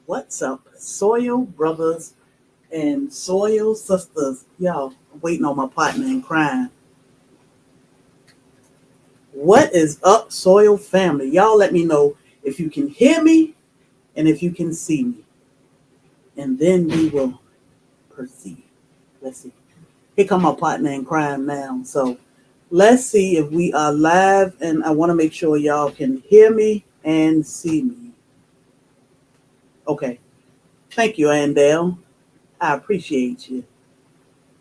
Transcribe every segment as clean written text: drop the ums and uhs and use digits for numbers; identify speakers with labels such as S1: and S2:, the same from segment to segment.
S1: What's up, soil brothers and soil sisters? Y'all, I'm waiting on my partner in crime. What is up, soil family? Y'all let me know if you can hear me and if you can see me. And then we will proceed. Let's see. Here come my partner in crime now. So let's see if we are live, and I want to make sure y'all can hear me and see me. Okay. Thank you, Andale. I appreciate you.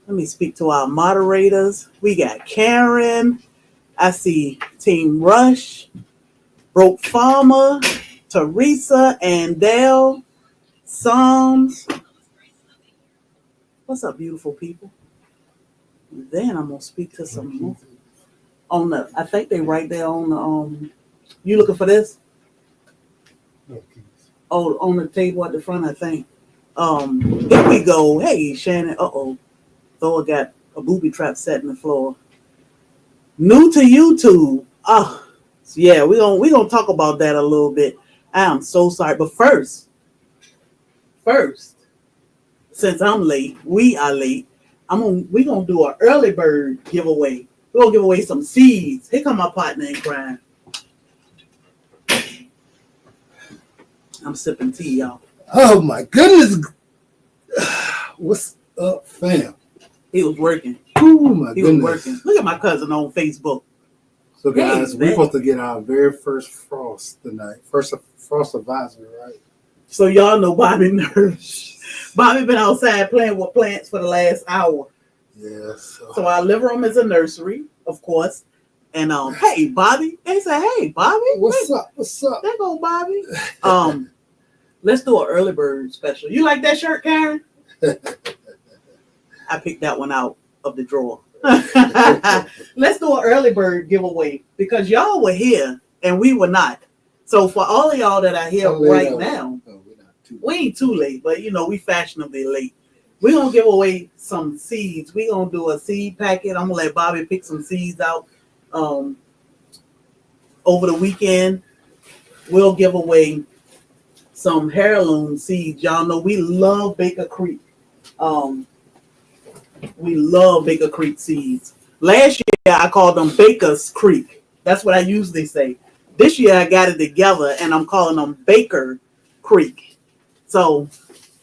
S1: Let me speak to our moderators. We got Karen. I see Team Rush, Broke Farmer, Teresa, Andale, Psalms. What's up, beautiful people? Then I'm gonna speak to some more on the. I think they right there on the. You looking for this? Oh, on the table at the front, I think. Here we go. Hey, Shannon. Thor got a booby trap set in the floor. New to YouTube. Yeah, we gonna talk about that a little bit. I am so sorry, but first, since I'm late, we are late. We gonna do an early bird giveaway. We're gonna give away some seeds. Here come my partner in crime. I'm sipping tea, y'all.
S2: Oh my goodness. What's up, fam?
S1: He was working.
S2: Oh my
S1: He
S2: goodness.
S1: was working. Look at my cousin on Facebook.
S2: So guys,
S1: Hey,
S2: we're
S1: man.
S2: supposed to get our very first frost tonight. First frost advisory, right?
S1: So y'all know Bobby nervous. Bobby been outside playing with plants for the last hour.
S2: Yes.
S1: So our living room is a nursery, of course. And hey Bobby. They say, hey Bobby.
S2: What's up? What's up?
S1: There go Bobby. Let's do an early bird special. You like that shirt, Karen? I picked that one out of the drawer. Let's do an early bird giveaway because y'all were here and we were not. So for all of y'all that are here right now, we ain't too late, but we fashionably late. We're gonna give away some seeds. We're gonna do a seed packet. I'm gonna let Bobby pick some seeds out. Over the weekend, we'll give away some heirloom seeds. Y'all know we love Baker Creek. We love Baker Creek seeds. Last year I called them Baker's Creek. That's what I usually say. This year I got it together and I'm calling them Baker Creek. So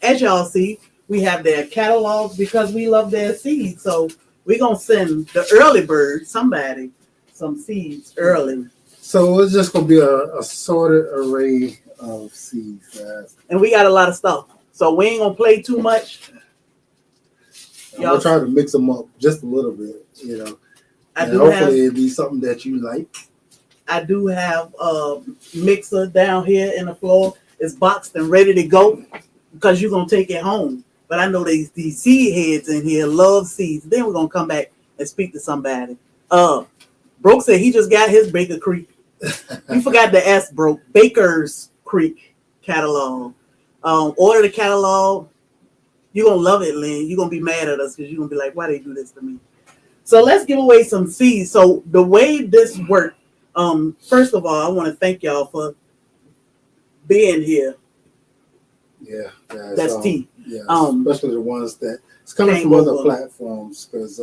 S1: as y'all see, we have their catalogs because we love their seeds. So we're going to send the early bird, somebody, some seeds early.
S2: So it's just going to be a assorted array of seeds, guys.
S1: And we got a lot of stuff. So we ain't going to play too much.
S2: I'm going to try to mix them up just a little bit, hopefully it'll be something that you like.
S1: I do have a mixer down here in the floor. It's boxed and ready to go because you're going to take it home. But I know these seed heads in here love seeds. Then we're going to come back and speak to somebody. Broke said he just got his Baker Creek. You forgot the S, Broke. Baker's Creek catalog. Order the catalog. You're going to love it, Lynn. You're going to be mad at us because you're going to be like, why they do this to me? So let's give away some seeds. So the way this worked, first of all, I want to thank y'all for being here.
S2: Yeah, guys,
S1: that's tea.
S2: Yeah, especially the ones that it's coming from other platforms because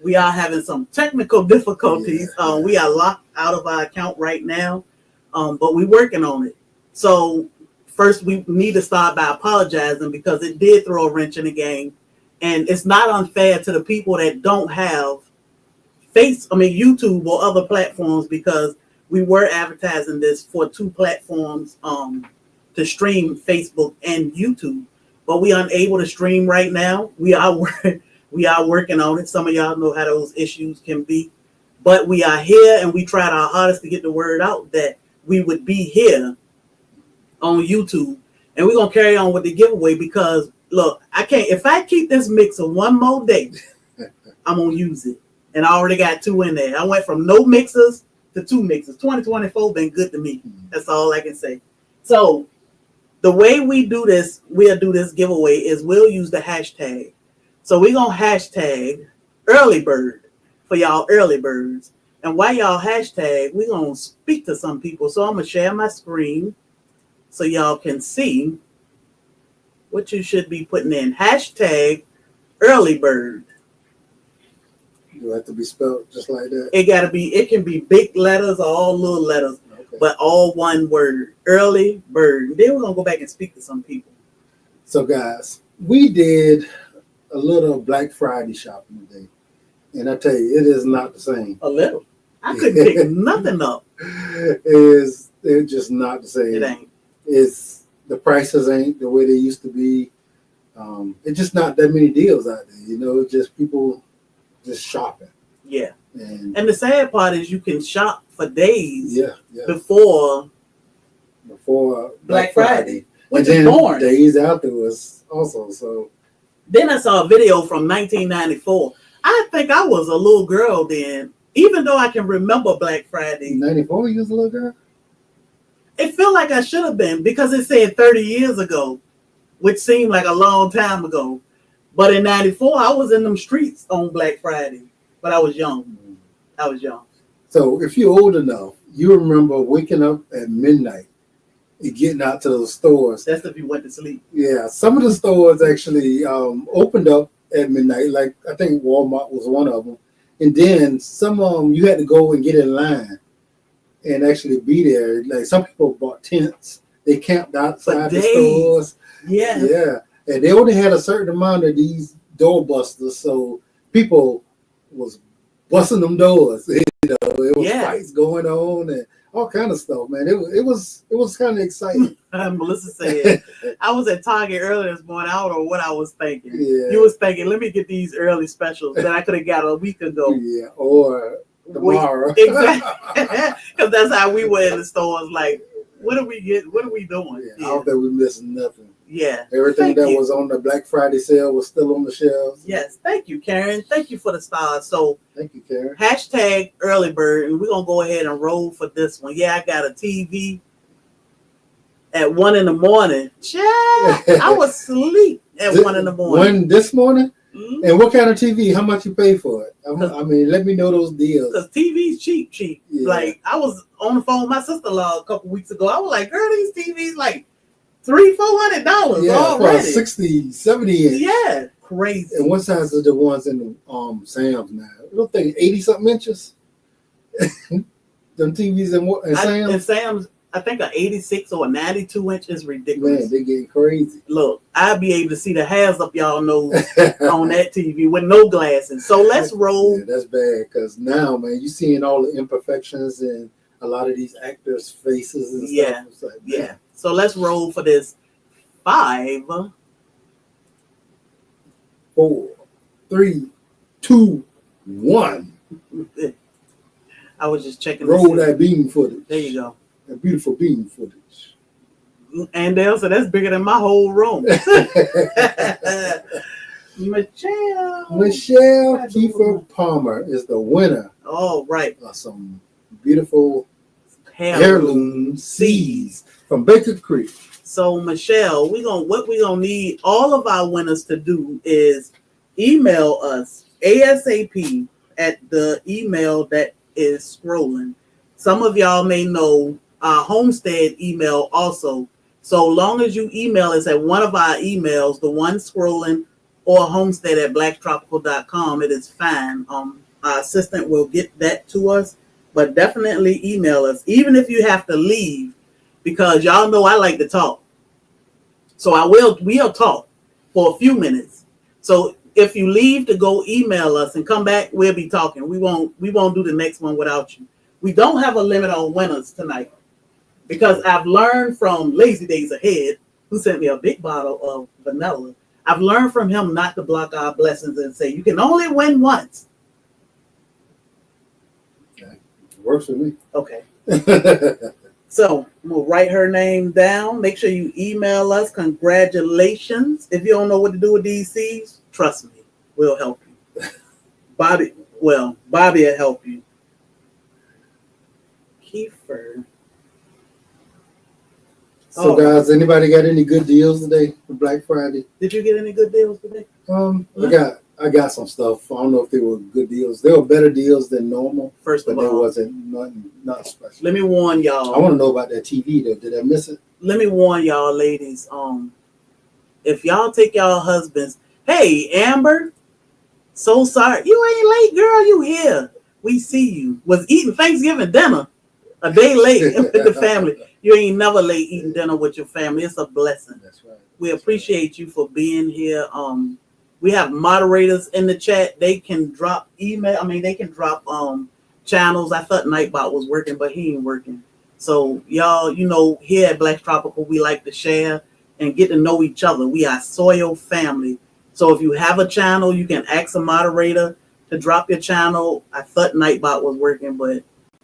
S1: we are having some technical difficulties. We are locked out of our account right now, but we're working on it. So first, we need to start by apologizing because it did throw a wrench in the game, and it's not unfair to the people that don't have YouTube or other platforms because we were advertising this for two platforms to stream Facebook and YouTube, but we are unable to stream right now. We are working on it. Some of y'all know how those issues can be, but we are here and we tried our hardest to get the word out that we would be here on YouTube, and we're gonna carry on with the giveaway because look, I can't. If I keep this mixer one more day, I'm gonna use it, and I already got two in there. I went from no mixers to two mixers. 2024 been good to me. That's all I can say. So the way we'll do this giveaway is we'll use the hashtag. So we're gonna hashtag early bird for y'all early birds, and while y'all hashtag, we're gonna speak to some people. So I'm gonna share my screen so y'all can see what you should be putting in. Hashtag early bird.
S2: You have to be spelled just like that.
S1: It can be big letters or all little letters, but all one word. Early bird. Then we're gonna go back and speak to some people.
S2: So guys, we did a little Black Friday shopping today. And I tell you, it is not the same.
S1: A little. I couldn't pick nothing up.
S2: It's just not the same.
S1: It ain't.
S2: It's the prices ain't the way they used to be. It's just not that many deals out there. You know, it's just people just shopping.
S1: Yeah. And the sad part is you can shop for days
S2: before
S1: Black Friday. Which
S2: and
S1: is boring.
S2: Days afterwards also. So
S1: then I saw a video from 1994. I think I was a little girl then, even though I can remember Black Friday.
S2: 94, you was a little girl?
S1: It felt like I should have been because it said 30 years ago, which seemed like a long time ago. But in 94, I was in them streets on Black Friday, but I was young.
S2: So if you're old enough, you remember waking up at midnight and getting out to those stores.
S1: That's if you went to sleep.
S2: Yeah, some of the stores actually opened up at midnight. Like I think Walmart was one of them. And then some of them you had to go and get in line and actually be there. Like some people bought tents. They camped outside the stores. Yeah. And they only had a certain amount of these door busters. So people was busting them doors. You know, it was fights going on and all kind of stuff, man. It was kind of exciting.
S1: Melissa said, I was at Target earlier this morning. I don't know what I was thinking.
S2: Yeah.
S1: You was thinking, let me get these early specials that I could have got a week ago.
S2: Yeah, or tomorrow.
S1: Exactly. Because that's how we were in the stores. Like, what are we getting? What are we doing?
S2: Yeah, I don't think we missing nothing.
S1: Yeah.
S2: Everything that was on the Black Friday sale was still on the shelves.
S1: Yes. Thank you, Karen. Thank you for the stars. So
S2: thank you, Karen.
S1: Hashtag early bird, and we're gonna go ahead and roll for this one. Yeah, I got a TV at 1 a.m. I was asleep at 1 a.m.
S2: When this morning? Mm-hmm. And what kind of TV? How much you pay for it? I mean, let me know those deals.
S1: Because TV's cheap. Yeah. Like I was on the phone with my sister-in-law a couple weeks ago. I was like, girl, these TVs like $300-$400 already.
S2: 60, 70 inch.
S1: Yeah, crazy.
S2: And what size are the ones in the Sam's now? I don't think 80-something inches. Them TVs in Sam's.
S1: In Sam's, I think an 86 or a 92 inch is ridiculous.
S2: Man, they getting crazy.
S1: Look, I'll be able to see the hairs up y'all nose on that TV with no glasses. So let's roll.
S2: Yeah, that's bad because now, man, you seeing all the imperfections and a lot of these actors' faces and stuff. It's like,
S1: yeah. So let's roll for this 5,
S2: 4, 3, 2, 1.
S1: I was just checking.
S2: Roll that beam footage.
S1: There you go.
S2: That beautiful beam footage.
S1: And Dale said that's bigger than my whole room.
S2: Michelle Kiefer Palmer is the winner.
S1: Oh, right.
S2: Of some beautiful heirloom seeds from Baker Creek.
S1: So Michelle, what we're gonna need all of our winners to do is email us ASAP at the email that is scrolling. Some of y'all may know our Homestead email also. So long as you email us at one of our emails, the one scrolling or Homestead at blacktropical.com, it is fine. Our assistant will get that to us, but definitely email us, even if you have to leave, because y'all know I like to talk. So we'll talk for a few minutes. So if you leave to go email us and come back, we'll be talking. We won't do the next one without you. We don't have a limit on winners tonight because I've learned from Lazy Days Ahead, who sent me a big bottle of vanilla. I've learned from him not to block our blessings and say, you can only win once.
S2: Okay. It works for me.
S1: Okay. So we'll write her name down. Make sure you email us. Congratulations. If you don't know what to do with these seeds, trust me, we'll help you. Bobby will help you. Kiefer.
S2: So guys, anybody got any good deals today for Black Friday?
S1: Did you get any good deals today?
S2: I got some stuff. I don't know if they were good deals. They were better deals than normal.
S1: First of all,
S2: there wasn't nothing special.
S1: Let me warn y'all.
S2: I want to know about that TV though. Did I miss it?
S1: Let me warn y'all, ladies. if y'all take y'all husbands, hey, Amber, so sorry. You ain't late, girl. You here. We see you. Was eating Thanksgiving dinner a day late with the family. You ain't never late eating dinner with your family. It's a blessing.
S2: That's right.
S1: We appreciate you for being here. We have moderators in the chat. They can drop email. I mean, they can drop channels. I thought Nightbot was working, but he ain't working. So y'all, you know, here at Black Tropical, we like to share and get to know each other. We are soil family. So if you have a channel, you can ask a moderator to drop your channel. I thought Nightbot was working, but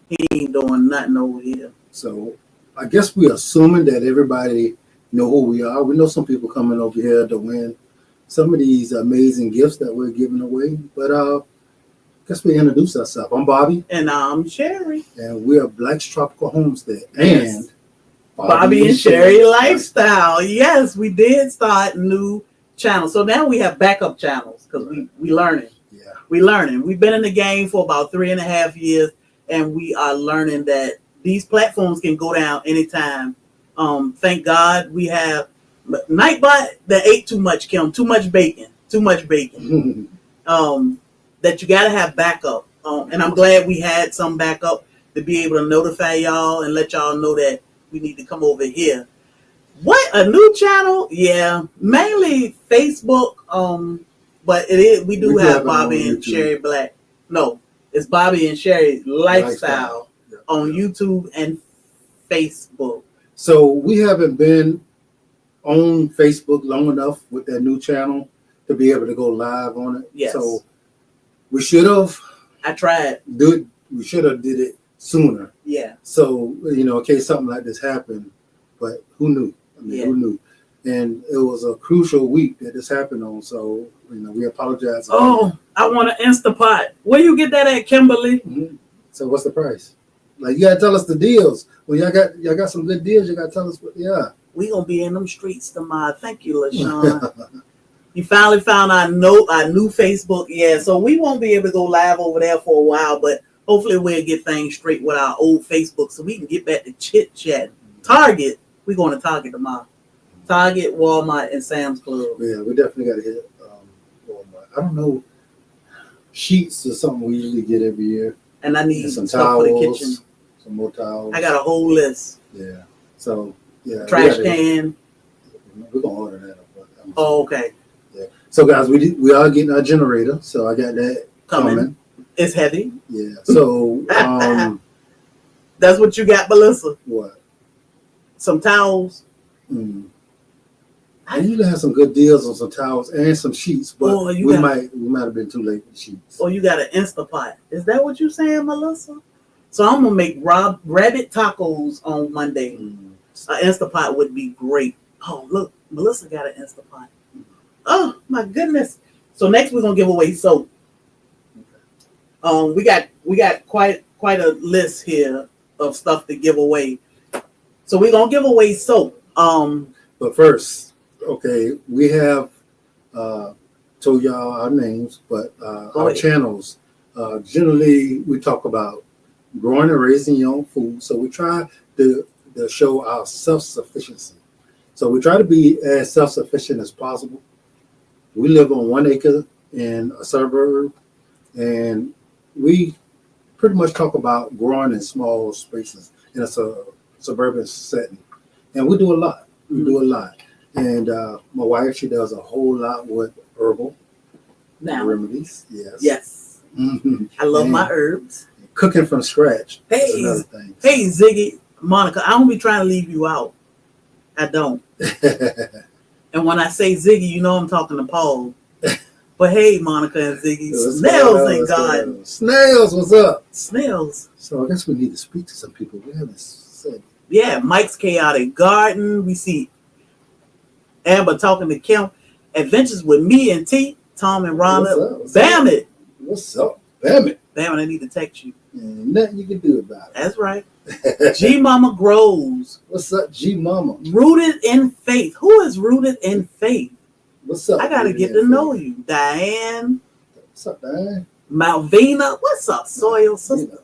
S1: he ain't doing nothing over here.
S2: So I guess we're assuming that everybody know who we are. We know some people coming over here to win some of these amazing gifts that we're giving away. But I guess we introduce ourselves. I'm Bobby.
S1: And I'm Sherry.
S2: And we're Black's Tropical Homestead.
S1: Yes.
S2: And
S1: Bobby and Sherry Lifestyle. Yes, we did start new channels. So now we have backup channels because we learning.
S2: Yeah.
S1: We learning. We've been in the game for about 3.5 years, and we are learning that these platforms can go down anytime. Thank God we have Nightbot that ate too much, Kim, too much bacon. That you gotta have backup. And I'm glad we had some backup to be able to notify y'all and let y'all know that we need to come over here. What, a new channel? Yeah, mainly Facebook. But it is, we do have Bobby and Sherry Black. No, it's Bobby and Sherry Lifestyle on YouTube and Facebook.
S2: So we haven't been on Facebook long enough with that new channel to be able to go live on it.
S1: Yes.
S2: So we should have.
S1: I tried.
S2: We should have did it sooner.
S1: Yeah.
S2: So, you know, in case something like this happened, but who knew? I mean, who knew? And it was a crucial week that this happened on. So, you know, we apologize.
S1: Oh, I want an Instapot. Where you get that at, Kimberly?
S2: Mm-hmm. So what's the price? Like, you gotta tell us the deals. Well, y'all got some good deals. You gotta tell us what. Yeah.
S1: We gonna be in them streets tomorrow. Thank you, LaShawn. You finally found our new Facebook. Yeah, so we won't be able to go live over there for a while, but hopefully we'll get things straight with our old Facebook so we can get back to chit chat. Target. We're going to Target tomorrow. Target, Walmart, and Sam's Club.
S2: Yeah, we definitely got to hit Walmart. I don't know. Sheets is something we usually get every year.
S1: And I need
S2: some
S1: stuff
S2: towels,
S1: for the kitchen.
S2: some more towels.
S1: I got a whole list.
S2: Yeah. So, yeah.
S1: Trash can.
S2: We're going to order that.
S1: Oh, okay.
S2: Yeah. So, guys, we are getting our generator. So, I got that coming.
S1: It's heavy.
S2: Yeah. So,
S1: that's what you got, Melissa.
S2: What?
S1: Some towels.
S2: I usually have some good deals on some towels and some sheets, but we might have been too late for the sheets.
S1: Oh, you got an Instapot. Is that what you're saying, Melissa? So I'm gonna make rabbit tacos on Monday. An Instapot would be great. Oh, look, Melissa got an Instapot. Oh my goodness. So next we're gonna give away soap. We got quite a list here of stuff to give away. So we're gonna give away soap.
S2: But first, okay, we have told y'all our names, but our channels. Generally, we talk about growing and raising your own food. So we try to show our self-sufficiency. So we try to be as self-sufficient as possible. We live on 1 acre in a suburb, and we pretty much talk about growing in small spaces in a suburban setting. And we do a lot. And my wife, she does a whole lot with herbal remedies.
S1: Yes. I love my herbs.
S2: Cooking from scratch.
S1: Hey, Ziggy, Monica, I don't be trying to leave you out. I don't. And when I say Ziggy, you know I'm talking to Paul. But hey, Monica and Ziggy, snails ain't God.
S2: Snails, what's up?
S1: Snails.
S2: So I guess we need to speak to some people. We haven't said.
S1: Yeah, Mike's Chaotic Garden. We see Amber talking to Kim. Adventures with me and T, Tom and Rhonda. Bam it.
S2: What's up? Bam it.
S1: Bam it, I need to text you.
S2: Ain't nothing you can do about it.
S1: That's right. G Mama Grows.
S2: What's up, G Mama?
S1: Rooted in Faith. Who is rooted in faith?
S2: What's up?
S1: I got to get to know you. Diane.
S2: What's up, Diane?
S1: Malvina. What's up, Soil Sister?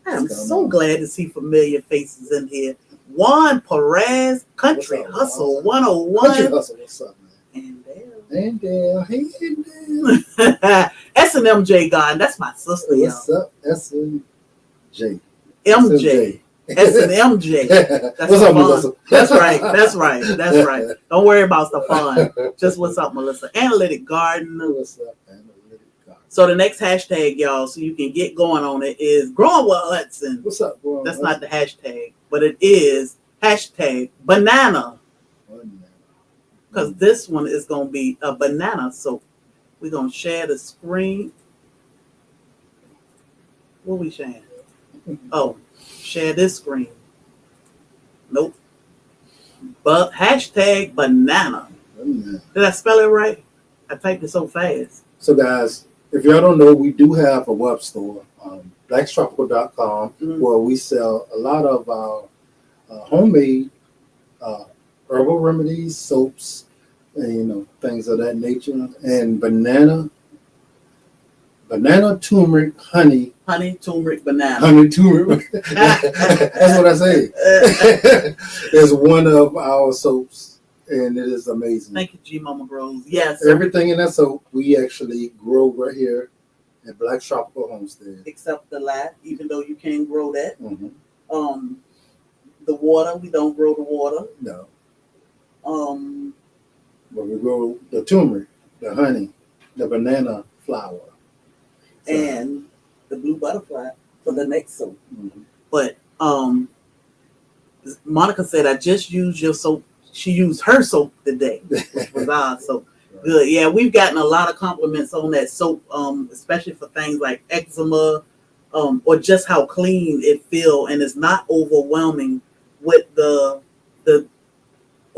S1: I'm so glad to see familiar faces in here. Juan Perez, Country Hustle 101.
S2: Country Hustle, what's up, man?
S1: And there.
S2: And hey, and
S1: S&MJ Garden. That's my sister, y'all.
S2: what's up, S&J?
S1: MJ. S&MJ. That's
S2: What's
S1: the
S2: up,
S1: fun.
S2: Melissa?
S1: That's right. That's right. That's right. Don't worry about the fun. Just what's up, Melissa. Analytic Garden.
S2: What's up, Analytic Garden?
S1: So the next hashtag, y'all, so you can get going on it, is growing with Hudson.
S2: What's up, bro?
S1: That's not the hashtag, but it is hashtag banana. Because this one is going to be a banana soap. We're going to share the screen. What are we sharing? Oh, share this screen. Nope. But hashtag banana. Did I spell it right? I typed it so fast.
S2: So, guys, if y'all don't know, we do have a web store, blackstropical.com, where we sell a lot of our homemade herbal remedies, soaps, and things of that nature, and banana turmeric honey.
S1: Honey turmeric banana.
S2: Honey turmeric. That's what I say. It's one of our soaps, and it is amazing.
S1: Thank you, G Mama Grows. Yes.
S2: Everything in that soap we actually grow right here at Black Tropical Homestead.
S1: Except the lab, even though you can grow that.
S2: Mm-hmm.
S1: The water, we don't grow the water.
S2: No. But we grow the turmeric, the honey, the banana flower,
S1: and the blue butterfly for the next soap.
S2: Mm-hmm.
S1: But Monica said, I just used your soap. She used her soap today, which was our soap. Right. Good. Yeah, we've gotten a lot of compliments on that soap, especially for things like eczema, or just how clean it feels, and it's not overwhelming with the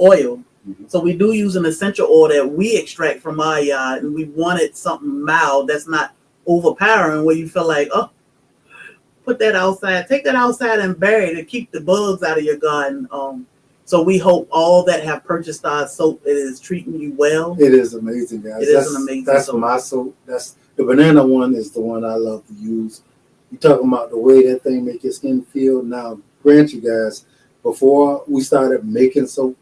S1: oil. Mm-hmm. So we do use an essential oil that we extract from our yard, and we wanted something mild that's not overpowering, where you feel like, oh, put that outside, take that outside and bury it to keep the bugs out of your garden. So we hope all that have purchased our soap, it is treating you well.
S2: It is amazing, guys.
S1: It is an amazing
S2: That's
S1: soap.
S2: My soap. That's the banana one is the one I love to use. You talking about the way that thing make your skin feel. Now, grant you guys, before we started making soap,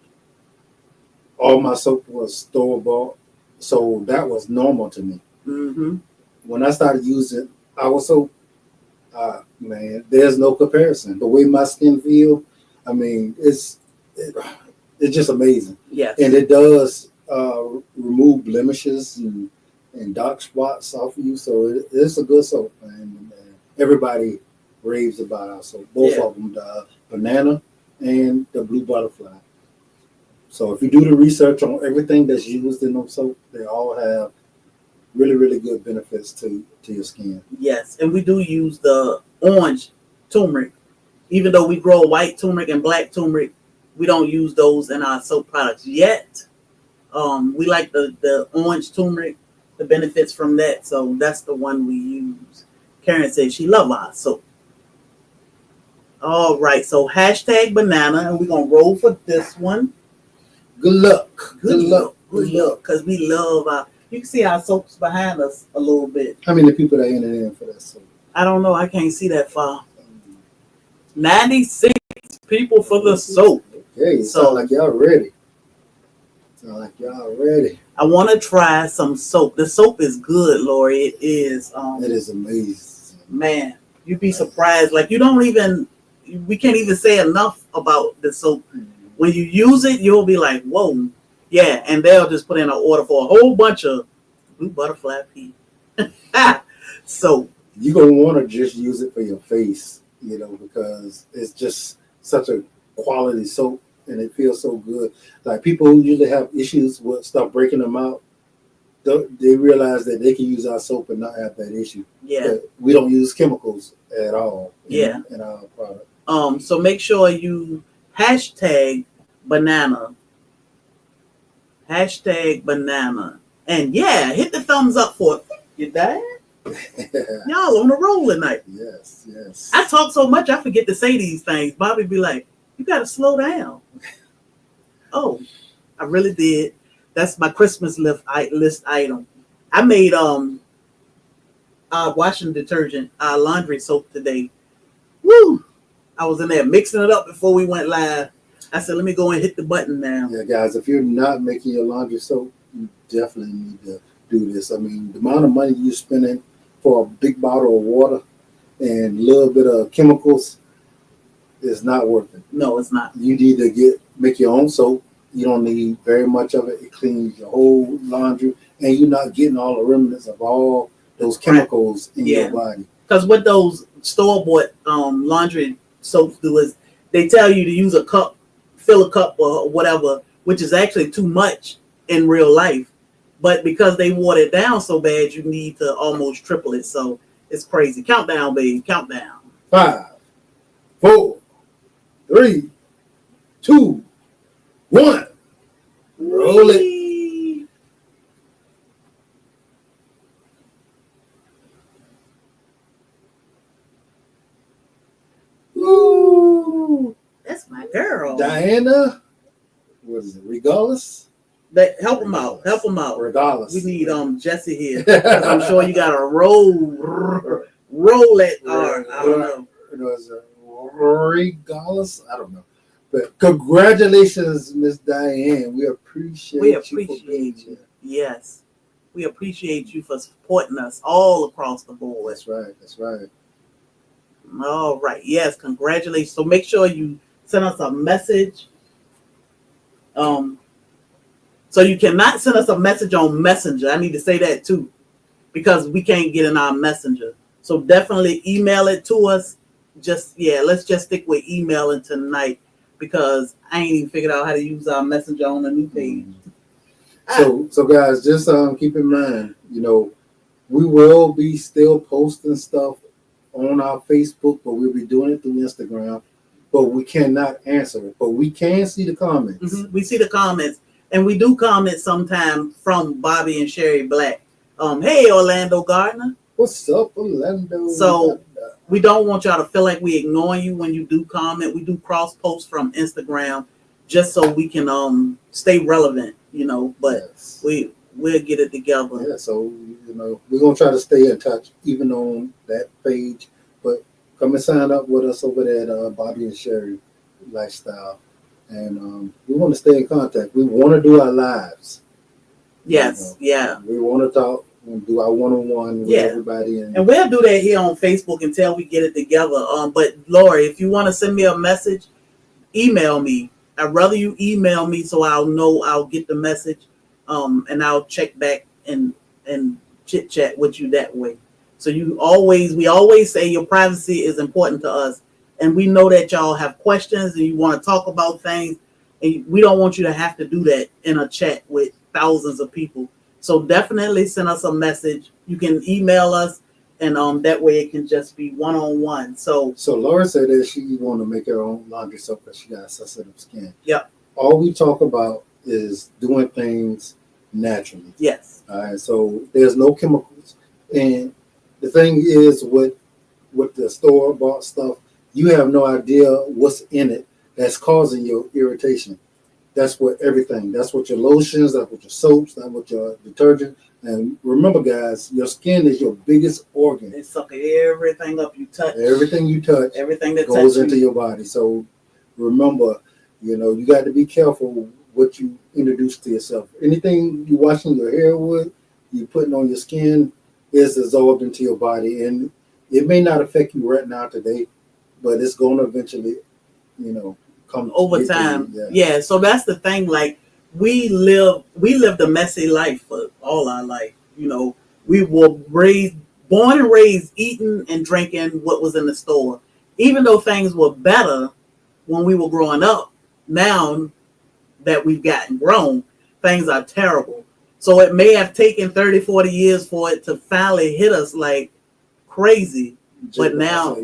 S2: all my soap was store-bought, so that was normal to me.
S1: Mm-hmm. When
S2: I started using our soap, man, there's no comparison. The way my skin feel, I mean, it's just amazing.
S1: Yes.
S2: And it does remove blemishes and dark spots off of you, so it's a good soap, and everybody raves about our soap. Both of them, the banana and the blue butterfly. So if you do the research on everything that's used in them soap, they all have really, really good benefits to your skin.
S1: Yes, and we do use the orange turmeric. Even though we grow white turmeric and black turmeric, we don't use those in our soap products yet. We like the orange turmeric, the benefits from that, so that's the one we use. Karen said she loves our soap. All right, so hashtag banana, and we're going to roll for this one.
S2: Good luck.
S1: Good luck. Because we love our... You can see our soaps behind us a little bit.
S2: How many people are in for that soap?
S1: I don't know. I can't see that far. 96 people for the soap.
S2: Okay, sound like y'all ready. I
S1: want to try some soap. The soap is good, Lori. It is.
S2: It is amazing.
S1: Man, you'd be surprised. Like, we can't even say enough about the soap. Mm-hmm. When you use it, you'll be like, whoa. Yeah, and they'll just put in an order for a whole bunch of blue butterfly pea. So
S2: you're going to want to just use it for your face, because it's just such a quality soap and it feels so good. Like people who usually have issues with stuff breaking them out, they realize that they can use our soap and not have that issue.
S1: Yeah.
S2: We don't use chemicals at all
S1: in
S2: our product.
S1: So make sure you hashtag banana. Hashtag banana. And hit the thumbs up for it. You dad? Y'all on a roll tonight.
S2: Yes.
S1: I talk so much I forget to say these things. Bobby be like, you gotta slow down. Oh, I really did. That's my Christmas list item. I made washing detergent, laundry soap today. Woo! I was in there mixing it up before we went live. I said, let me go and hit the button now.
S2: Yeah, guys, if you're not making your laundry soap, you definitely need to do this. I mean, the amount of money you're spending for a big bottle of water and a little bit of chemicals is not worth it.
S1: No, it's not.
S2: You need to make your own soap. You don't need very much of it. It cleans your whole laundry, and you're not getting all the remnants of all those chemicals in your body.
S1: Because what those store-bought laundry soaps do is they tell you to use a cup, fill a cup or whatever, which is actually too much in real life. But because they water it down so bad, you need to almost triple it. So it's crazy. Countdown, baby. Countdown.
S2: 5, 4, 3, 2, 1. Roll it.
S1: Ooh, that's my girl.
S2: Diana, what is it? Regardless?
S1: Help him out. Help him out.
S2: Regardless.
S1: We need Jesse here. I'm sure you got to roll it. Or I don't know.
S2: Regardless? I don't know. But congratulations, Miss Diane. We appreciate you for being here.
S1: Yes. We appreciate you for supporting us all across the board.
S2: That's right. That's right.
S1: All right. Yes, congratulations. So make sure you send us a message. So you cannot send us a message on Messenger. I need to say that too, because we can't get in our Messenger. So definitely email it to us. Let's just stick with emailing tonight, because I ain't even figured out how to use our Messenger on the new page.
S2: So guys, just keep in mind, we will be still posting stuff on our Facebook, but we'll be doing it through Instagram. But we cannot answer it. But we can see the comments.
S1: Mm-hmm. We see the comments, and we do comment sometime from Bobby and Sherry Black. Hey, Orlando Gardner.
S2: What's up, Orlando?
S1: So we don't want y'all to feel like we ignoring you when you do comment. We do cross posts from Instagram just so we can stay relevant, But yes, we'll get it together.
S2: Yeah. So we're gonna try to stay in touch even on that page. But come and sign up with us over there at Bobby and Sherry Lifestyle, and we want to stay in contact. We want to do our lives.
S1: Yes. Yeah.
S2: We want to talk. And do our one-on-one with everybody, and
S1: we'll do that here on Facebook until we get it together. But Lori, if you want to send me a message, email me. I'd rather you email me so I'll know I'll get the message, and I'll check back and chit chat with you that way. So we always say your privacy is important to us, and we know that y'all have questions and you want to talk about things, and we don't want you to have to do that in a chat with thousands of people. So definitely send us a message. You can email us, and that way it can just be one-on-one. So
S2: Laura said that she want to make her own laundry soap because she got sensitive skin.
S1: Yep.
S2: All we talk about is doing things naturally.
S1: Yes.
S2: All right. So there's no chemicals, and the thing is with the store-bought stuff, you have no idea what's in it that's causing your irritation. That's what everything. That's what your lotions. That's what your soaps. That's what your detergent. And remember, guys, your skin is your biggest organ.
S1: It sucks everything up you touch.
S2: Everything you touch,
S1: everything that
S2: goes into your body. So remember, you got to be careful what you introduce to yourself. Anything you washing your hair with, you putting on your skin, is absorbed into your body, and it may not affect you right now today, but it's going to eventually, come
S1: over time. Yeah. So that's the thing. Like we lived a messy life for all our life. We were born and raised eating and drinking what was in the store. Even though things were better when we were growing up, now that we've gotten grown, things are terrible. So it may have taken 30, 40 years for it to finally hit us like crazy. But now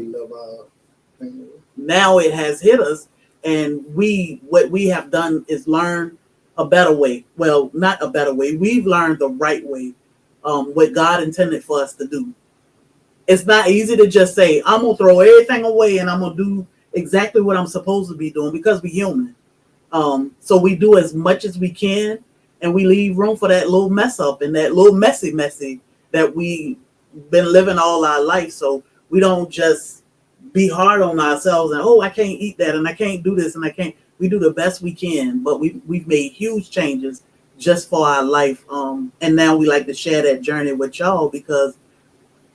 S1: it has hit us. And what we have done is learn a better way. Well, not a better way. We've learned the right way, what God intended for us to do. It's not easy to just say, I'm going to throw everything away and I'm going to do exactly what I'm supposed to be doing, because we're human. So we do as much as we can, and we leave room for that little mess up and that little messy that we've been living all our life. So we don't just be hard on ourselves and I can't eat that and I can't do this and I can't. We do the best we can, but we've made huge changes just for our life. And now we like to share that journey with y'all because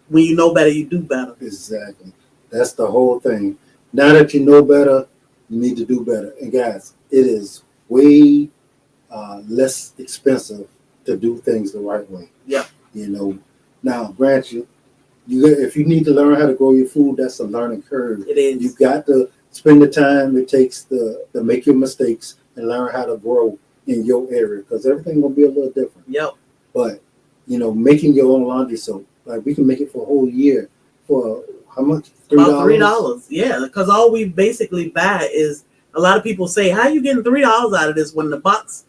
S1: when you know better, you do better.
S2: Exactly. That's the whole thing. Now that you know better, you need to do better. And guys, it is way less expensive to do things the right way.
S1: Yeah.
S2: You know, now, grant you, if you need to learn how to grow your food, that's a learning curve.
S1: It is.
S2: You got to spend the time it takes to make your mistakes and learn how to grow in your area because everything will be a little different.
S1: Yep.
S2: But, you know, making your own laundry soap, like we can make it for a whole year for how much?
S1: About $3. Yeah, because all we basically buy is, a lot of people say, how are you getting $3 out of this when the box,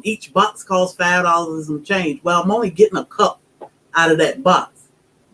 S1: each box costs $5 and some change? Well, I'm only getting a cup out of that box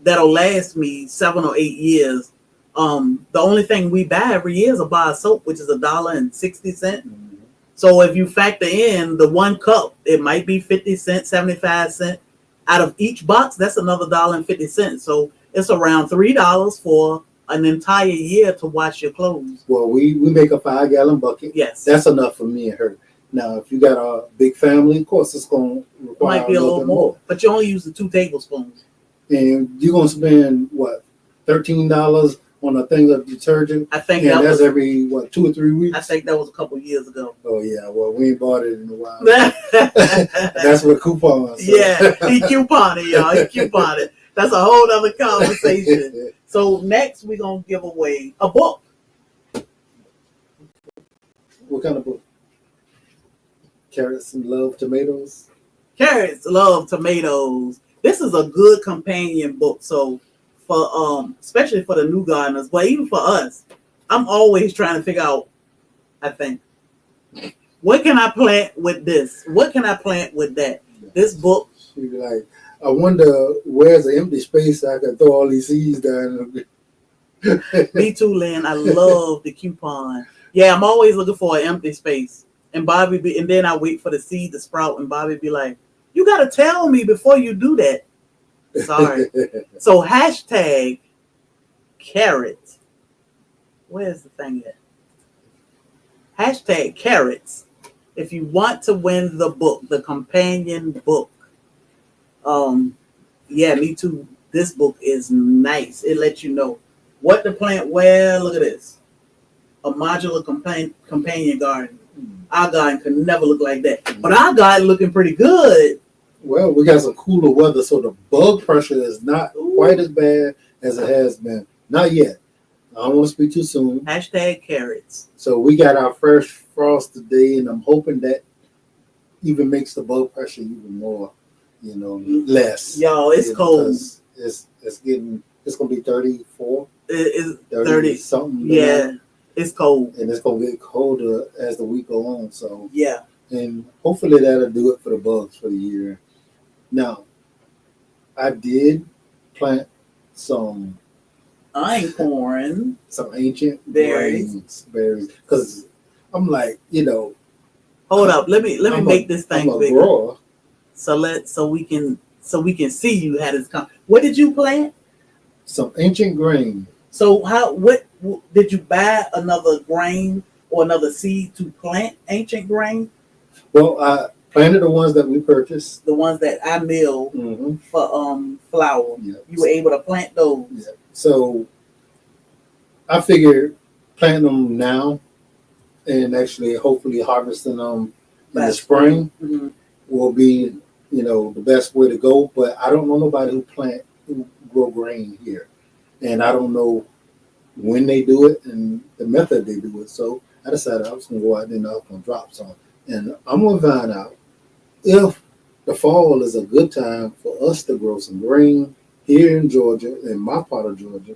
S1: that'll last me 7 or 8 years. The only thing we buy every year is a bar of soap, which is $1.60.
S2: Mm-hmm.
S1: So if you factor in the one cup, it might be 50 cents, 75 cents. Out of each box, that's another $1.50. So it's around $3 for an entire year to wash your clothes.
S2: Well, we make a 5-gallon bucket.
S1: Yes.
S2: That's enough for me and her. Now, if you got a big family, of course, it's going to require
S1: Might be a little
S2: bit
S1: more. But you only use the 2 tablespoons.
S2: And you're going to spend, what, $13 on a thing of detergent?
S1: I think
S2: and
S1: that
S2: that's
S1: was
S2: every, 2 or 3 weeks?
S1: I think that was a couple of years ago.
S2: Oh, yeah. Well, we ain't bought it in a while. That's what coupons. So.
S1: Yeah, he couponed, y'all. He couponed. That's a whole other conversation. So next we're going to give away a book.
S2: What kind of book? Carrots and Love Tomatoes?
S1: Carrots Love Tomatoes. This is a good companion book. So for especially for the new gardeners, but even for us, I'm always trying to figure out, I think, what can I plant with this? What can I plant with that? This book.
S2: She'd be like, I wonder where's the empty space I can throw all these seeds down.
S1: Me too, Lynn. I love the coupon. Yeah, I'm always looking for an empty space. And and then I wait for the seed to sprout, and Bobby be like, you got to tell me before you do that. Sorry. So hashtag carrots. Where's the thing at? Hashtag carrots. If you want to win the book, the companion book. Yeah, me too. This book is nice. It lets you know what to plant where. Look at this. A modular companion garden. Our garden could never look like that. But our garden looking pretty good.
S2: Well, we got some cooler weather, so the bug pressure is not quite as bad as it has been. Not yet. I don't want to speak too soon.
S1: Hashtag carrots.
S2: So we got our first frost today, and I'm hoping that even makes the bug pressure even more, less.
S1: Y'all, it's cold.
S2: It's gonna be 34.
S1: It's 30
S2: something.
S1: Yeah, it's cold.
S2: And it's gonna get colder as the week go on. So
S1: yeah.
S2: And hopefully that'll do it for the bugs for the year. Now, I did plant some
S1: einkorn,
S2: some ancient
S1: berries,
S2: because I'm like,
S1: hold up, let me make this thing bigger.
S2: Grower.
S1: So we can see you had this come. What did you plant?
S2: Some ancient grain.
S1: So what did you buy another grain or another seed to plant ancient grain?
S2: Well, I planted the ones that we purchased.
S1: The ones that I milled for flour.
S2: Yep.
S1: You were able to plant those.
S2: Yep. So I figured planting them now and actually hopefully harvesting them in the spring will be, the best way to go. But I don't know nobody who grow grain here. And I don't know when they do it and the method they do it. So I decided I was going to go out there and I was going to drop some. And I'm going to find out if the fall is a good time for us to grow some grain here in Georgia, in my part of Georgia.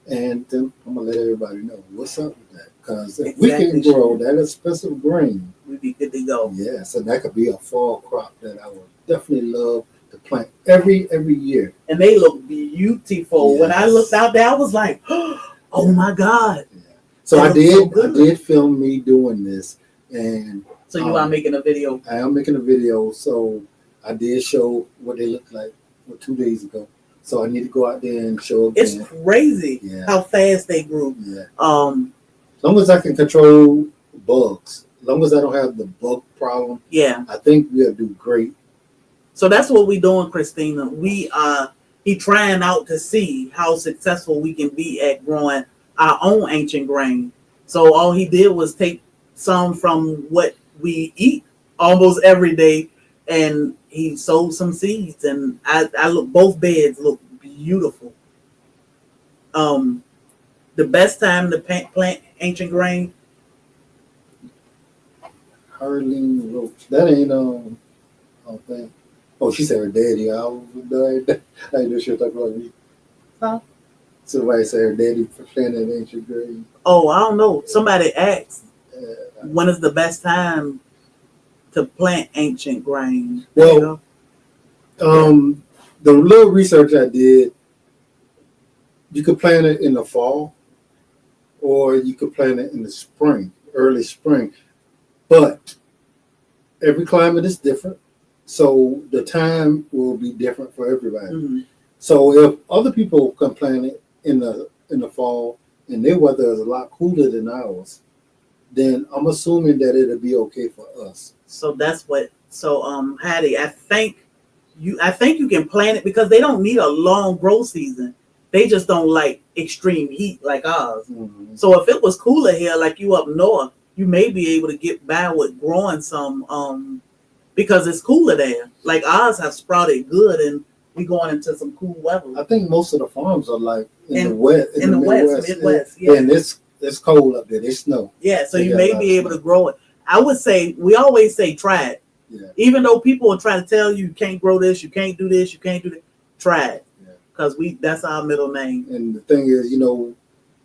S2: And then I'm going to let everybody know what's up with that. Because if we can grow that expensive grain,
S1: we'd be good to go.
S2: Yes, and that could be a fall crop that I would definitely love to plant every year.
S1: And they look beautiful. Yes. When I looked out there, I was like, oh my God. Yeah.
S2: So I did film me doing this. And
S1: so you are making a video?
S2: I am making a video. So I did show what they looked like 2 days ago. So I need to go out there and show again.
S1: It's crazy how fast they grew.
S2: Yeah. As long as I can control bugs, as long as I don't have the bug problem,
S1: Yeah.
S2: I think we'll do great.
S1: So that's what we're doing, Christina. He trying out to see how successful we can be at growing our own ancient grain. So all he did was take some from what we eat almost every day, and he sowed some seeds. And I look, both beds look beautiful. The best time to plant ancient grain.
S2: Harleen Roach. That ain't I don't think. Oh, she said her daddy. I know she was talking about me.
S1: Huh?
S2: Somebody said her daddy planted ancient grain.
S1: Oh, I don't know. Somebody asked, when is the best time to plant ancient grain?
S2: Well, the little research I did, you could plant it in the fall, or you could plant it in the spring, early spring. But every climate is different, so the time will be different for everybody.
S1: Mm-hmm.
S2: So if other people can plant it in the fall and their weather is a lot cooler than ours, then I'm assuming that it'll be okay for us.
S1: So that's what. So Hattie, I think you can plant it because they don't need a long growth season. They just don't like extreme heat like ours.
S2: Mm-hmm.
S1: So if it was cooler here, like you up north, you may be able to get by with growing some because it's cooler there. Like ours have sprouted good, and we going into some cool weather.
S2: I think most of the farms are like in the
S1: Midwest, yeah.
S2: And it's cold up there. There's snow.
S1: Yeah, so you may be able to grow it. I would say we always say try it.
S2: Yeah.
S1: Even though people are trying to tell you can't grow this, you can't do this, you can't do that, try it. Because that's our middle name.
S2: And the thing is,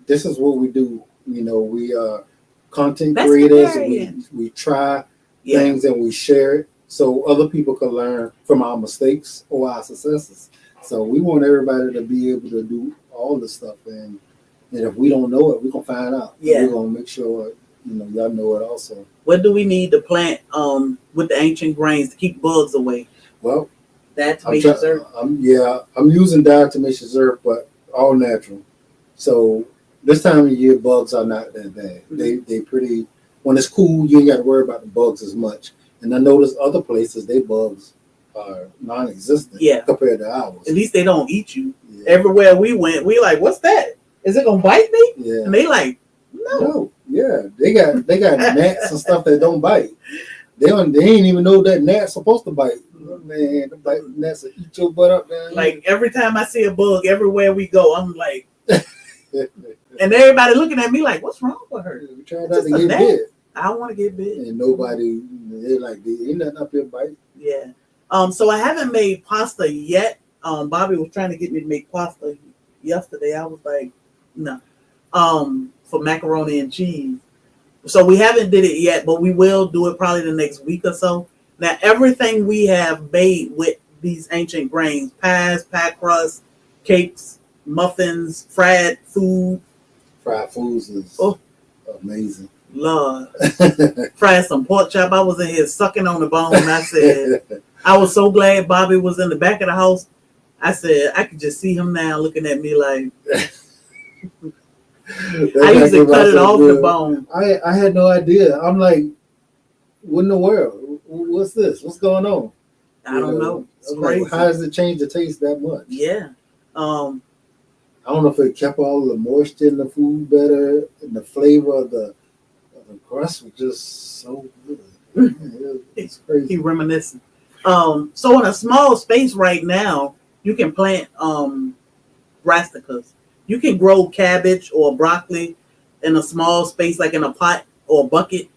S2: this is what we do. We are content creators. We try things and we share it so other people can learn from our mistakes or our successes. So we want everybody to be able to do all this stuff, and if we don't know it, we're gonna find out.
S1: Yeah,
S2: we're gonna make sure y'all know it also.
S1: What do we need to plant with the ancient grains to keep bugs away?
S2: Well,
S1: diatomaceous earth.
S2: I'm using diatomaceous earth, but all natural. So this time of year, bugs are not that bad. Mm-hmm. They pretty. When it's cool, you ain't got to worry about the bugs as much. And I noticed other places, they bugs are non-existent compared to ours.
S1: At least they don't eat you. Yeah. Everywhere we went, we like, what's that? Is it gonna bite me?
S2: Yeah.
S1: And they like, no.
S2: Yeah, they got gnats and stuff that don't bite. They ain't even know that gnat's supposed to bite. Man, the gnats will eat your butt up, man.
S1: Like every time I see a bug, everywhere we go, I'm like, and everybody looking at me like, what's wrong with her?
S2: We try not to get bit.
S1: I don't want to get bit.
S2: And nobody, they're like, ain't nothing up here bite.
S1: Yeah. So I haven't made pasta yet. Bobby was trying to get me to make pasta yesterday. I was like, no. For macaroni and cheese. So we haven't did it yet, but we will do it probably the next week or so. Now, everything we have made with these ancient grains, pies, pie crust, cakes, muffins, fried food.
S2: Fried foods is amazing.
S1: Lord. Fried some pork chop. I was in here sucking on the bone. I said, I was so glad Bobby was in the back of the house. I said, I could just see him now looking at me like... I used to cut it off the bone.
S2: I had no idea. I'm like, what in the world? What's this? What's going on?
S1: I don't know. It's crazy.
S2: Like, how does it change the taste that much?
S1: Yeah.
S2: I don't know if it kept all the moisture in the food better, and the flavor of the crust was just so good. It's crazy.
S1: He reminiscing. So in a small space right now, you can plant brassicas. You can grow cabbage or broccoli in a small space, like in a pot or a bucket.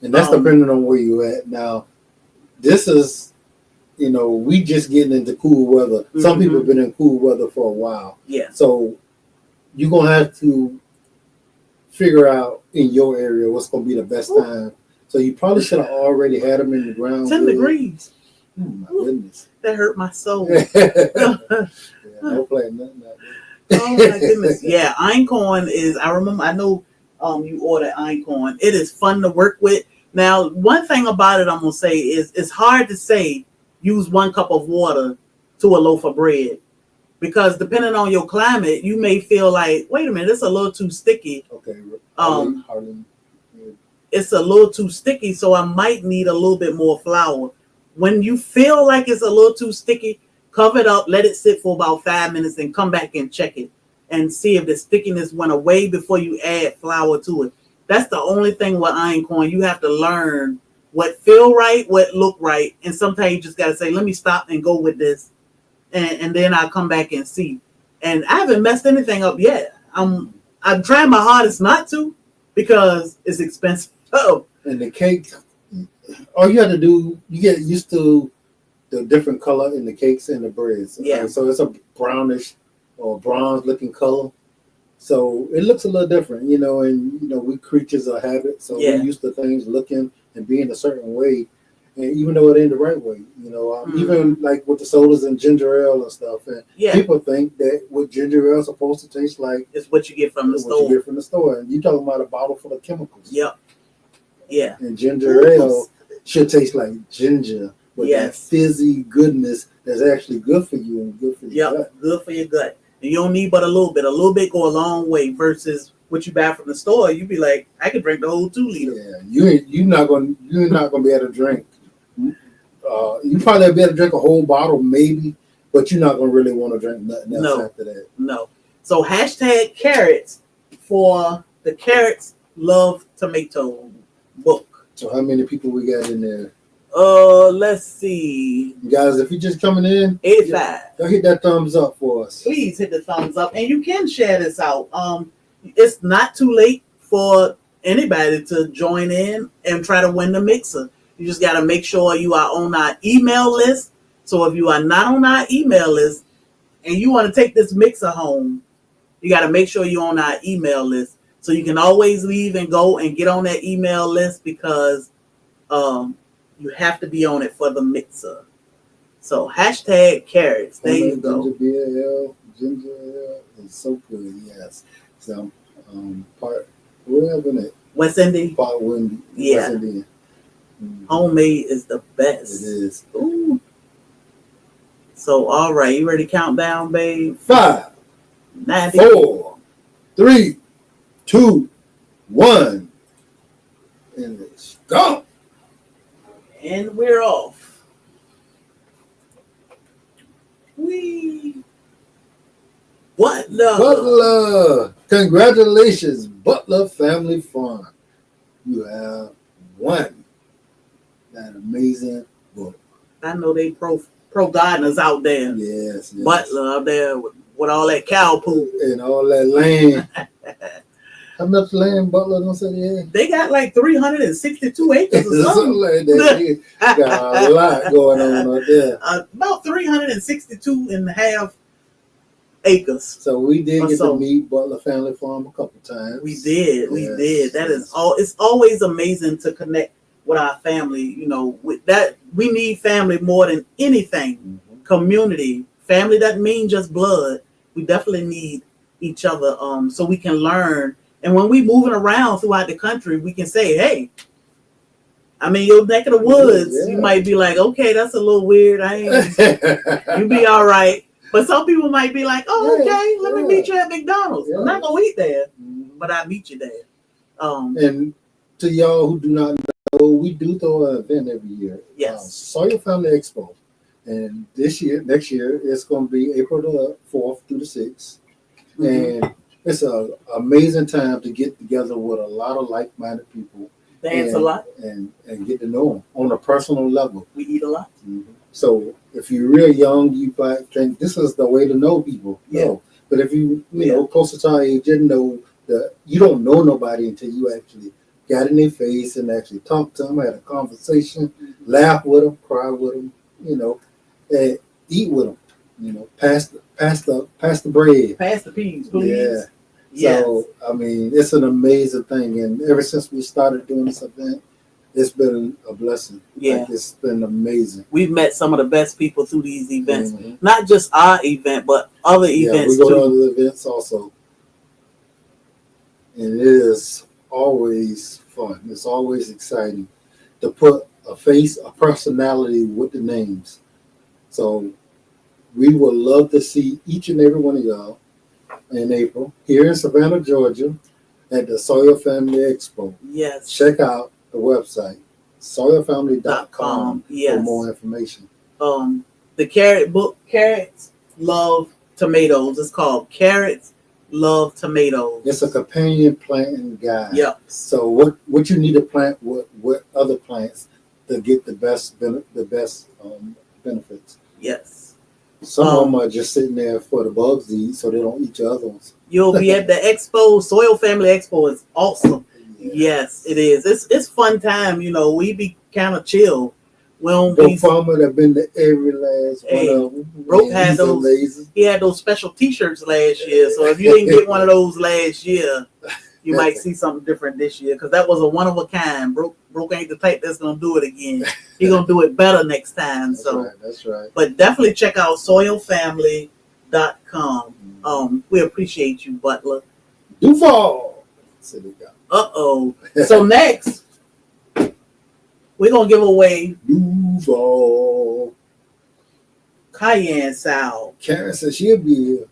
S2: And that's depending on where you're at. Now, this is, we just getting into cool weather. Mm-hmm. Some people have been in cool weather for a while.
S1: Yeah.
S2: So you're going to have to figure out in your area what's going to be the best time. So you probably should have already had them in the ground.
S1: 10 degrees.
S2: Oh, my goodness.
S1: That hurt my soul.
S2: No playing nothing out there.
S1: Oh my goodness. Yeah, einkorn is, I know you order einkorn. It is fun to work with. Now, one thing about it I'm going to say is it's hard to say use 1 cup of water to a loaf of bread. Because depending on your climate, you may feel like, wait a minute, it's a little too sticky.
S2: Okay.
S1: it's a little too sticky, so I might need a little bit more flour. When you feel like it's a little too sticky, cover it up, let it sit for about 5 minutes, and come back and check it and see if the stickiness went away before you add flour to it. That's the only thing with einkorn. You have to learn what feel right, what look right, and sometimes you just got to say, let me stop and go with this, and then I'll come back and see. And I haven't messed anything up yet. I'm trying my hardest not to, because it's expensive. Oh,
S2: And the cake, all you have to do, you get used to the different color in the cakes and the breads.
S1: Yeah.
S2: Right? So it's a brownish or bronze looking color. So it looks a little different, you know, and we creatures of habit. So
S1: Yeah.
S2: we're used to things looking and being a certain way. And even though it ain't the right way, even like with the sodas and ginger ale and stuff, and
S1: yeah,
S2: people think that what ginger ale is supposed to taste like
S1: it's what you get from the
S2: what
S1: store.
S2: you get from the store. And you talking about a bottle full of chemicals.
S1: Yep. Yeah.
S2: And ginger ale should taste like ginger with that
S1: Yes.
S2: fizzy goodness that's actually good for you and good for your
S1: Yep.
S2: gut.
S1: Good for your gut. And you don't need but a little bit. A little bit go a long way versus what you buy from the store. You be like, I could drink the whole 2 liters.
S2: Yeah, you're not gonna be able to drink. You probably be able to drink a whole bottle, maybe, but you're not gonna really want to drink nothing else after that.
S1: No. So hashtag carrots for the Carrots Love Tomato book.
S2: So how many people we got in there?
S1: Let's see.
S2: Guys, if you're just coming in,
S1: 85.
S2: go hit that thumbs up for us.
S1: Please hit the thumbs up, and you can share this out. It's not too late for anybody to join in and try to win the mixer. You just got to make sure you are on our email list. So if you are not on our email list and you want to take this mixer home, you got to make sure you're on our email list. So you can always leave and go and get on that email list, because you have to be on it for the mixer. So hashtag carrots. There you go.
S2: Ginger ale is so good, yes. So where in it?
S1: West Indian.
S2: Part Windy.
S1: Yeah.
S2: West Indian.
S1: Homemade is the best.
S2: It is.
S1: Ooh. So, all right, you ready to count down, babe?
S2: 5,
S1: 90.
S2: 4, 3, 2, 1, and it's gone.
S1: And we're off.
S2: Butler, congratulations, Butler Family Farm. You have won that amazing book.
S1: I know they pro gardeners out there.
S2: Yes.
S1: Butler out there with all that cow poop
S2: and all that land. How much land Butler don't say they had?
S1: They got like 362 acres or something.
S2: Like that. They got a lot going on out there.
S1: About 362 and a half acres.
S2: So we did get to meet Butler Family Farm a couple times.
S1: We did. That is all. It's always amazing to connect with our family. With that, we need family more than anything.
S2: Mm-hmm.
S1: Community. Family doesn't mean just blood. We definitely need each other, so we can learn. And when we moving around throughout the country, we can say, hey, I'm in your neck of the woods. Yeah. You might be like, okay, that's a little weird. You be all right. But some people might be like, oh, okay, let me meet you at McDonald's. I'm not going to eat there, but I'll meet you there.
S2: And to y'all who do not know, we do throw an event every year.
S1: Yes.
S2: Sawyer Family Expo. And next year, it's going to be April the 4th through the 6th. Mm-hmm. And it's an amazing time to get together with a lot of like-minded people.
S1: Dance a lot.
S2: And get to know them on a personal level.
S1: We eat a lot.
S2: Mm-hmm. So if you're real young, you might think this is the way to know people.
S1: Yeah.
S2: No. But if you know, closer to our age, didn't know that you don't know nobody until you actually got in their face and actually talked to them, had a conversation, laugh with them, cry with them, and eat with them. Pass the bread.
S1: Pass the peas, please.
S2: Yeah.
S1: Yes.
S2: So, I mean, it's an amazing thing. And ever since we started doing this event, it's been a blessing.
S1: Yeah.
S2: Like, it's been amazing.
S1: We've met some of the best people through these events. Mm-hmm. Not just our event, but other events
S2: we go
S1: too.
S2: to other events also. And it is always fun. It's always exciting to put a face, a personality with the names. So we would love to see each and every one of y'all in April here in Savannah, Georgia, at the Soil Family Expo.
S1: Yes.
S2: Check out the website, soilfamily.com,
S1: Yes.
S2: for more information.
S1: The carrot book, Carrots Love Tomatoes. It's called Carrots Love Tomatoes.
S2: It's a companion planting guide.
S1: Yep.
S2: So what you need to plant what other plants to get the best benefits.
S1: Yes.
S2: Some of them are just sitting there for the bugs to eat, so they don't eat your other ones.
S1: You'll be at the expo. Soil Family Expo is awesome.
S2: Yeah.
S1: Yes, it is. It's fun time. We be kind of chill. We don't
S2: The
S1: be.
S2: farmer that been to every last one of them.
S1: Broke had those.
S2: Lazy.
S1: He had those special T-shirts last year. So if you didn't get one of those last year, you might see something different this year, because that was a one of a kind. Broke ain't the type that's gonna do it again. He gonna do it better next time.
S2: That's right.
S1: But definitely check out soilfamily.com. We appreciate you, Butler.
S2: Duval.
S1: So next, we're gonna give away
S2: Duval.
S1: Cayenne salve.
S2: Karen says she'll be here.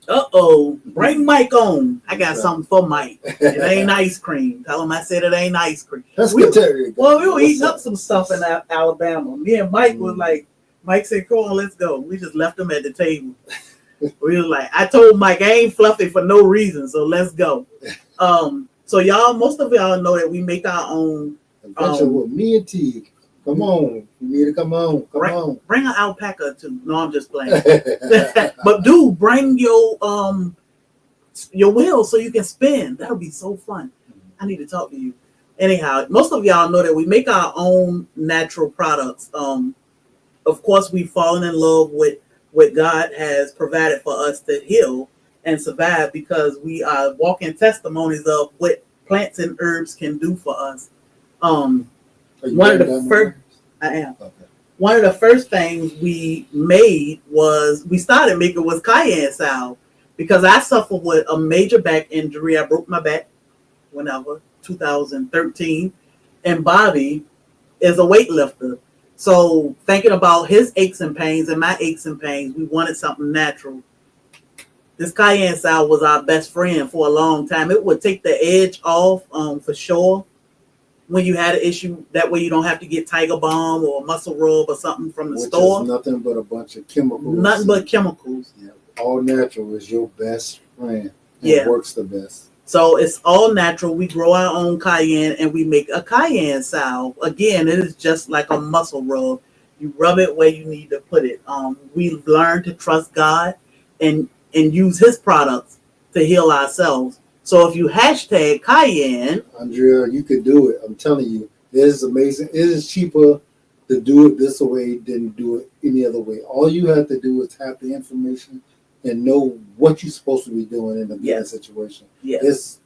S1: Bring Mike on. I got something for Mike. It ain't ice cream. Tell him I said it ain't ice cream.
S2: That's good, Terry.
S1: Well, we were eating up some stuff in Alabama. Me and Mike was like, Mike said, "Come on, let's go." We just left him at the table. We was like, I told Mike I ain't fluffy for no reason, so let's go. So y'all, most of y'all know that we make our own
S2: adventure with me and T. Come on, you need to come on.
S1: Bring an alpaca too. No, I'm just playing. But dude, bring your wheel so you can spin. That'll be so fun. I need to talk to you. Anyhow, most of y'all know that we make our own natural products. Of course, we've fallen in love with what God has provided for us to heal and survive, because we are walking testimonies of what plants and herbs can do for us. One of the first things we made was cayenne salve, because I suffer with a major back injury. I broke my back 2013, and Bobby is a weightlifter. So thinking about his aches and pains and my aches and pains, we wanted something natural. This cayenne salve was our best friend for a long time. It would take the edge off, for sure, when you had an issue. That way you don't have to get Tiger Balm or Muscle Rub or something from the store.
S2: Which is nothing but a bunch of chemicals.
S1: Nothing but chemicals.
S2: Yeah. All natural is your best friend.
S1: It
S2: works the best.
S1: So it's all natural. We grow our own cayenne and we make a cayenne salve. Again, it is just like a muscle rub. You rub it where you need to put it. We've learned to trust God and use his products to heal ourselves. So if you hashtag Cayenne,
S2: Andrea, you could do it. I'm telling you, it is amazing. It is cheaper to do it this way than do it any other way. All you have to do is have the information and know what you're supposed to be doing in a given situation.
S1: Yes.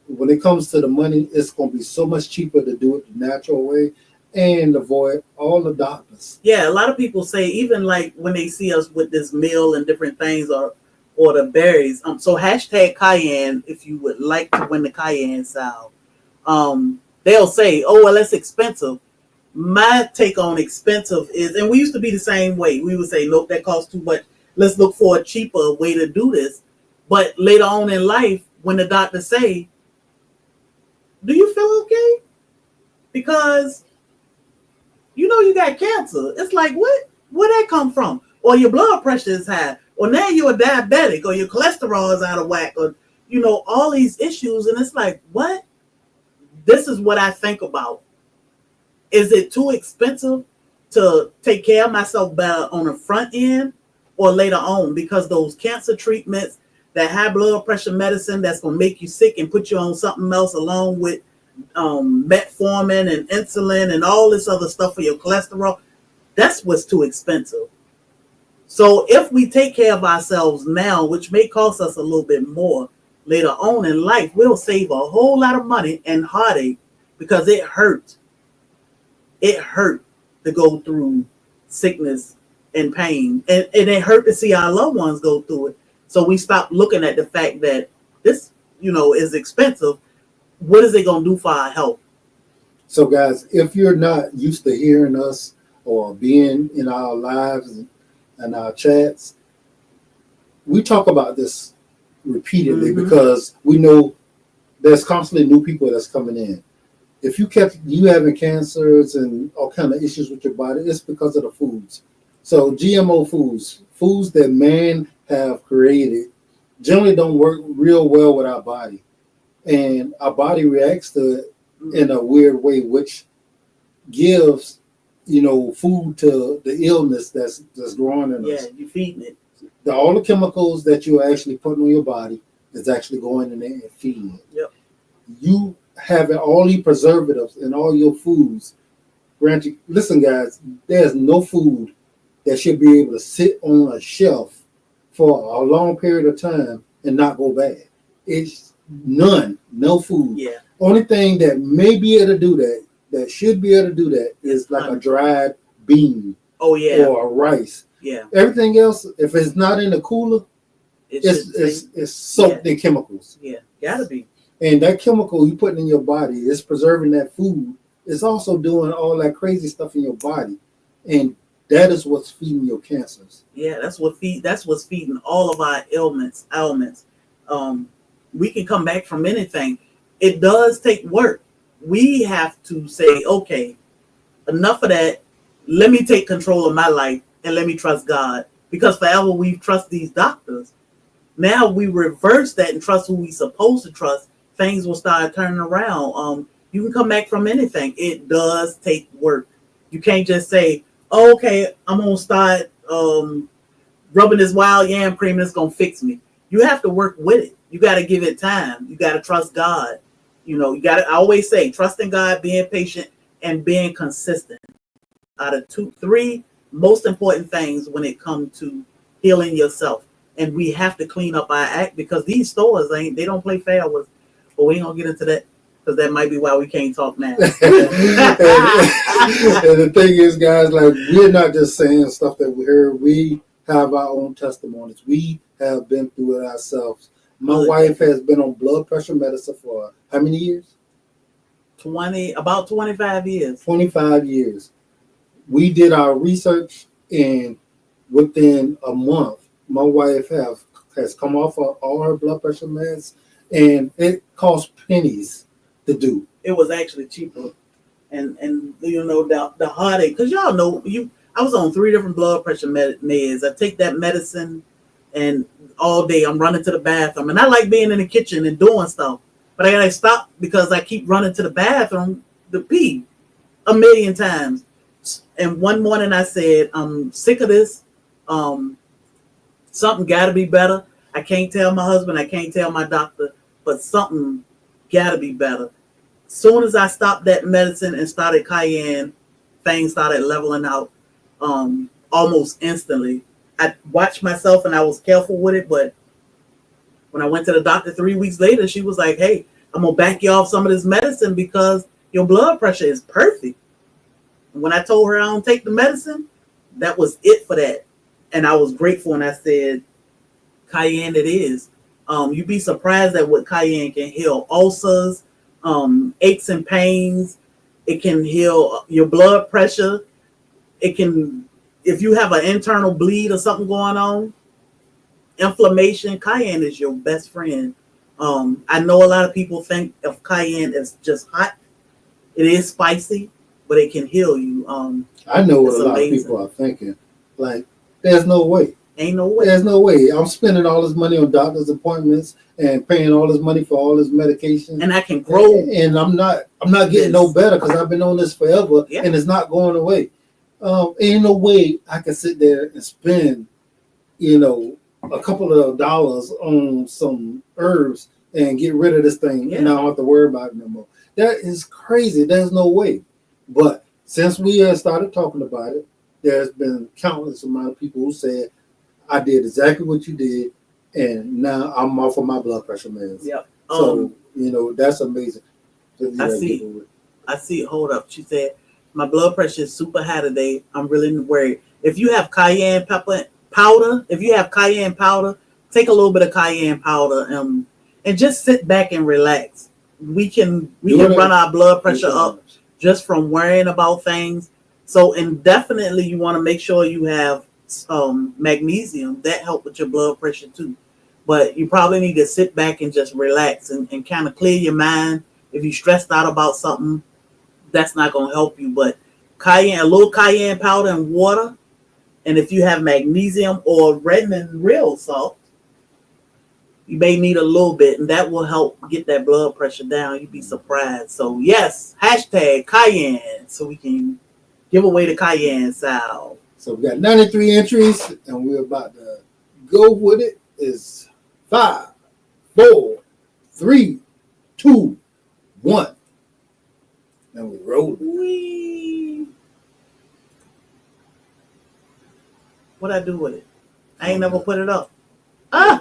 S2: When it comes to the money, it's going to be so much cheaper to do it the natural way and avoid all the doctors.
S1: Yeah, a lot of people say, even like when they see us with this meal and different things, or the berries. So hashtag Cayenne if you would like to win the cayenne salve. They'll say, "Oh, well, that's expensive." My take on expensive is, and we used to be the same way. We would say, "Nope, that costs too much. Let's look for a cheaper way to do this." But later on in life, when the doctor say, "Do you feel okay?" Because you got cancer. It's like, what? Where that come from? Or your blood pressure is high. Or now you're a diabetic, or your cholesterol is out of whack, or, all these issues. And it's like, what? This is what I think about. Is it too expensive to take care of myself better on the front end or later on? Because those cancer treatments, that high blood pressure medicine that's going to make you sick and put you on something else, along with metformin and insulin and all this other stuff for your cholesterol, that's what's too expensive. So if we take care of ourselves now, which may cost us a little bit more later on in life, we'll save a whole lot of money and heartache, because it hurt. It hurt to go through sickness and pain. And it hurt to see our loved ones go through it. So we stopped looking at the fact that this, is expensive. What is it going to do for our health?
S2: So guys, if you're not used to hearing us or being in our lives and our chats, we talk about this repeatedly because we know there's constantly new people that's coming in. If you having cancers and all kind of issues with your body, it's because of the foods. So GMO foods that man have created, generally don't work real well with our body, and our body reacts to it in a weird way, which gives food to the illness that's growing in us.
S1: Yeah, you feeding it.
S2: All the chemicals that you're actually putting on your body is actually going in there and feeding it.
S1: Yep.
S2: You having all these preservatives in all your foods. Granted, listen, guys, there's no food that should be able to sit on a shelf for a long period of time and not go bad. It's none, no food.
S1: Yeah.
S2: Only thing that may be able to do that should be able to do that, is like a dried bean.
S1: Oh yeah.
S2: Or a rice.
S1: Yeah.
S2: Everything else, if it's not in the cooler, it's soaked in chemicals.
S1: Yeah, gotta be.
S2: And that chemical you putting in your body is preserving that food. It's also doing all that crazy stuff in your body, and that is what's feeding your cancers.
S1: Yeah, that's what's feeding all of our ailments. We can come back from anything. It does take work. We have to say, okay, enough of that. Let me take control of my life and let me trust God. Because forever we've trusted these doctors. Now we reverse that and trust who we supposed to trust. Things will start turning around. You can come back from anything. It does take work. You can't just say, oh, okay, I'm going to start rubbing this wild yam cream and it's going to fix me. You have to work with it. You got to give it time. You got to trust God. I always say, trusting God, being patient, and being consistent. Out of three most important things when it comes to healing yourself. And we have to clean up our act, because these stores they don't play fair with. But we ain't gonna get into that, because that might be why we can't talk now.
S2: And the thing is, guys, like, we're not just saying stuff that we heard. We have our own testimonies. We have been through it ourselves. My wife has been on blood pressure medicine for how many years?
S1: About 25 years.
S2: 25 years. We did our research, and within a month, my wife has come off of all her blood pressure meds, and it cost pennies to do.
S1: It was actually cheaper, and the heartache, because y'all know I was on 3 different blood pressure meds. I take that medicine, and all day I'm running to the bathroom, and I like being in the kitchen and doing stuff, but I gotta stop because I keep running to the bathroom to pee 1,000,000 times. And one morning I said, I'm sick of this. Something got to be better. I can't tell my husband. I can't tell my doctor. But something got to be better. Soon as I stopped that medicine and started Cayenne, things started leveling out almost instantly. I watched myself and I was careful with it. But when I went to the doctor 3 weeks later, she was like, hey, I'm going to back you off some of this medicine because your blood pressure is perfect. When I told her I don't take the medicine, that was it for that. And I was grateful, and I said, Cayenne it is. You'd be surprised at what Cayenne can heal. Ulcers, aches and pains. It can heal your blood pressure. It can, if you have an internal bleed or something going on, inflammation, Cayenne is your best friend. I know a lot of people think of Cayenne as just hot. It is spicy, but it can heal you.
S2: I know what a lot of people are thinking. Like, there's no way.
S1: Ain't no way.
S2: There's no way. I'm spending all this money on doctor's appointments and paying all this money for all this medication.
S1: And I can grow.
S2: And I'm not getting no better because I've been on this forever, and it's not going away. Ain't no way I can sit there and spend, a couple of dollars on some herbs and get rid of this thing, and I don't have to worry about it no more. That is crazy. There's no way. But since we have started talking about it, there's been countless amount of people who said, I did exactly what you did, and now I'm off of my blood pressure meds.
S1: Yep.
S2: So, that's amazing.
S1: I see it. Hold up. She said, my blood pressure is super high today. I'm really worried. If you have cayenne powder, take a little bit of cayenne powder and just sit back and relax. We can run our blood pressure up just from worrying about things. So, and definitely you want to make sure you have magnesium. That helps with your blood pressure too. But you probably need to sit back and just relax and kind of clear your mind. If you're stressed out about something, that's not going to help you. But a little cayenne powder and water, and if you have magnesium or reddening real salt, you may need a little bit, and that will help get that blood pressure down. You'd be surprised. So yes, hashtag Cayenne, so we can give away the Cayenne salve.
S2: So we got 93 entries, and we're about to go with it. Is 5, 4, 3, 2, 1. And we roll it.
S1: Whee! What I do with it? I ain't never put it up. I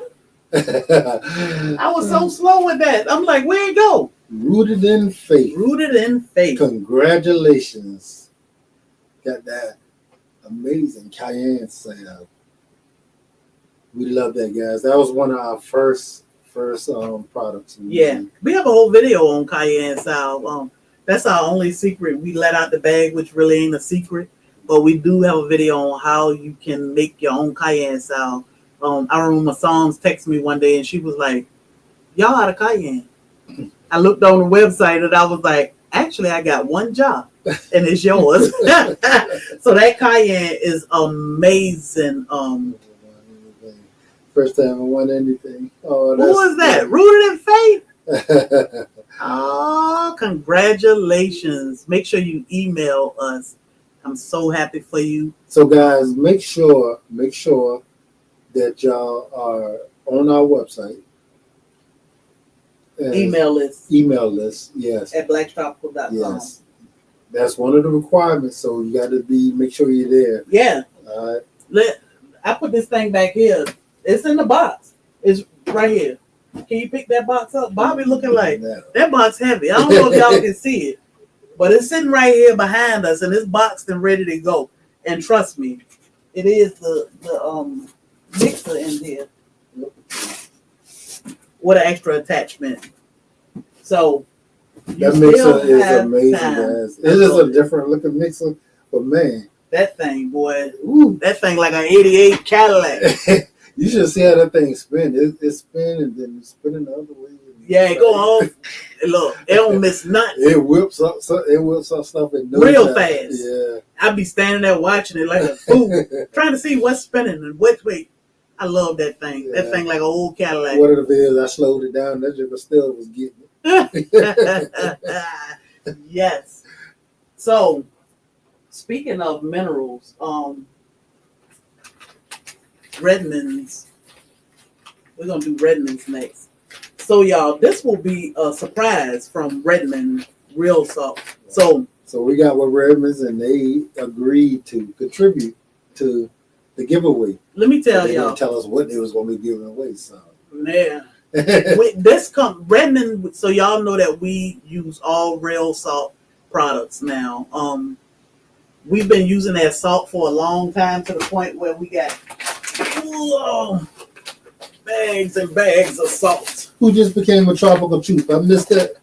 S1: was so slow with that. I'm like, where'd it go?
S2: Rooted in faith.
S1: Rooted in faith.
S2: Congratulations. Got that amazing cayenne salve. We love that, guys. That was one of our first products.
S1: Yeah, we have a whole video on cayenne salve. That's our only secret. We let out the bag, which really ain't a secret, but we do have a video on how you can make your own cayenne salve. I remember Psalms texted me one day and she was like, y'all out of cayenne. I looked on the website and I was like, actually, I got one jar and it's yours. So that cayenne is amazing.
S2: First time I won anything. Oh,
S1: who is that? Rooted in faith? Oh, congratulations. Make sure you email us. I'm so happy for you.
S2: So guys, make sure that y'all are on our website.
S1: Email list,
S2: yes.
S1: At blacktropical.com.
S2: Yes. That's one of the requirements. So you got to make sure you're there.
S1: Yeah.
S2: All right.
S1: I put this thing back here. It's in the box. It's right here. Can you pick that box up? Bobby looking like that box heavy. I don't know if y'all can see it, but it's sitting right here behind us, and it's boxed and ready to go. And trust me, it is the mixer in here with an extra attachment. So
S2: that mixer is amazing, guys. It is a different looking mixer, but man,
S1: that thing, boy, that thing like an '88 Cadillac.
S2: You should see how that thing spin. It spin and then spinning the other way.
S1: Yeah, it go off. Look, it don't miss nothing.
S2: It whips up stuff in no
S1: real
S2: time.
S1: fast.
S2: Yeah,
S1: I'd be standing there watching it like a fool, trying to see what's spinning and which way. I love that thing. Yeah. That thing like an old Cadillac.
S2: One of the videos I slowed it down. That just still was getting
S1: it. Yes. So, speaking of minerals, Redmond's. We're gonna do Redmond's next. So y'all, this will be a surprise from Redmond Real Salt. So
S2: we got with Redmond's and they agreed to contribute to the giveaway.
S1: Let me tell y'all.
S2: Didn't tell us what they was gonna be giving away. So
S1: yeah. Redmond. So y'all know that we use all real salt products now. We've been using that salt for a long time to the point where we got bags and bags of salt.
S2: Who just became a tropical truth? I missed that.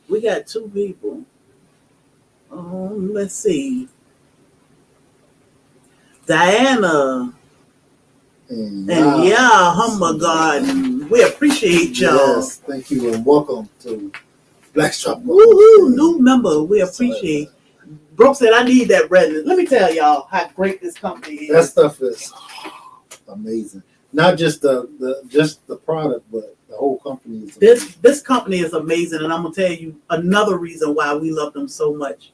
S1: We got 2 people. Let's see. Diana and Humber Garden. We appreciate y'all.
S2: Yes, thank you and welcome to Black's Tropical.
S1: Woohoo! New member. We appreciate. Brooke said, "I need that redness." Let me tell y'all how great this company is.
S2: That stuff is amazing. Not just the product, but the whole company is amazing.
S1: This company is amazing, and I'm gonna tell you another reason why we love them so much.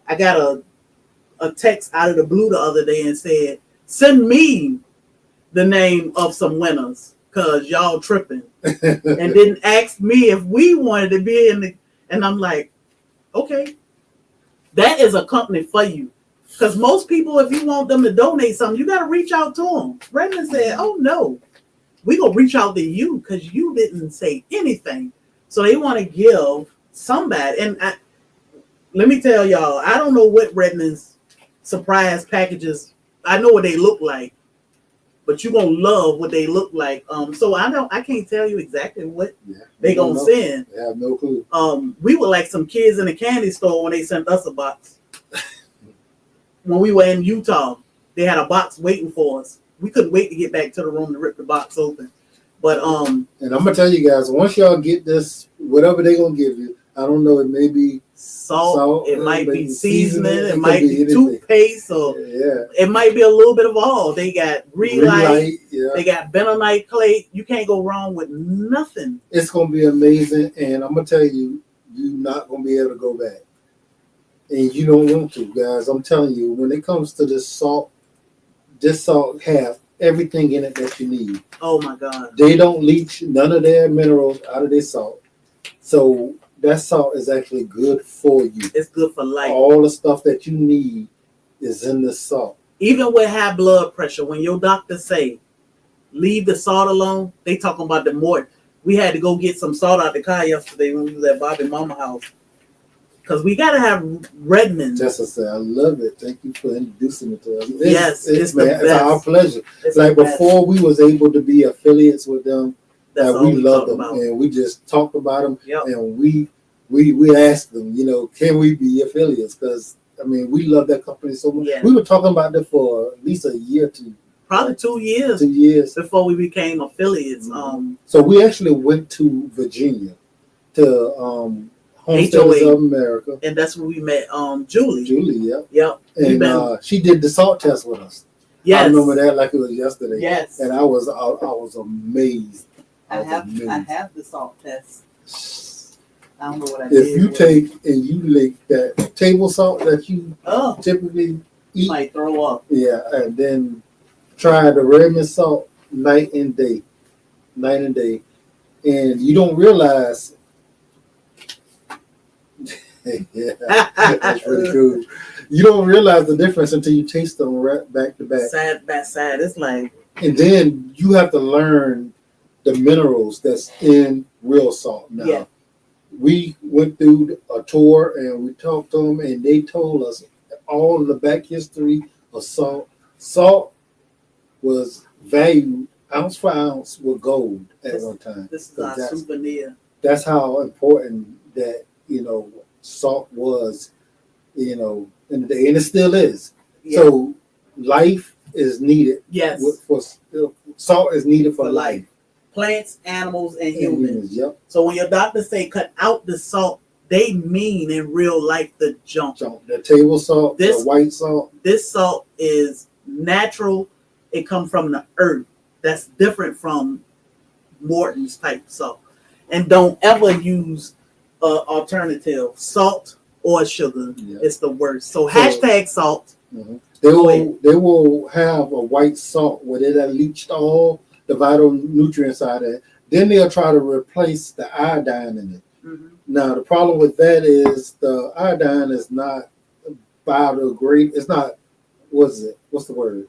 S1: I got a text out of the blue the other day and said, "Send me the name of some winners, cause y'all tripping," and didn't ask me if we wanted to be in the. And I'm like, okay, that is a company for you. Because most people, if you want them to donate something, you got to reach out to them. Brendan said, "Oh, no, we going to reach out to you because you didn't say anything." So they want to give somebody. And let me tell y'all, I don't know what Redmond's surprise packages, I know what they look like, but you're going to love what they look like. So I can't tell you exactly what they going to send.
S2: I have no clue.
S1: We were like some kids in a candy store when they sent us a box. When we were in Utah, they had a box waiting for us. We couldn't wait to get back to the room to rip the box open. But
S2: and I'm gonna tell you guys, once y'all get this, whatever they're gonna give you, I don't know, it may be
S1: salt, it might be seasoning, it might
S2: be
S1: be
S2: anything.
S1: toothpaste, or
S2: Yeah,
S1: it might be a little bit of all. They got green light,
S2: yeah.
S1: they got bentonite clay. You can't go wrong with nothing.
S2: It's gonna be amazing, and I'm gonna tell you, you're not gonna be able to go back, and you don't want to, guys. I'm telling you, when it comes to this salt has everything in it that you need.
S1: Oh my God!
S2: They don't leach none of their minerals out of their salt, so that salt is actually good for you.
S1: It's good for life.
S2: All the stuff that you need is in the salt.
S1: Even with high blood pressure, when your doctor say leave the salt alone, they talking about the more. We had to go get some salt out the car yesterday when we was at Bobby Mama house, because we gotta have Redmond.
S2: Just to say, I love it. Thank you for introducing it to us.
S1: It's
S2: our pleasure.
S1: It's
S2: like before we was able to be affiliates with them.
S1: That's
S2: we love them,
S1: about.
S2: And we just talked about them.
S1: Yep.
S2: And we asked them, can we be affiliates? Because we love that company so much.
S1: Yeah.
S2: We were talking about that for at least a year or two.
S1: Probably 2 years.
S2: 2 years
S1: before we became affiliates.
S2: Mm-hmm. So we actually went to Virginia to Homesteading of America,
S1: and that's where we met Julie.
S2: Yep. And she did the salt test with us.
S1: Yes.
S2: I remember that like it was yesterday.
S1: Yes.
S2: And I was amazed.
S1: I have the salt test. I don't know what I did.
S2: If you take and you lick that table salt that you typically eat,
S1: you might throw up.
S2: Yeah, and then try the Redmond salt night and day, and you don't realize. Yeah, that's really cool. You don't realize the difference until you taste them right back to back.
S1: Side by side, it's like.
S2: And then you have to learn the minerals that's in real salt. Now,
S1: yeah.
S2: We went through a tour and we talked to them, and they told us all the back history of salt. Salt was valued ounce for ounce with gold at one time.
S1: This is our souvenir.
S2: That's how important that salt was, in the day, and it still is. Yeah. So life is needed.
S1: Yes.
S2: Salt is needed for life.
S1: Plants, animals, and humans.
S2: Yep.
S1: So when your doctor say cut out the salt, they mean in real life the junk.
S2: The table salt, the white salt.
S1: This salt is natural. It comes from the earth. That's different from Morton's type salt. And don't ever use alternative salt or sugar. Yep. It's the worst. So hashtag salt.
S2: Mm-hmm. They will have a white salt where they have leached all the vital nutrients out of it. Then they'll try to replace the iodine in it. Mm-hmm. Now the problem with that is the iodine is not biodegradable. It's not. What's the word?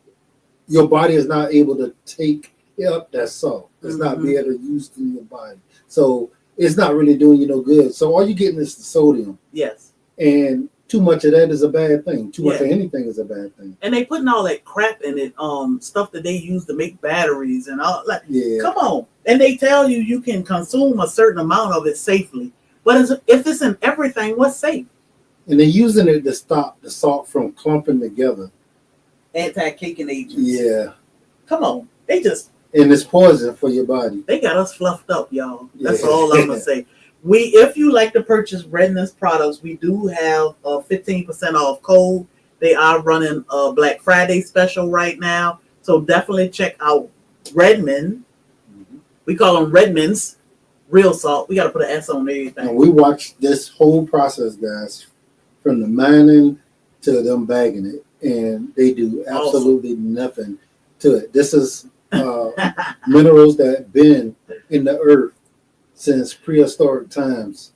S2: Your body is not able to take up that salt. It's not be able to use it in your body. So it's not really doing you no good. So all you're getting is the sodium.
S1: Yes. And
S2: too much of that is a bad thing. Too much of anything is a bad thing.
S1: And they putting all that crap in it, stuff that they use to make batteries and all. Like, come on. And they tell you can consume a certain amount of it safely. But if it's in everything, what's safe?
S2: And they're using it to stop the salt from clumping together.
S1: Anti-caking agents.
S2: Yeah.
S1: Come on.
S2: And it's poison for your body.
S1: They got us fluffed up, y'all. That's all I'm gonna say. If you like to purchase Redmond's products, we do have a 15% off code. They are running a Black Friday special right now, so definitely check out Redmond. Mm-hmm. We call them Redmond's real salt. We got to put an S on everything.
S2: And we watched this whole process, guys, from the mining to them bagging it, and they do absolutely nothing to it. This is minerals that have been in the earth since prehistoric times.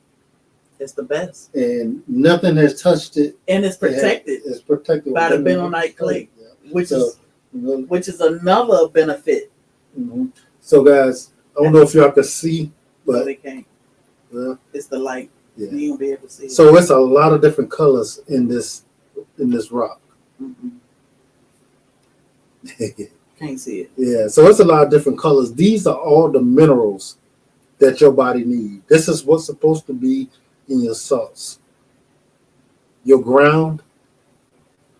S1: It's the best.
S2: And nothing has touched it.
S1: And it's protected.
S2: It's protected
S1: by the bentonite clay, which is another benefit.
S2: Mm-hmm. So guys, I don't know if y'all can see, but
S1: no, they can't. It's the light. Yeah. You won't be able to see it.
S2: So it's a lot of different colors in this rock.
S1: Mm-hmm. Can't see it.
S2: Yeah, so it's a lot of different colors. These are all the minerals that your body needs. This is what's supposed to be in your salts. Your ground,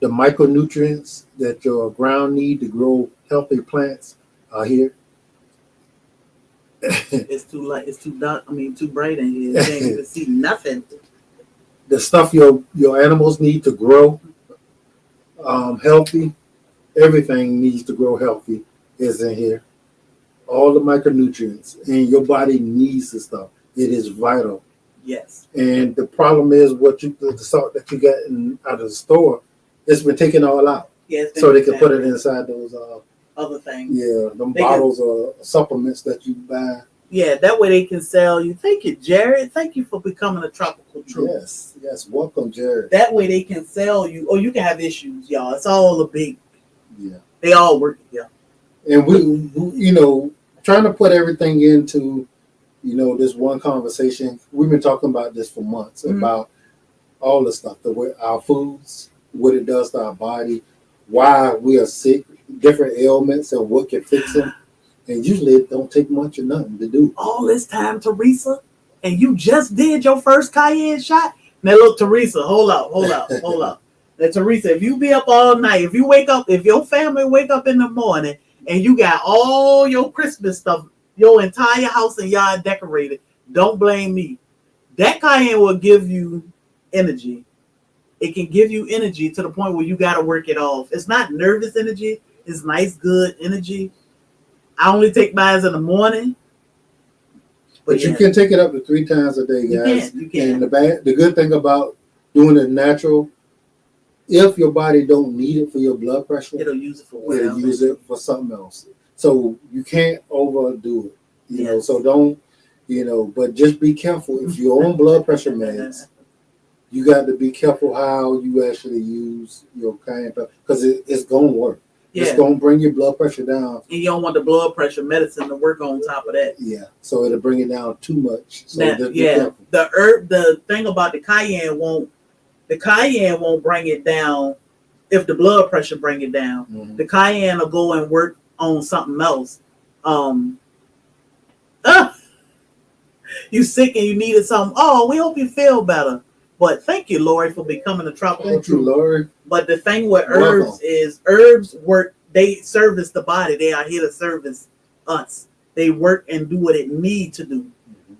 S2: the micronutrients that your ground need to grow healthy plants are here.
S1: It's too light. It's too dark. I mean, too bright in here. You can't even see nothing.
S2: The stuff your animals need to grow healthy, everything needs to grow healthy is in here. All the micronutrients, and your body needs the stuff. It is vital.
S1: Yes.
S2: And the problem is the salt that you get out of the store, it's been taken all out.
S1: Yes.
S2: So they can put it inside those
S1: other things.
S2: Yeah, them bottles of supplements that you buy.
S1: Yeah, that way they can sell you. Thank you, Jared. Thank you for becoming a tropical truth.
S2: Yes. Welcome, Jared.
S1: That way they can sell you. Oh, you can have issues, y'all. It's all a big.
S2: Yeah.
S1: They all work together.
S2: And we trying to put everything into, this one conversation. We've been talking about this for months about all the stuff, our foods, what it does to our body, why we are sick, different ailments, and what can fix them. And usually it don't take much or nothing to do.
S1: All this time, Teresa, and you just did your first Cayenne shot? Now look, Teresa, hold up. Now, Teresa, if you be up all night, if your family wake up in the morning and you got all your Christmas stuff, your entire house and yard decorated, don't blame me. That Cayenne will give you energy. It can give you energy to the point where you got to work it off. It's not nervous energy. It's nice, good energy. I only take mine in the morning.
S2: But you can take it up to 3 times a day, guys.
S1: You can.
S2: And the good thing about doing it natural, if your body don't need it for your blood pressure,
S1: it'll use it for whatever.
S2: It'll use it for something else. So you can't overdo it.
S1: Yes.
S2: So don't, but just be careful. If you're on blood pressure meds, you got to be careful how you actually use your cayenne pepper because it's going to work. Yeah. It's going to bring your blood pressure down.
S1: And you don't want the blood pressure medicine to work on top of that.
S2: Yeah. So it'll bring it down too much. So
S1: now, the thing about the cayenne won't bring it down if the blood pressure bring it down. Mm-hmm. The cayenne will go and work on something else. You sick and you needed something. Oh, we hope you feel better. But thank you, Lori, for becoming a tropical
S2: Thank you, Lori.
S1: But the thing with herbs is herbs work. They service the body. They are here to service us. They work and do what it needs to do.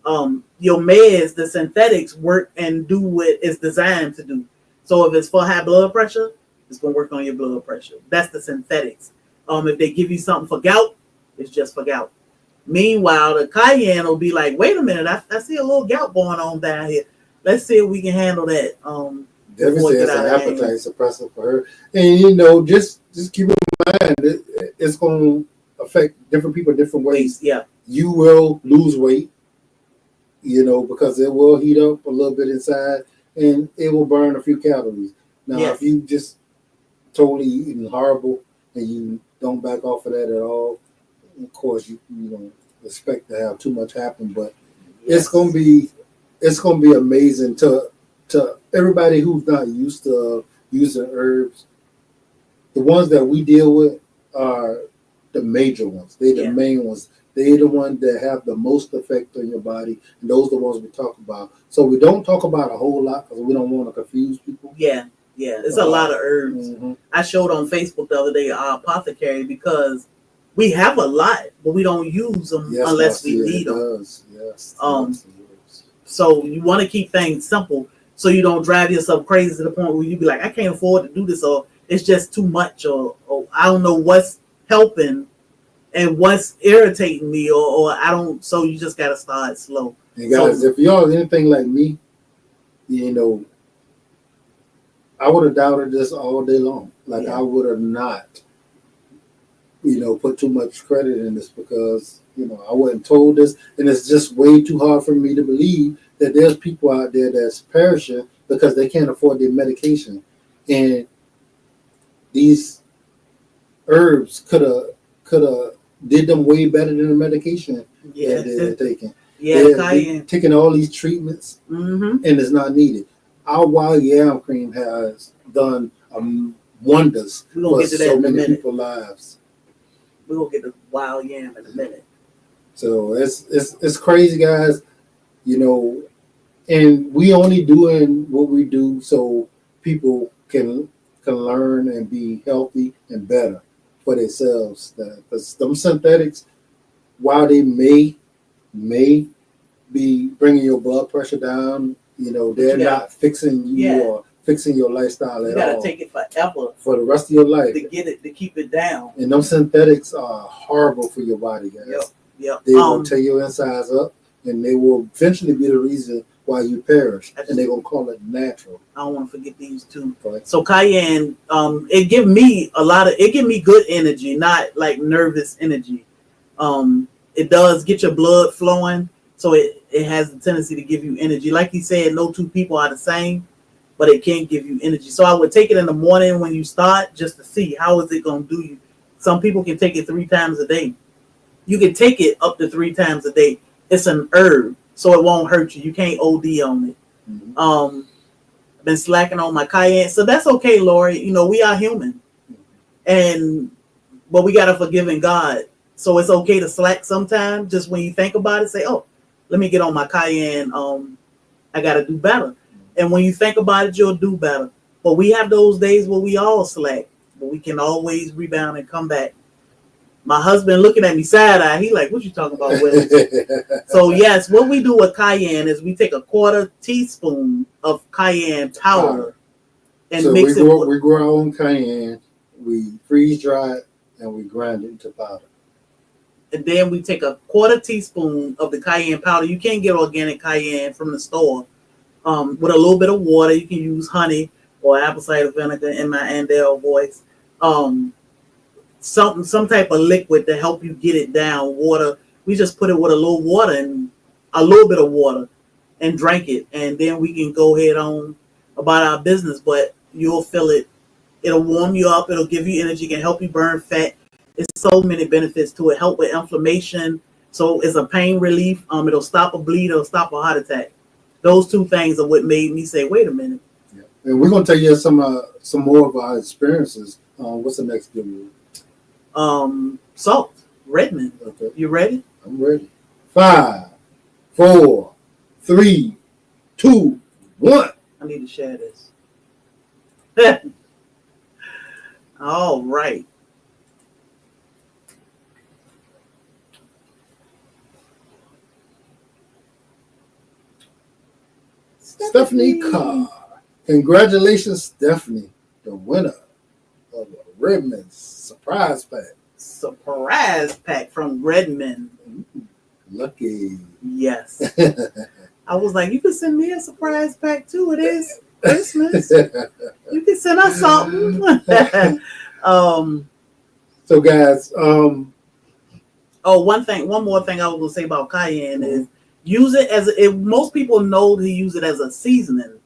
S1: Mm-hmm. Your meds, the synthetics, work and do what it's designed to do. So if it's for high blood pressure, it's going to work on your blood pressure. That's the synthetics. If they give you something for gout, it's just for gout. Meanwhile, the cayenne will be like, wait a minute, I see a little gout going on down here. Let's see if we can handle that.
S2: Debbie says an appetite suppressor for her. And, just keep in mind, it's going to affect different people different ways.
S1: Yeah.
S2: You will lose weight, because it will heat up a little bit inside and it will burn a few calories. Now, if you just totally eating horrible and you don't back off of that at all, of course, you don't expect to have too much happen, but it's going to be amazing to everybody who's not used to using herbs. The ones that we deal with are the major ones. They're the main ones. They're the ones that have the most effect on your body, and those are the ones we talk about. So we don't talk about a whole lot because we don't want to confuse people.
S1: Yeah. It's a lot of herbs. Mm-hmm. I showed on Facebook the other day our apothecary because we have a lot, but we don't use them unless we need them.
S2: Yes.
S1: So you want to keep things simple so you don't drive yourself crazy to the point where you be like, I can't afford to do this, or it's just too much, or I don't know what's helping and what's irritating me, or I don't. So you just got to start slow.
S2: And guys, if y'all anything like me, I would have doubted this all day long. I would have not, put too much credit in this because, I wasn't told this. And it's just way too hard for me to believe that there's people out there that's perishing because they can't afford their medication. And these herbs could have did them way better than the medication that they're taking. They're taking all these treatments and it's not needed. Our wild yam cream has done wonders for so many people's lives.
S1: We're gonna get the wild yam in a minute.
S2: So it's crazy, guys. And we only doing what we do so people can learn and be healthy and better for themselves. Because them synthetics, while they may may be bringing your blood pressure down. They're not fixing you or fixing your lifestyle at all.
S1: You gotta take it forever
S2: for the rest of your life
S1: to keep it down.
S2: And those synthetics are horrible for your body, guys.
S1: Yep.
S2: They will tear your insides up, and they will eventually be the reason why you perish. And they're gonna call it natural.
S1: I don't want to forget these two.
S2: Right.
S1: So Cayenne, it give me good energy, not like nervous energy. It does get your blood flowing, so it has the tendency to give you energy. Like he said, no two people are the same, but it can give you energy. So I would take it in the morning when you start, just to see how is it going to do you. Some people can take it 3 times a day. You can take it up to 3 times a day. It's an herb, so it won't hurt you. You can't OD on it. Mm-hmm. I've been slacking on my Cayenne, so that's okay, Lori. We are human, but we got a forgiving God. So it's okay to slack sometimes. Just when you think about it, say, oh, let me get on my Cayenne. I got to do better. And when you think about it, you'll do better. But we have those days where we all slack, but we can always rebound and come back. My husband looking at me side-eye, he like, what you talking about, Willie? So yes, what we do with Cayenne is we take a 1/4 teaspoon of Cayenne powder and mix it.
S2: We grow our own Cayenne, we freeze dry it, and we grind it into powder.
S1: And then we take a 1/4 teaspoon of the Cayenne powder. You can't get organic Cayenne from the store. With a little bit of water. You can use honey or apple cider vinegar in my Andale voice. Some type of liquid to help you get it down. Water. We just put it with a little water and a little bit of water and drink it. And then we can go ahead on about our business. But you'll feel it. It'll warm you up. It'll give you energy. Can help you burn fat. It's so many benefits to it. Help with inflammation. So it's a pain relief. It'll stop a bleed. It'll stop a heart attack. Those 2 things are what made me say, wait a minute.
S2: Yeah. And we're going to tell you some more of our experiences. What's the next good
S1: one? Salt. Redmond. Okay. You ready?
S2: I'm ready. 5, 4, 3, 2, 1.
S1: I need to share this. All right.
S2: Stephanie Carr. Congratulations, Stephanie, the winner of the Redmond Surprise Pack.
S1: Surprise pack from Redmond.
S2: Lucky.
S1: Yes. I was like, you can send me a surprise pack too. It is Christmas. You can send us something.
S2: So guys,
S1: one more thing I was gonna say about Cayenne is use it as most people know to use it as a seasoning.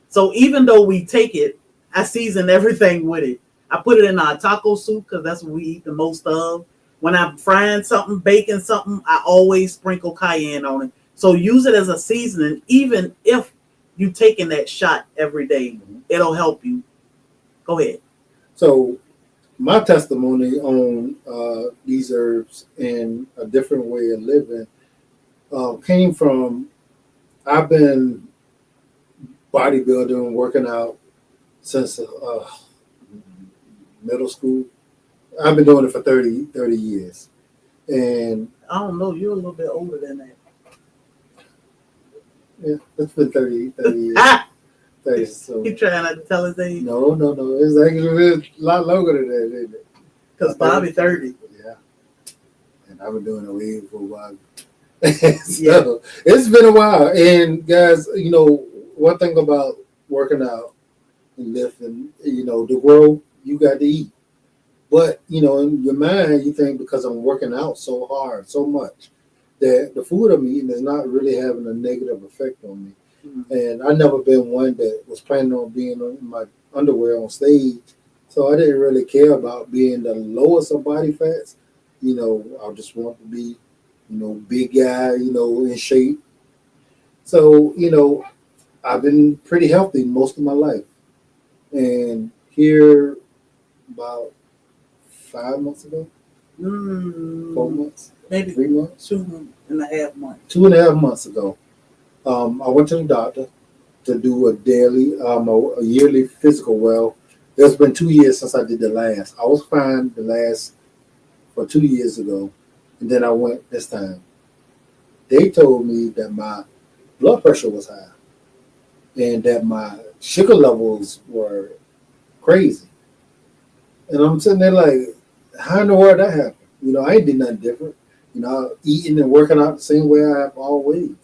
S1: So even though we take it, I season everything with it. I put it in our taco soup because that's what we eat the most of. When I'm frying something, baking something, I always sprinkle Cayenne on it. So use it as a seasoning, even if you're taking that shot every day. It'll help you. Go ahead.
S2: So my testimony on these herbs and a different way of living came from, I've been bodybuilding, working out since middle school. I've been doing it for 30 years. And
S1: I don't know, you're a little bit older than that.
S2: Yeah, it's been 30 years. 30, so.
S1: Keep trying not to tell us age.
S2: No. It's actually a lot longer than that, isn't it?
S1: Because Bobby 30.
S2: Yeah. And I've been doing it way for a while. So it's been a while. And guys, one thing about working out and lifting, to grow, you got to eat. But, in your mind, you think because I'm working out so hard, so much, that the food I'm eating is not really having a negative effect on me. Mm-hmm. And I've never been one that was planning on being in my underwear on stage. So I didn't really care about being the lowest of body fats. I just want to be, big guy, in shape. So, I've been pretty healthy most of my life. And here about 5 months ago, 4 months,
S1: maybe
S2: 3 months,
S1: 2.5 months.
S2: 2.5 months ago, I went to the doctor to do a yearly physical. Well, it's been 2 years since I did the last. I was fine the last for 2 years ago, and then I went this time. they told me that my blood pressure was high and that my sugar levels were crazy. And I'm sitting there like, how in the world that happened? I ain't did nothing different. Eating and working out the same way I have always.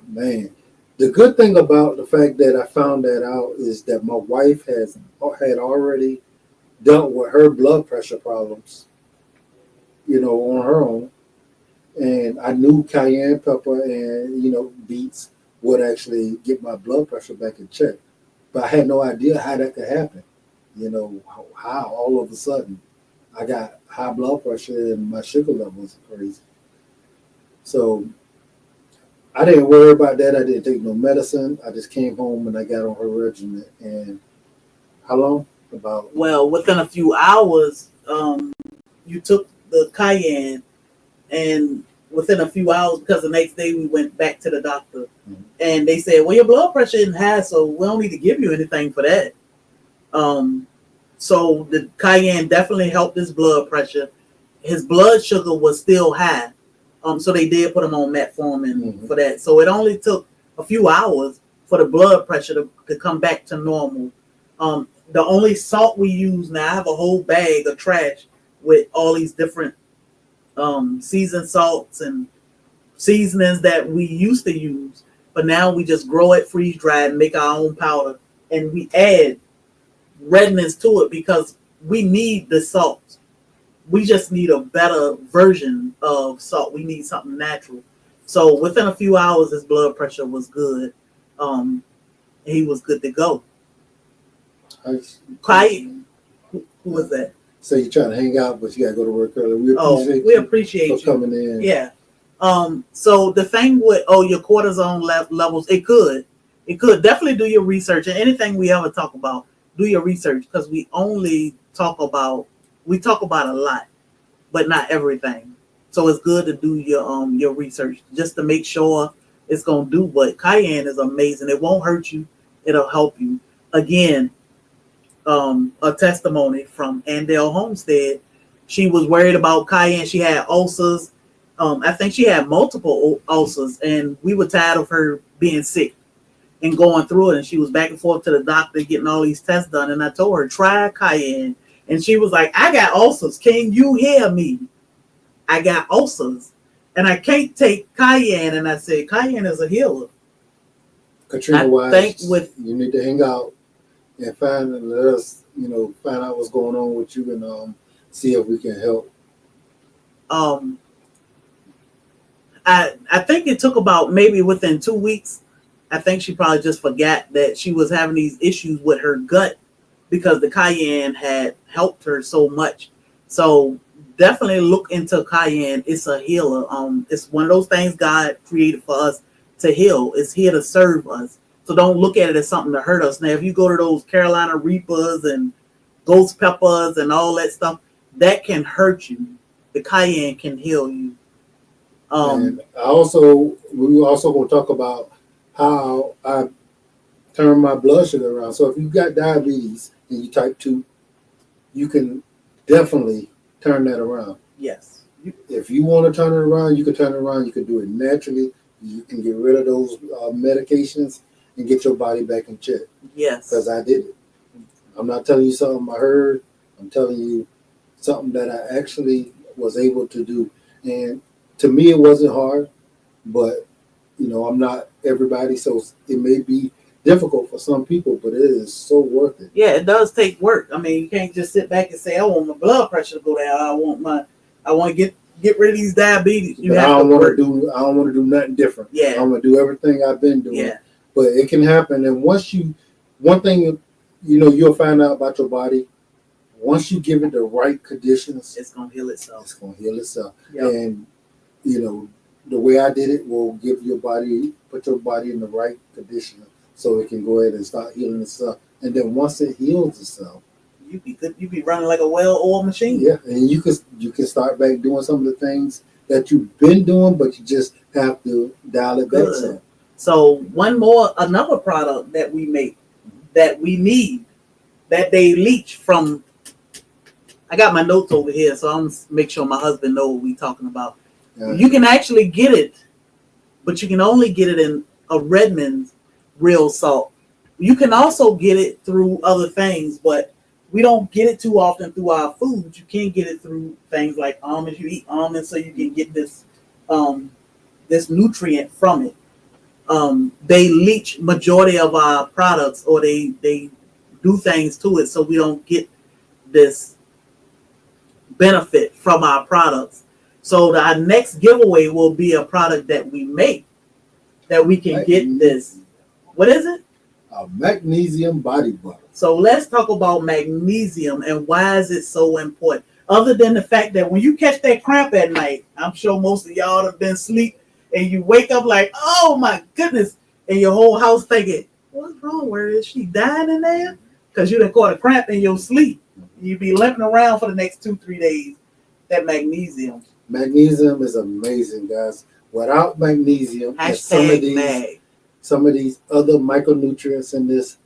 S2: Man, the good thing about the fact that I found that out is that my wife had already dealt with her blood pressure problems, on her own. And I knew cayenne pepper and, beets would actually get my blood pressure back in check. But I had no idea how that could happen. How all of a sudden I got high blood pressure and my sugar levels are crazy. So I didn't worry about that. I didn't take no medicine. I just came home and I got on her regimen. And how long?
S1: Well, within a few hours, you took the cayenne, and within a few hours, because the next day we went back to the doctor, and they said, well, your blood pressure isn't high, so we don't need to give you anything for that. So the cayenne definitely helped his blood pressure. His blood sugar was still high. So they did put him on metformin for that. So it only took a few hours for the blood pressure to come back to normal. The only salt we use now, I have a whole bag of trash with all these different seasoned salts and seasonings that we used to use. But now we just grow it, freeze dry, and make our own powder. And we add redness to it because we need the salt. We just need a better version of salt. We need something natural. So within a few hours, his blood pressure was good. He was good to go. Cayenne, who was that?
S2: So you're trying to hang out, but you got to go to work early.
S1: We appreciate you
S2: for coming in.
S1: Yeah. So the thing with your cortisone levels, it could definitely do your research, and anything we ever talk about, do your research, because we talk about a lot, but not everything. So it's good to do your research just to make sure it's gonna do. But cayenne is amazing. It won't hurt you. It'll help you. Again, a testimony from Andale Homestead. She was worried about cayenne. She had ulcers. I think she had multiple ulcers, and we were tired of her being sick and going through it. And she was back and forth to the doctor getting all these tests done. And I told her, try cayenne. And she was like, I got ulcers. Can you hear me? I got ulcers. And I can't take cayenne. And I said, cayenne is a healer.
S2: Katrina Wise, you need to hang out and let us, find out what's going on with you and see if we can help.
S1: I think it took about maybe within 2 weeks. I think she probably just forgot that she was having these issues with her gut because the cayenne had helped her so much. So definitely look into cayenne. It's a healer. It's one of those things God created for us to heal. It's here to serve us. So don't look at it as something to hurt us. Now, if you go to those Carolina Reapers and ghost peppers and all that stuff, that can hurt you. The cayenne can heal you.
S2: And we also going to talk about how I turn my blood sugar around. So if you've got diabetes and you type 2, you can definitely turn that around.
S1: Yes.
S2: If you want to turn it around, you can turn it around. You can do it naturally. You can get rid of those medications and get your body back in check.
S1: Yes.
S2: Because I did it. I'm not telling you something I heard. I'm telling you something that I actually was able to do. And to me, it wasn't hard, but I'm not everybody, so it may be difficult for some people, but it is so worth it.
S1: Yeah, it does take work. I mean, you can't just sit back and say, "I want my blood pressure to go down. I want to get rid of these diabetes."
S2: I don't want to do nothing different.
S1: Yeah,
S2: I'm gonna do everything I've been doing.
S1: Yeah,
S2: but it can happen, and one thing you'll find out about your body. Once you give it the right conditions,
S1: it's gonna heal itself.
S2: Yep. And the way I did it will put your body in the right condition so it can go ahead and start healing itself. And then once it heals itself,
S1: you be good. You be running like a well-oiled machine.
S2: Yeah, and you can start back doing some of the things that you've been doing, but you just have to dial it back some.
S1: So another product that we make that we need, that they leach from. I got my notes over here, so I'm gonna make sure my husband knows what we're talking about. You can actually get it, but you can only get it in a Redmond's real salt. You can also get it through other things, but we don't get it too often through our foods. You can't get it through things like almonds. You eat almonds so you can get this nutrient from it. They leach majority of our products, or they do things to it so we don't get this benefit from our products. So our next giveaway will be a product that we make that we can get this. What is it?
S2: A magnesium body butter.
S1: So let's talk about magnesium and why is it so important. Other than the fact that when you catch that cramp at night, I'm sure most of y'all have been asleep and you wake up like, oh my goodness, and your whole house thinking, what's wrong? Where is she dying in there? Because you done caught a cramp in your sleep. You be limping around for the next 2-3 days. That magnesium.
S2: Magnesium is amazing, guys. Without magnesium and some of these other micronutrients in this,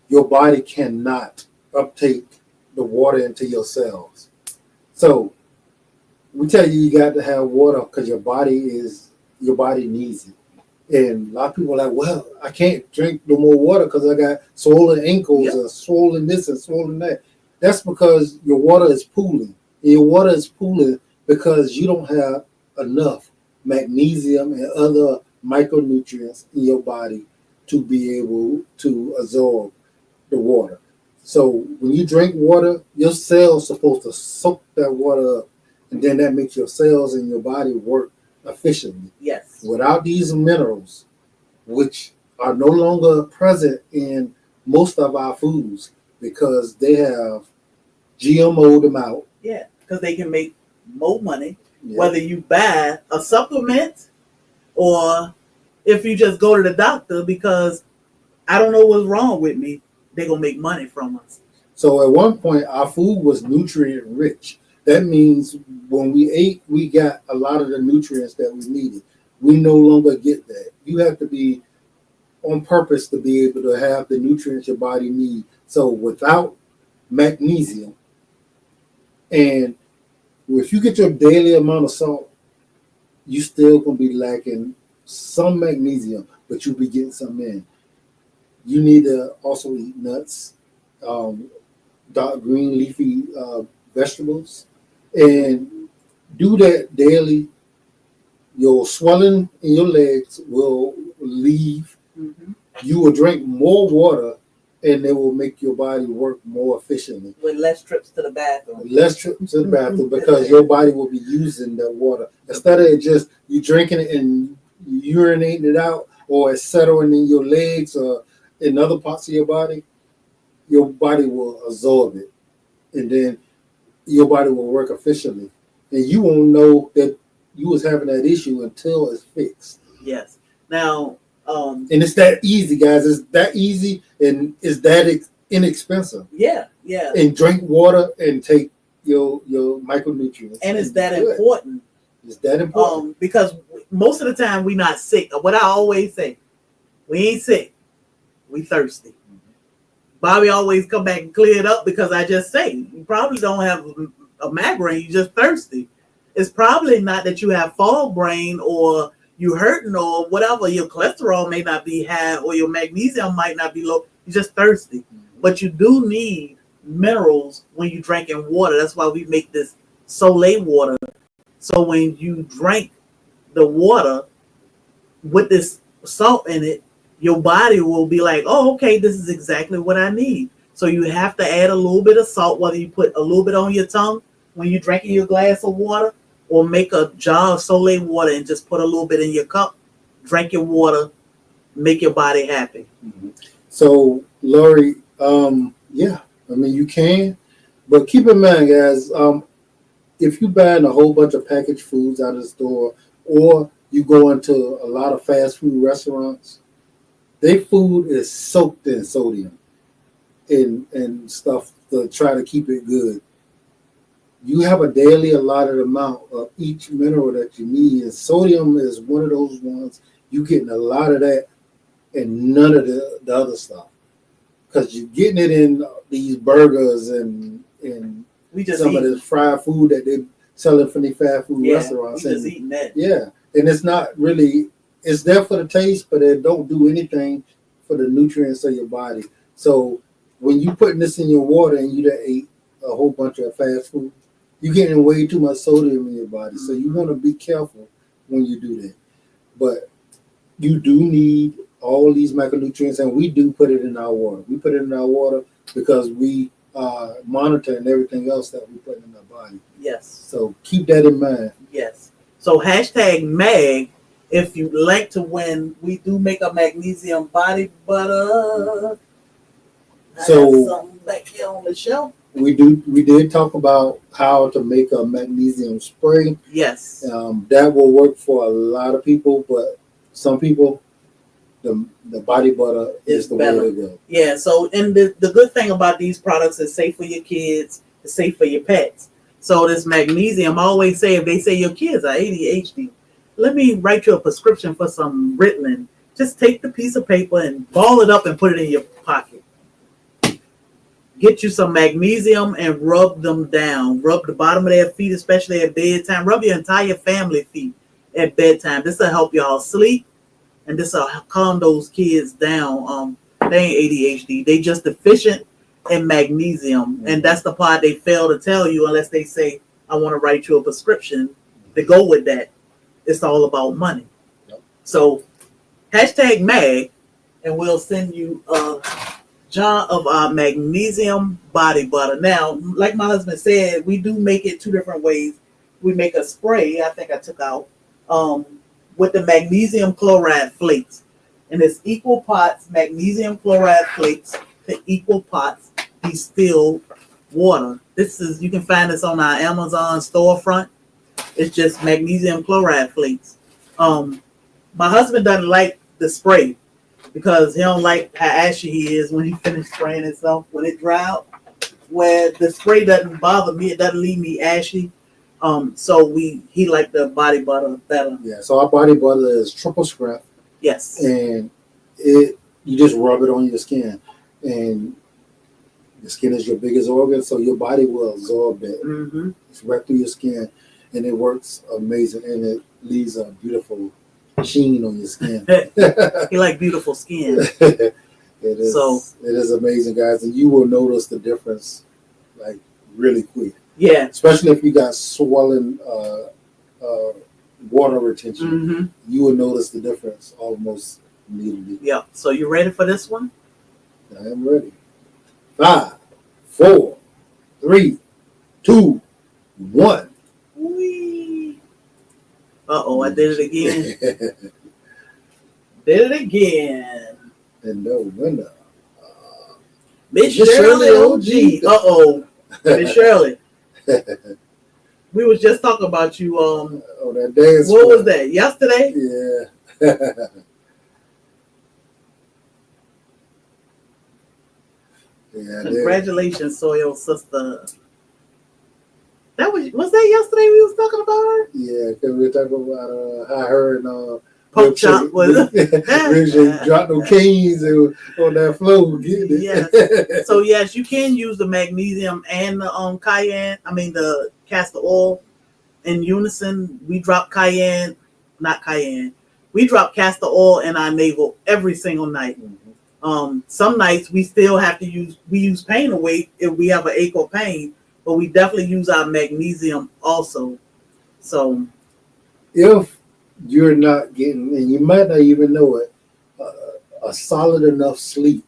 S2: your body cannot uptake the water into your cells. So we tell you got to have water because your body needs it. And a lot of people are like, well, I can't drink no more water because I got swollen ankles or swollen this and swollen that. That's because your water is pooling. And your water is pooling because you don't have enough magnesium and other micronutrients in your body to be able to absorb the water. So when you drink water, your cells are supposed to soak that water up, and then that makes your cells in your body work efficiently.
S1: Yes.
S2: Without these minerals, which are no longer present in most of our foods because they have GMO'd them out.
S1: Yeah, because they can make more money, whether you buy a supplement or if you just go to the doctor because I don't know what's wrong with me, they're going to make money from us.
S2: So at one point, our food was nutrient rich. That means when we ate, we got a lot of the nutrients that we needed. We no longer get that. You have to be on purpose to be able to have the nutrients your body needs. So without magnesium, and if you get your daily amount of salt, you still going to be lacking some magnesium, but you'll be getting some in. You need to also eat nuts, dark green leafy vegetables, and do that daily. Your swelling in your legs will leave. Mm-hmm. You will drink more water, and it will make your body work more efficiently.
S1: With less trips to the bathroom.
S2: Less trips to the bathroom because your body will be using that water. Instead of just you drinking it and urinating it out, or it's settling in your legs or in other parts of your body will absorb it. And then your body will work efficiently. And you won't know that you was having that issue until it's fixed.
S1: Yes. Now,
S2: and it's that easy, guys. It's that easy and it's that inexpensive.
S1: Yeah, yeah.
S2: And drink water and take your micronutrients.
S1: And it's that important.
S2: It's that important.
S1: Because most of the time we're not sick. What I always say, we ain't sick. We thirsty. Mm-hmm. Bobby always come back and clear it up because I just say, you probably don't have a migraine, you're just thirsty. It's probably not that you have fog brain or you hurting or whatever. Your cholesterol may not be high or your magnesium might not be low. You're just thirsty. Mm-hmm. But you do need minerals when you're drinking water. That's why we make this Soleil water. So when you drink the water with this salt in it, your body will be like, oh, okay, this is exactly what I need. So you have to add a little bit of salt, whether you put a little bit on your tongue when you're drinking your glass of water, or make a jar of Soleil water and just put a little bit in your cup, drink your water, make your body happy.
S2: Mm-hmm. So, Lori, you can, but keep in mind, guys, if you're buying a whole bunch of packaged foods out of the store, or you go into a lot of fast food restaurants, their food is soaked in sodium and stuff to try to keep it good. You have a daily allotted amount of each mineral that you need, and sodium is one of those ones. You're getting a lot of that and none of the other stuff because you're getting it in these burgers and some of this fried food that they selling from the fast food
S1: Yeah,
S2: restaurants.
S1: we just eating that.
S2: Yeah, and it's not really. It's there for the taste, but it don't do anything for the nutrients of your body. So when you putting this in your water and you done ate a whole bunch of fast food, you're getting way too much sodium in your body. So you want to be careful when you do that. But you do need all these micronutrients, and we do put it in our water. We put it in our water because we are monitoring everything else that we put in our body.
S1: Yes.
S2: So keep that in mind.
S1: Yes. So hashtag Mag, if you like to win, we do make a magnesium body butter.
S2: So
S1: something back here on the shelf.
S2: We did talk about how to make a magnesium spray.
S1: Yes.
S2: That will work for a lot of people, but some people, the body butter is the
S1: better
S2: way to go.
S1: Yeah. So, and the good thing about these products is safe for your kids, it's safe for your pets. So this magnesium, I always say, if they say your kids are ADHD, let me write you a prescription for some Ritalin. Just take the piece of paper and ball it up and put it in your pocket. Get you some magnesium and rub them down. Rub the bottom of their feet, especially at bedtime. Rub your entire family feet at bedtime. This will help y'all sleep, and this will calm those kids down. They ain't ADHD. They just deficient in magnesium, and that's the part they fail to tell you unless they say, I want to write you a prescription to go with that. It's all about money.
S2: Yep.
S1: So hashtag Mag, and we'll send you a jar of our magnesium body butter. Now, like my husband said, we do make it two different ways. We make a spray, I think I took out, with the magnesium chloride flakes. And it's equal parts magnesium chloride flakes to equal parts distilled water. This is, you can find this on our Amazon storefront. It's just magnesium chloride flakes. My husband doesn't like the spray because he don't like how ashy he is when he finished spraying himself when it dry out. Where the spray doesn't bother me, it doesn't leave me ashy. So he liked the body butter better.
S2: Yeah, so our body butter is triple strength.
S1: Yes.
S2: And you just rub it on your skin. And the skin is your biggest organ, so your body will absorb it.
S1: Mm-hmm.
S2: It's right through your skin, and it works amazing, and it leaves a beautiful sheen on your skin.
S1: He like beautiful skin.
S2: It is amazing, guys, and you will notice the difference like really quick.
S1: Yeah.
S2: Especially if you got swollen water retention,
S1: Mm-hmm.
S2: you will notice the difference almost immediately.
S1: Yeah. So you ready for this one?
S2: I am ready. 5, 4, 3, 2, 1.
S1: Whee. I did it again. Did it again.
S2: And no winner.
S1: Miss
S2: Miss
S1: Shirley
S2: Shirley
S1: OG. Miss Shirley. We was just talking about you.
S2: That dance.
S1: What was that? Yesterday?
S2: Yeah. Yeah.
S1: Congratulations, Soil Sister. That was that yesterday we was talking about her?
S2: Yeah, because we were talking about how her and
S1: Pork chop was
S2: dropped no canes on that floor.
S1: Yes. So yes, you can use the magnesium and the Cayenne. I mean the castor oil in unison. We drop Cayenne, not Cayenne. We drop castor oil in our navel every single night. Mm-hmm. Some nights we still have to use pain away if we have an ache or pain, but we definitely use our magnesium also. So
S2: if you're not getting, and you might not even know it, a solid enough sleep,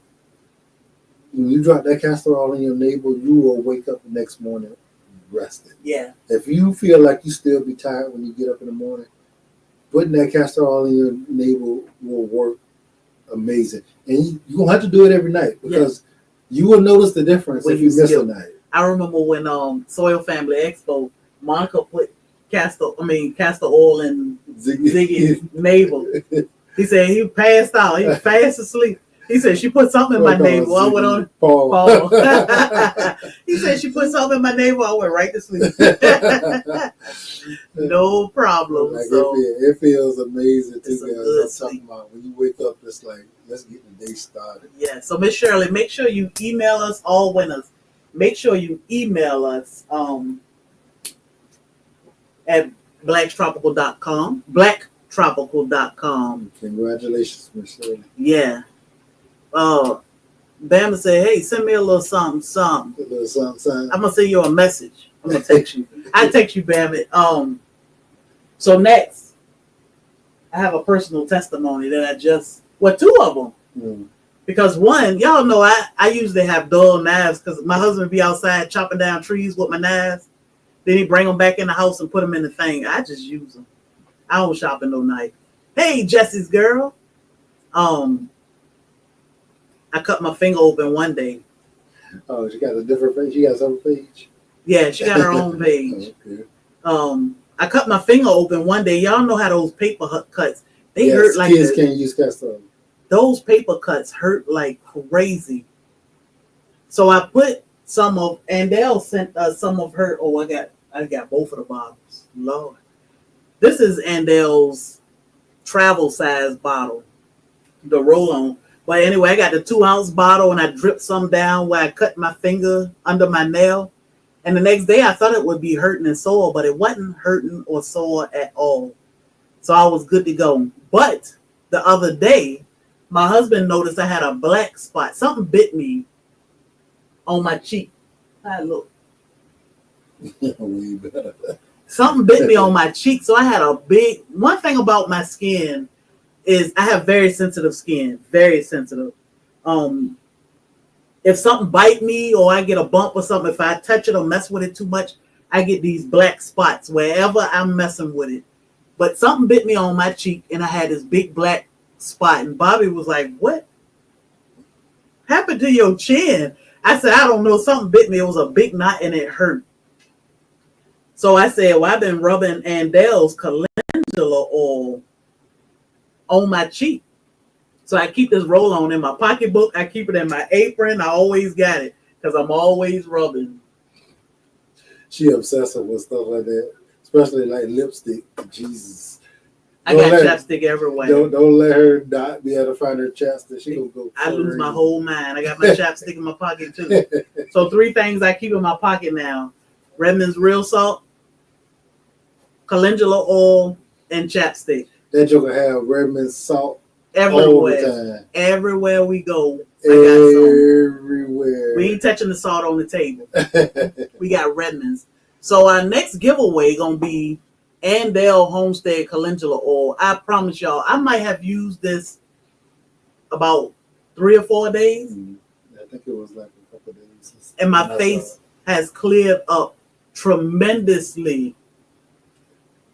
S2: when you drop that castor oil in your navel, you will wake up the next morning rested.
S1: Yeah. If
S2: you feel like you still be tired when you get up in the morning, putting that castor oil in your navel will work amazing. And you don't have to do it every night because you will notice the difference if you miss a night.
S1: I remember when Soil Family Expo, Monica put castor oil in Ziggy's navel. He said he passed out. He was fast asleep. He said she put something in my navel. I went on Paul. He said she put something in my navel. I went right to sleep. No problem.
S2: Like
S1: so
S2: it feels amazing too.
S1: I'm
S2: talking about when you wake up, it's like let's get the day started.
S1: Yeah. So Miss Shirley, make sure you email us all winners. Make sure you email us at blacktropical.com. Blacktropical.com.
S2: Congratulations, Miss Shirley.
S1: Yeah. Bama said, hey, send me a little something, something.
S2: A little something.
S1: I'm gonna send you a message. I'm gonna text you. I text you, Bama. So next, I have a personal testimony that two of them. Because one, y'all know I usually have dull knives because my husband be outside chopping down trees with my knives. Then he bring them back in the house and put them in the thing. I just use them. I don't shop in no knife. Hey, Jesse's girl. I cut my finger open one day.
S2: Oh, she got a different page. She got some page.
S1: Yeah, she got her own page.
S2: Okay.
S1: I cut my finger open one day. Y'all know how those paper cuts, they
S2: yes,
S1: hurt like
S2: kids can't use Castor.
S1: Those paper cuts hurt like crazy. So I put some of, and they'll send some of her. Oh, I got both of the bottles. Lord, this is Andel's travel size bottle, the roll-on. But anyway, I got the 2-ounce bottle and I dripped some down where I cut my finger under my nail. And the next day I thought it would be hurting and sore, but it wasn't hurting or sore at all. So I was good to go. But the other day, my husband noticed I had a black spot. Something bit me on my cheek. I look. Something bit me on my cheek. So I had one thing about my skin is I have very sensitive skin, very sensitive. If something bite me or I get a bump or something, if I touch it or mess with it too much, I get these black spots wherever I'm messing with it. But something bit me on my cheek and I had this big black spot. And Bobby was like, what happened to your chin? I said, I don't know. Something bit me. It was a big knot and it hurt. So I said, well, I've been rubbing Andel's calendula oil on my cheek. So I keep this roll-on in my pocketbook. I keep it in my apron. I always got it because I'm always rubbing.
S2: She obsessive with stuff like that, especially like lipstick. Jesus.
S1: I got chapstick everywhere.
S2: Don't let her not be able to find her chapstick. She gonna go.
S1: I lose my whole mind. I got my chapstick in my pocket too. So 3 things I keep in my pocket now: Redmond's real salt, calendula oil, and chapstick.
S2: That joker have Redmond's salt
S1: everywhere.
S2: All the time.
S1: Everywhere we go, I
S2: got some. Everywhere.
S1: We ain't touching the salt on the table. We got Redmond's. So our next giveaway gonna be Andel Homestead Calendula Oil. I promise y'all, I might have used this about 3 or 4 days.
S2: I think it was like a couple of days.
S1: And my face has cleared up tremendously.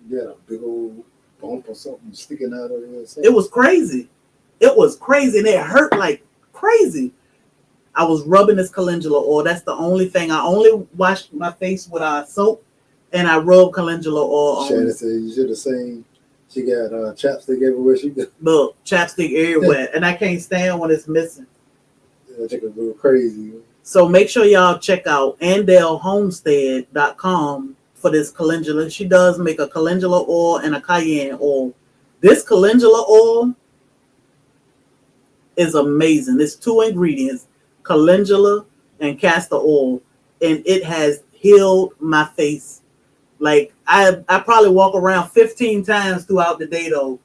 S2: You had a big old bump or something sticking out of your face.
S1: It was crazy. It was crazy, and it hurt like crazy. I was rubbing this calendula oil. That's the only thing. I only washed my face with soap, and I rubbed calendula oil on.
S2: Shannon said you should have seen. She got chapstick everywhere she goes.
S1: Look, chapstick everywhere, and I can't stand when it's missing.
S2: Yeah, chick is real crazy.
S1: So make sure y'all check out andelhomestead.com for this calendula. She does make a calendula oil and a cayenne oil. This calendula oil is amazing. It's 2 ingredients, calendula and castor oil, and it has healed my face. Like I probably walk around 15 times throughout the day though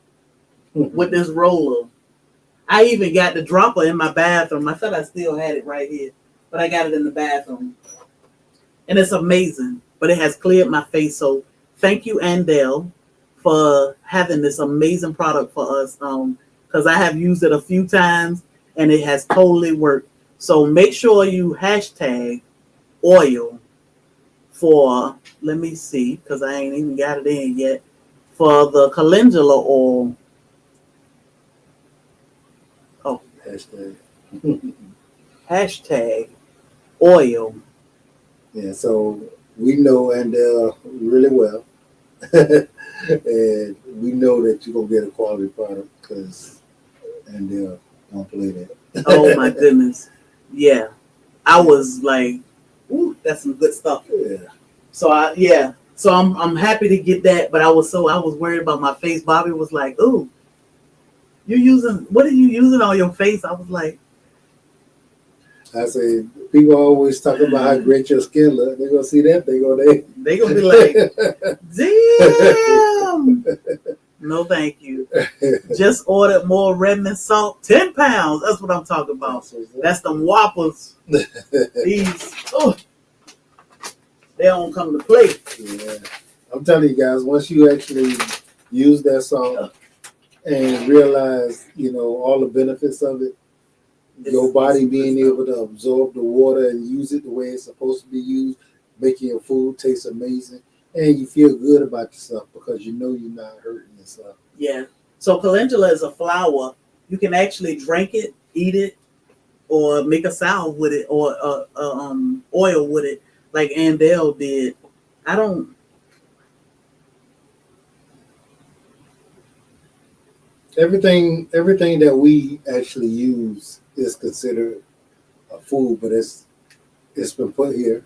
S1: with this roller. I even got the dropper in my bathroom. I thought I still had it right here, but I got it in the bathroom. And it's amazing, but it has cleared my face. So thank you, Andel, for having this amazing product for us. Because I have used it a few times and it has totally worked. So make sure you hashtag oil for, let me see, because I ain't even got it in yet, for the calendula oil. Oh. Hashtag oil.
S2: Yeah, so we know Andel really well. And we know that you're going to get a quality product because Andel don't play that.
S1: Oh my goodness. Yeah. I was like, ooh, that's some good stuff.
S2: Yeah.
S1: So I'm happy to get that, but I was worried about my face. Bobby was like, ooh, what are you using on your face? I was like,
S2: I say people always talking about how great your skin look. They're gonna see that. They
S1: gonna be like, damn. No, thank you. Just ordered more Redmond salt, 10 pounds. That's what I'm talking about. That's them whoppers. These, they don't come to play.
S2: Yeah, I'm telling you guys, once you actually use that salt and realize, all the benefits of it, your body being able to absorb the water and use it the way it's supposed to be used, making your food taste amazing, and you feel good about yourself because you know you're not hurting yourself.
S1: Yeah. So calendula is a flower. You can actually drink it, eat it, or make a salve with it, or oil with it, like Andale did.
S2: Everything that we actually use is considered a food, but it's been put here,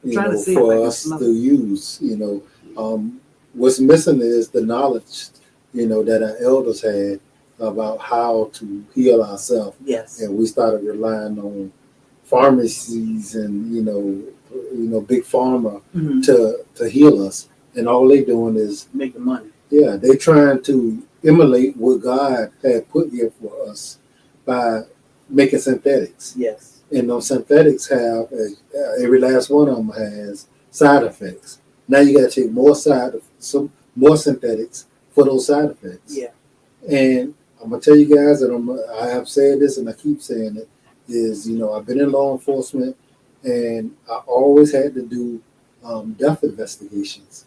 S2: for us to use. What's missing is the knowledge, that our elders had about how to heal ourselves.
S1: Yes.
S2: And we started relying on pharmacies and big pharma to heal us, and all they doing is
S1: making money.
S2: Yeah, they trying to emulate what God had put here for us by making synthetics.
S1: Yes.
S2: And those synthetics have, every last one of them has side effects. Now you got to take more synthetics for those side effects.
S1: Yeah.
S2: And I'm going to tell you guys, and I have said this and I keep saying it, is, I've been in law enforcement and I always had to do death investigations.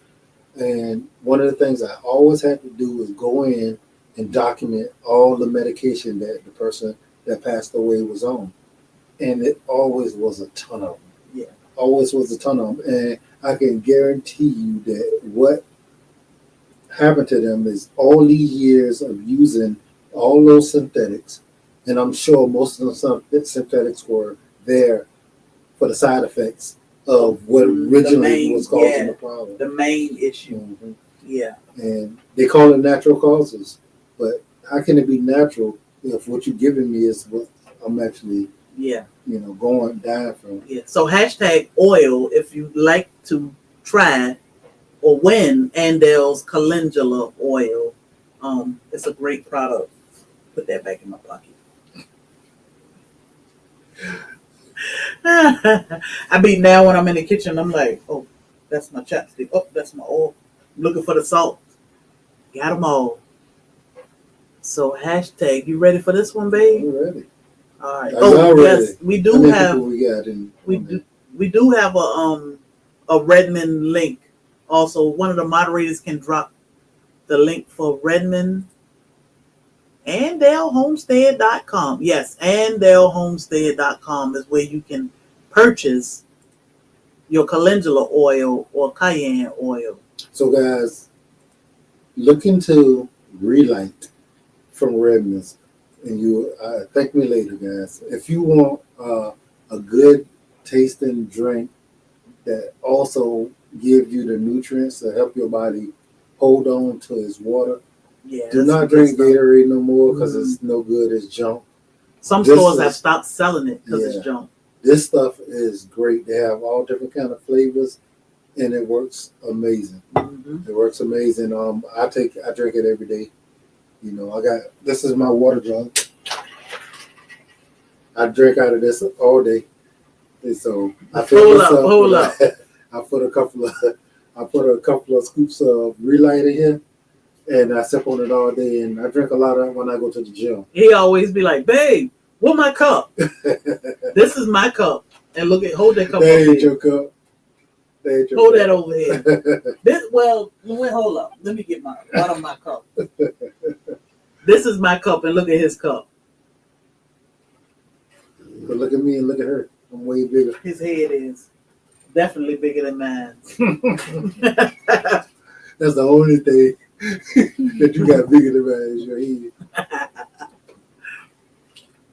S2: And one of the things I always had to do is go in and document all the medication that the person that passed away was on. And it always was a ton of them.
S1: Yeah.
S2: Always was a ton of them. And I can guarantee you that what happened to them is all these years of using all those synthetics, and I'm sure most of the synthetics were there for the side effects of what originally was causing the problem.
S1: The main issue. Mm-hmm. Yeah.
S2: And they call it natural causes. But how can it be natural if what you're giving me is what I'm actually dying from?
S1: Yeah. So #oil if you'd like to try or win Andale's calendula oil. It's a great product. Put that back in my pocket. I mean, now when I'm in the kitchen, I'm like, oh, that's my chapstick. Oh, that's my oil. I'm looking for the salt. Got them all. So #, you ready for this one, babe?
S2: I'm ready.
S1: All right. Yes, we do have. We do have a Redmond link. Also, one of the moderators can drop the link for Redmond. AndaleHomestead.com. Yes, AndaleHomestead.com is where you can purchase your calendula oil or Cayenne oil.
S2: So, guys, look into Relight from Redmond, and you thank me later, guys. If you want a good tasting drink that also gives you the nutrients to help your body hold on to its water.
S1: Yeah,
S2: do not drink Gatorade no more because it's no good. It's junk.
S1: Some stores have stopped selling it because it's junk.
S2: This stuff is great. They have all different kind of flavors, and it works amazing. Mm-hmm. It works amazing. I drink it every day. This is my water jug. I drink out of this all day. And so I hold up. I put a couple of scoops of Relight in here. And I sip on it all day, and I drink a lot of it when I go to the gym. He
S1: always be like, "Babe, where's my cup? This is my cup." And hold that cup.
S2: That ain't your cup.
S1: Hold that over here. Hold up. Let me get one of my cup. This is my cup, and look at his cup.
S2: But look at me and look at her. I'm way bigger.
S1: His head is definitely bigger than mine.
S2: That's the only thing that you got bigger than mine is your head.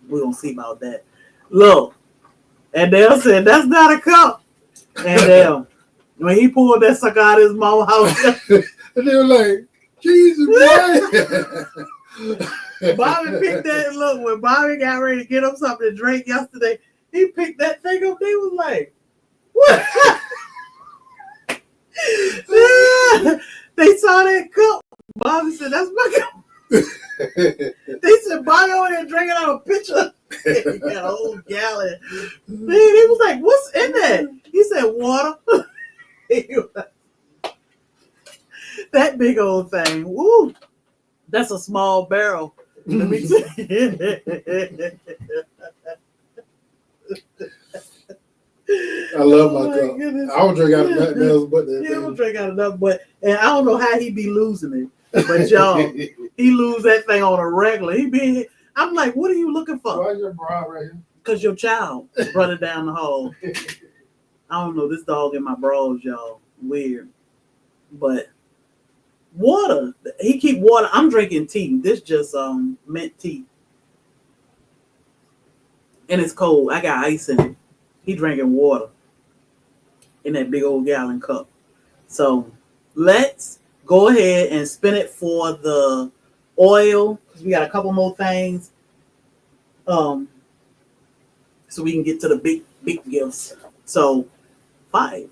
S1: We don't see about that. Look, and Dale said, "That's not a cup." And when he pulled that sucker out of his mouth,
S2: and they were like, "Jesus, boy."
S1: Bobby picked that. Look, when Bobby got ready to get him something to drink yesterday, he picked that thing up. They was like, what? They saw that cup. Bobby said, that's my cup. They said, Bobby over there drinking out a pitcher. He got a whole gallon. Man, he was like, what's in that? He said, water. That big old thing. Woo. That's a small barrel. Let me tell you.
S2: I love my cup.
S1: Goodness.
S2: I don't drink out of nothing else but that.
S1: He don't drink out of nothing but, and I don't know how he be losing it. But y'all, he lose that thing on a regular. I'm like, what are you looking for?
S2: Why is your bra right here?
S1: Because your child brought it down the hall. I don't know, this dog in my bras, y'all. Weird. But water. He keep water. I'm drinking tea. This just mint tea. And it's cold. I got ice in it. He drinking water in that big old gallon cup. So let's go ahead and spin it for the oil, because we got a couple more things. So we can get to the big gifts. So 5,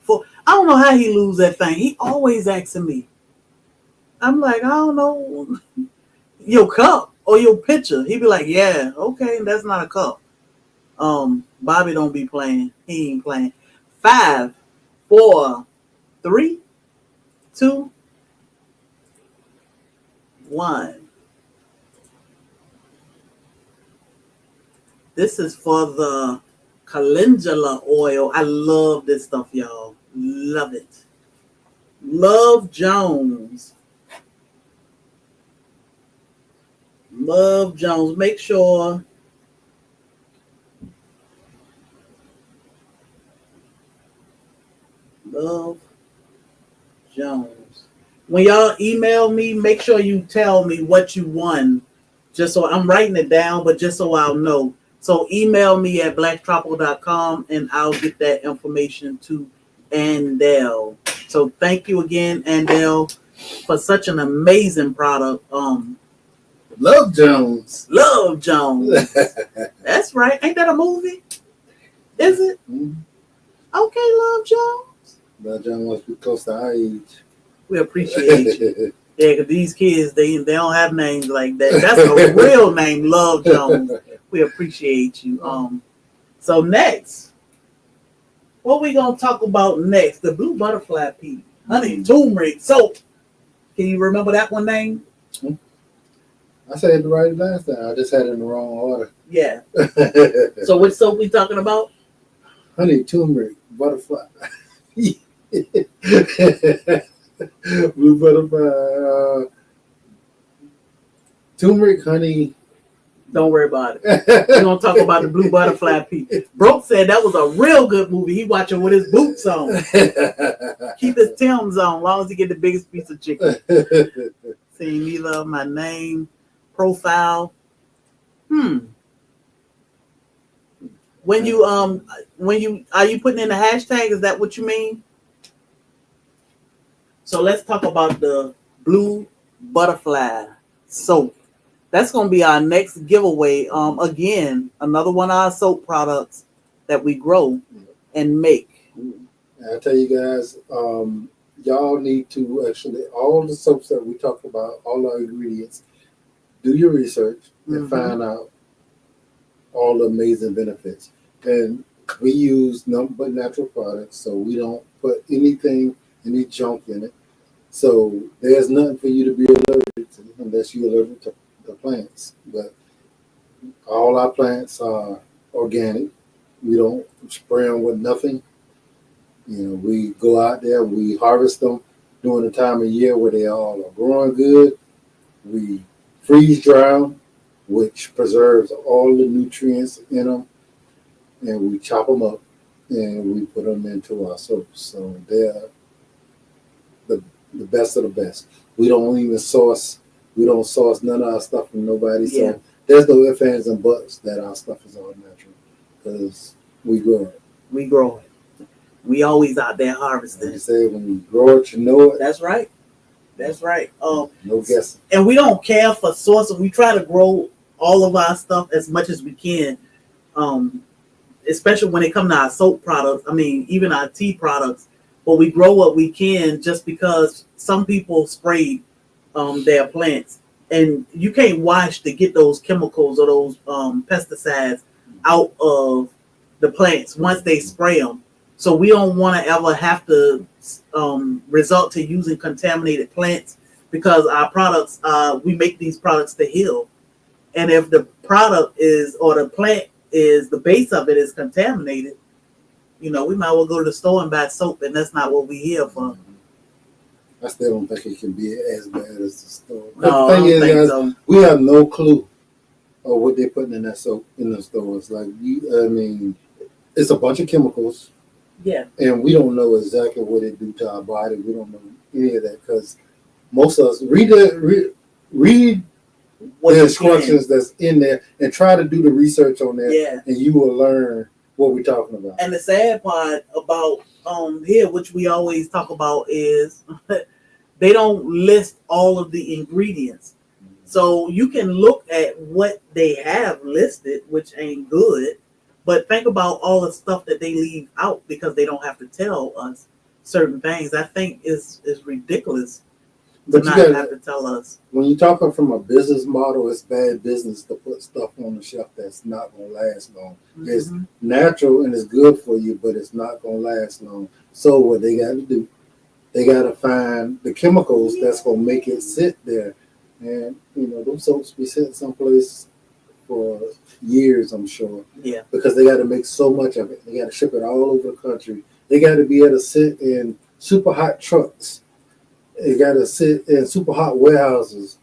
S1: 4. I don't know how he lose that thing. He always asking me. I'm like, I don't know. Your cup or your pitcher. He be like, yeah, okay, that's not a cup. Bobby don't be playing. He ain't playing. 5, 4, 3, 2, 1. This is for the calendula oil. I love this stuff, y'all. Love it. Love Jones. Love Jones. Make sure Love Jones. When y'all email me, make sure you tell me what you won. Just so I'm writing it down, but just so I'll know. So email me at blacktropical.com and I'll get that information to Andel. So thank you again, Andel, for such an amazing product.
S2: Love Jones.
S1: Love Jones. That's right. Ain't that a movie? Is it?
S2: Mm-hmm.
S1: Okay, Love Jones.
S2: Love Jones must be close to our age.
S1: We appreciate you. Yeah, because these kids, they don't have names like that. That's a real name, Love Jones. We appreciate you. So next, what we gonna talk about next? The blue butterfly pea, honey turmeric soap. Can you remember that one name?
S2: I said it right last time. I just had it in the wrong order.
S1: Yeah. So which soap we talking about?
S2: Honey turmeric butterfly. Blue butterfly. Turmeric, honey.
S1: Don't worry about it. We're going to talk about the blue butterfly pea. Broke said that was a real good movie. He watching with his boots on. Keep his Timbs on as long as he get the biggest piece of chicken. See me love my name, profile. When you are you putting in the hashtag? Is that what you mean? So let's talk about the blue butterfly soap. That's going to be our next giveaway. Again, another one of our soap products that we grow and make.
S2: I tell you guys, y'all need to actually, all the soaps that we talked about, all our ingredients, do your research and find out all the amazing benefits. And we use nothing but natural products, so we don't put any junk in it. So there's nothing for you to be allergic to unless you're allergic to the plants. But all our plants are organic. We don't spray them with nothing. You know, we go out there, we harvest them during the time of year where they all are growing good. We freeze dry them, which preserves all the nutrients in them, and we chop them up and we put them into our soaps. So they're the best of the best. We don't source none of our stuff from nobody. So there's no ifs, ands, and buts that our stuff is all natural because we grow it.
S1: We grow it. We always out there harvesting.
S2: Like you say, when you grow it, you know it.
S1: That's right. That's right.
S2: No guessing.
S1: And we don't care for sourcing. We try to grow all of our stuff as much as we can. Especially when it comes to our soap products. I mean, even our tea products. But we grow what we can just because some people spray their plants. And you can't wash to get those chemicals or those pesticides out of the plants once they spray them. So we don't want to ever have to result to using contaminated plants because our products, we make these products to heal. And if the product is, or the plant is, the base of it is contaminated, we might well go to the store and buy soap, and that's not what we're here for.
S2: I still don't think it can be as bad as the store.
S1: No,
S2: the thing
S1: I don't think
S2: is,
S1: so.
S2: we have no clue of what they're putting in that soap in the stores. Like, it's a bunch of chemicals.
S1: Yeah.
S2: And we don't know exactly what it do to our body. We don't know any of that because most of us read the instructions that's in there and try to do the research on that.
S1: Yeah.
S2: And you will learn what we're talking about.
S1: And the sad part about here, which we always talk about, is they don't list all of the ingredients. So you can look at what they have listed, which ain't good, but think about all the stuff that they leave out because they don't have to tell us certain things. I think is ridiculous to not have to tell us.
S2: When you're talking from a business model, it's bad business to put stuff on the shelf that's not going to last long. Mm-hmm. It's natural and it's good for you, but it's not going to last long. So what they got to do, they got to find the chemicals that's going to make it sit there. And, those soaps be sitting someplace for years, I'm sure.
S1: Yeah.
S2: Because they got to make so much of it. They got to ship it all over the country. They got to be able to sit in super hot trucks. They got to sit in super hot warehouses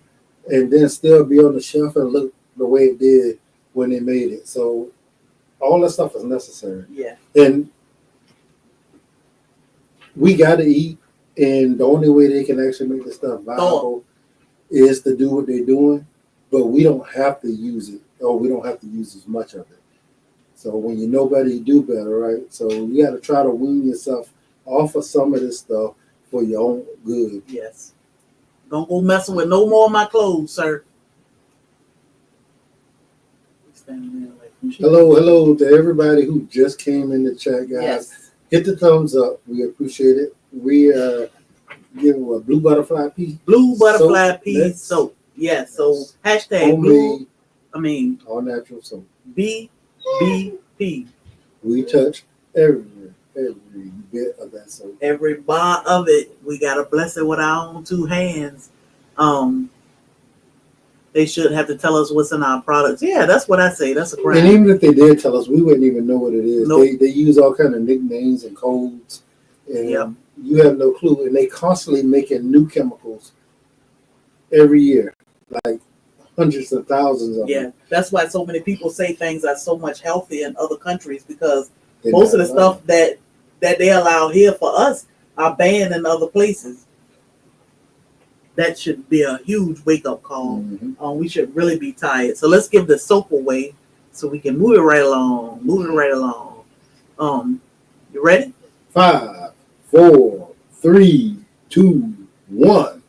S2: and then still be on the shelf and look the way it did when they made it. So all that stuff is necessary.
S1: Yeah.
S2: And we got to eat. And the only way they can actually make this stuff viable is to do what they're doing. But we don't have to use it, or we don't have to use as much of it. So when you know better, you do better, right? So you got to try to wean yourself off of some of this stuff for your own good.
S1: Yes. Don't go messing with no more of my clothes, sir.
S2: Hello to everybody who just came in the chat, guys.
S1: Yes.
S2: Hit the thumbs up. We appreciate it. We give a blue butterfly pea.
S1: Blue butterfly pea soap. Yes. So hashtag
S2: homemade,
S1: blue.
S2: All natural soap.
S1: BBP.
S2: We touch every bit of that soap.
S1: Every bar of it. We gotta bless it with our own two hands. They should have to tell us what's in our products. Yeah, that's what I say. That's a crime.
S2: And even if they did tell us, we wouldn't even know what it is.
S1: Nope.
S2: They use all kind of nicknames and codes, and you have no clue. And they constantly making new chemicals every year, like hundreds of thousands of them.
S1: Yeah, that's why so many people say things are so much healthier in other countries because most of the stuff that they allow here for us are banned in other places. That should be a huge wake-up call. Mm-hmm. We should really be tired. So let's give the soap away so we can move it right along. You ready?
S2: 5, 4, 3, 2, 1.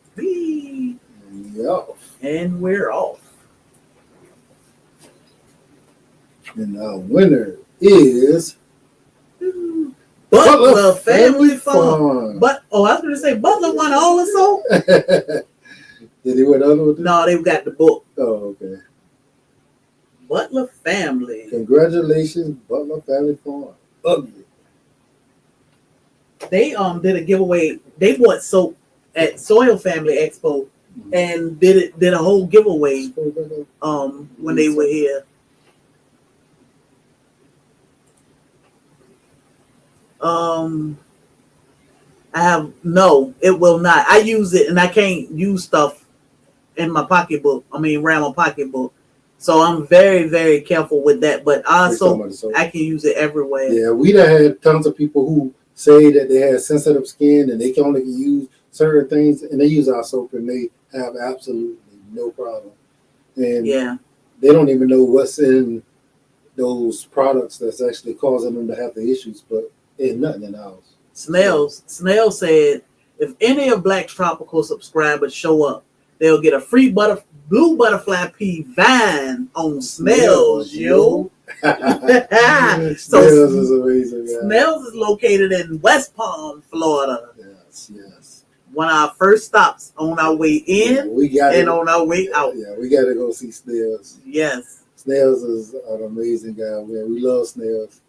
S1: And we're off.
S2: And our winner is
S1: Butler Family Farm. I was going to say Butler won all the soap.
S2: Did he win other with this?
S1: No, they've got the book.
S2: Oh, okay.
S1: Butler Family.
S2: Congratulations, Butler Family Farm. Ugly.
S1: They did a giveaway. They bought soap at Soil Family Expo and did a whole giveaway when they were here. It will not. I use it and I can't use stuff in my pocketbook. Around my pocketbook. So I'm very, very careful with that. But also, I can use it everywhere.
S2: Yeah, we done had tons of people who say that they have sensitive skin and they can only use certain things, and they use our soap and they have absolutely no problem. And they don't even know what's in those products that's actually causing them to have the issues, but it's nothing in ours.
S1: Snell said If any of Black Tropical subscribers show up, they'll get a free blue butterfly pea vine on Snails, yo.
S2: Snails is amazing, guys.
S1: Snails is located in West Palm, Florida.
S2: Yes.
S1: One of our first stops on our way in on our way out.
S2: Yeah, we got to go see Snails.
S1: Yes.
S2: Snails is an amazing guy, man. We love Snails.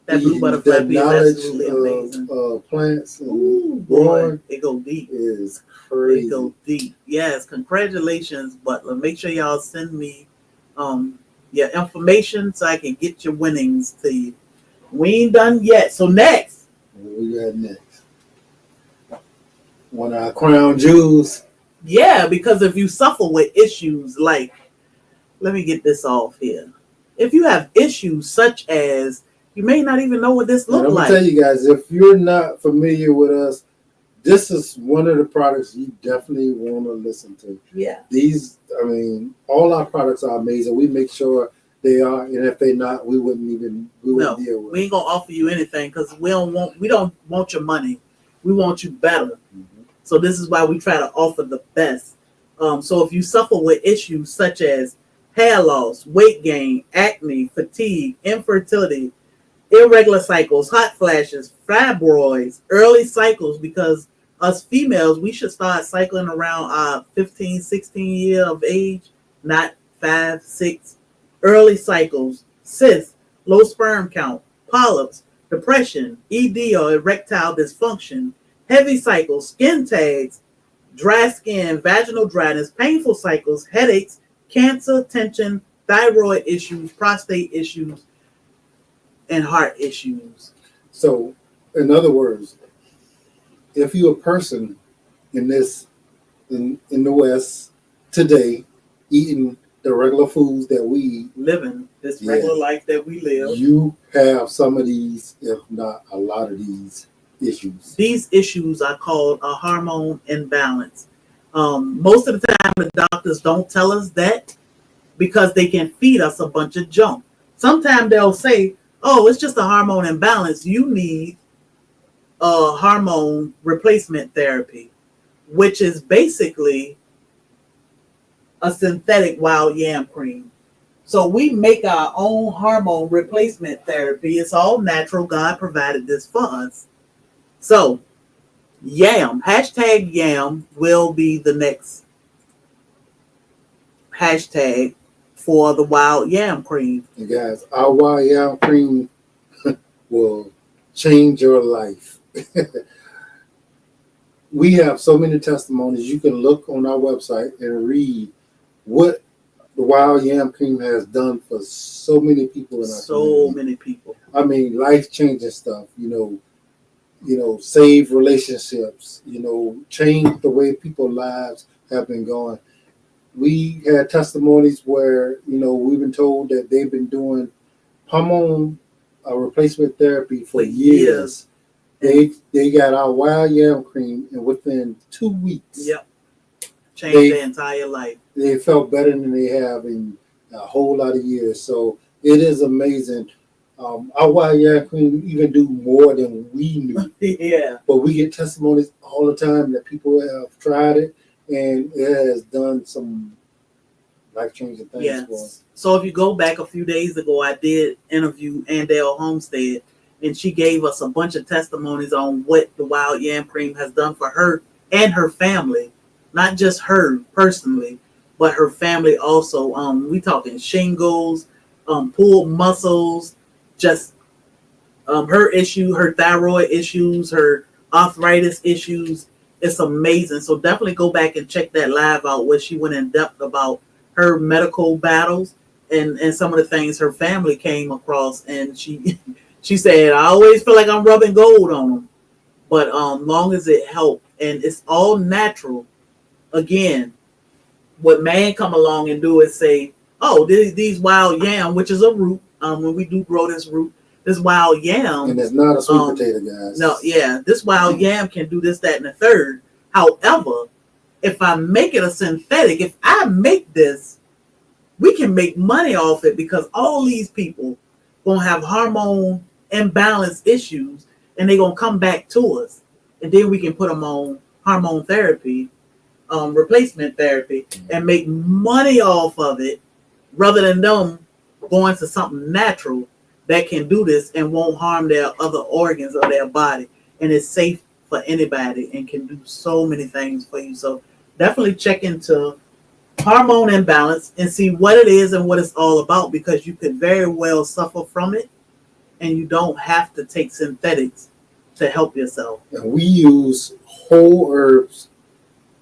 S1: That blue butterfly pea is absolutely amazing.
S2: Plants and
S1: ooh, boy, it go deep.
S2: Is crazy.
S1: It go deep. Yes, congratulations, Butler. Make sure y'all send me your information so I can get your winnings to you. We ain't done yet. So next.
S2: What we got next? One of our crown jewels.
S1: Yeah, because if you suffer with issues like, let me get this off here. If you have issues such as you may not even know what this looks like.
S2: I'm gonna tell you guys, if you're not familiar with us, this is one of the products you definitely want to listen to.
S1: Yeah.
S2: All our products are amazing. We make sure they are, and if they're not, we wouldn't deal with it.
S1: We ain't gonna offer you anything because we don't want your money. We want you better. Mm-hmm. So this is why we try to offer the best. So if you suffer with issues such as hair loss, weight gain, acne, fatigue, infertility, irregular cycles, hot flashes, fibroids, early cycles, because us females, we should start cycling around our 15, 16 year of age, not 5, 6. Early cycles, cysts, low sperm count, polyps, depression, ED or erectile dysfunction, heavy cycles, skin tags, dry skin, vaginal dryness, painful cycles, headaches, cancer, tension, thyroid issues, prostate issues, and heart issues.
S2: So, in other words, if you're a person in the West today, eating the regular foods that we eat,
S1: living this regular life that we live,
S2: you have some of these, if not a lot of these issues.
S1: These issues are called a hormone imbalance. Most of the time, the doctors don't tell us that because they can feed us a bunch of junk. Sometimes they'll say, oh, it's just a hormone imbalance. You need a hormone replacement therapy, which is basically a synthetic wild yam cream. So we make our own hormone replacement therapy. It's all natural. God provided this for us. So yam, #yam will be the next hashtag for the wild yam cream.
S2: And guys, our wild yam cream will change your life. We have so many testimonies. You can look on our website and read what the wild yam cream has done for so many people in our community.
S1: So many people.
S2: I mean, life-changing stuff, save relationships, change the way people's lives have been going. We had testimonies where, we've been told that they've been doing hormone replacement therapy for years. They got our wild yam cream, and within 2 weeks,
S1: changed their entire life.
S2: They felt better than they have in a whole lot of years. So it is amazing. Our wild yam cream even do more than we knew.
S1: Yeah.
S2: But we get testimonies all the time that people have tried it, and it has done some life-changing things for us.
S1: So if you go back a few days ago, I did interview Andale Homestead, and she gave us a bunch of testimonies on what the wild yam cream has done for her and her family. Not just her personally, but her family also. We talking shingles, pulled muscles, just her issue, her thyroid issues, her arthritis issues. It's amazing. So definitely go back and check that live out where she went in depth about her medical battles and some of the things her family came across. And she said, I always feel like I'm rubbing gold on them. But long as it helped, and it's all natural. Again, what man come along and do is say, oh, these wild yam, which is a root. When we do grow this root, this wild yam.
S2: And it's not a sweet potato, guys.
S1: No, this wild yam can do this, that, and the third. However, if I make it a synthetic, if I make this, we can make money off it because all these people gonna have hormone imbalance issues and they're gonna come back to us. and then we can put them on hormone therapy, replacement therapy, and make money off of it, rather than them going to something natural that can do this and won't harm their other organs of their body, and it's safe for anybody and can do so many things for you. So definitely check into hormone imbalance and see what it is and what it's all about, because you could very well suffer from it, and you don't have to take synthetics to help yourself.
S2: And we use whole herbs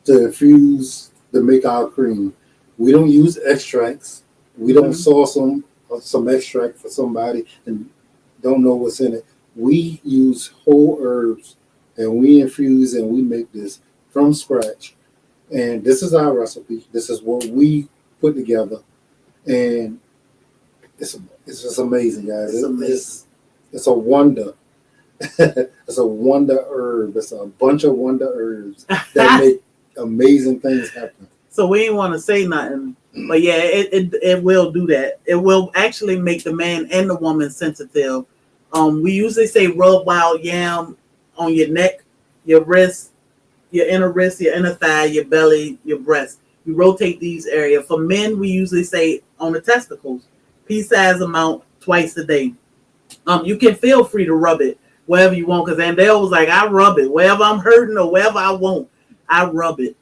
S2: to infuse to make our cream. We don't use extracts. We don't source some extract for somebody and don't know what's in it. We use whole herbs and we infuse and we make this from scratch. And this is our recipe. This is what we put together. And it's just amazing, guys. It's a wonder. It's a wonder herb. It's a bunch of wonder herbs that make amazing things happen.
S1: So we ain't want to say nothing, but yeah, it will do that. It will actually make the man and the woman sensitive. We usually say rub wild yam on your neck, your wrist, your inner thigh, your belly, your breast. You rotate these areas. For men, we usually say on the testicles, pea-size amount twice a day. You can feel free to rub it wherever you want, because Andale was like, I rub it wherever I'm hurting or wherever I want. I rub it.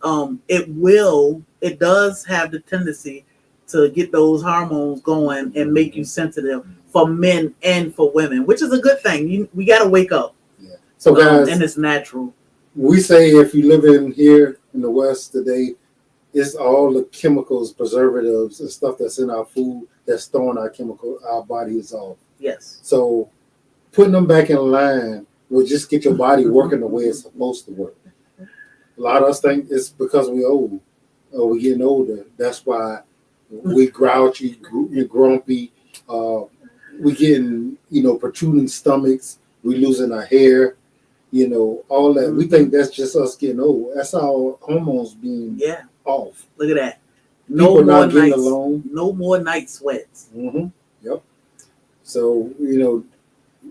S1: It does have the tendency to get those hormones going and make you sensitive for men and for women, which is a good thing. We got to wake up.
S2: Yeah. So guys,
S1: and it's natural.
S2: We say if you live in here in the West today, it's all the chemicals, preservatives, and stuff that's in our food that's throwing our bodies off.
S1: Yes.
S2: So putting them back in line will just get your body working the way it's supposed to work. A lot of us think it's because we're old or we're getting older. That's why we grouchy, we're grumpy. We getting, protruding stomachs. We losing our hair. All that. We think that's just us getting old. That's our hormones being off.
S1: Look at that.
S2: People not getting along.
S1: No more night sweats.
S2: Mm-hmm. Yep. So,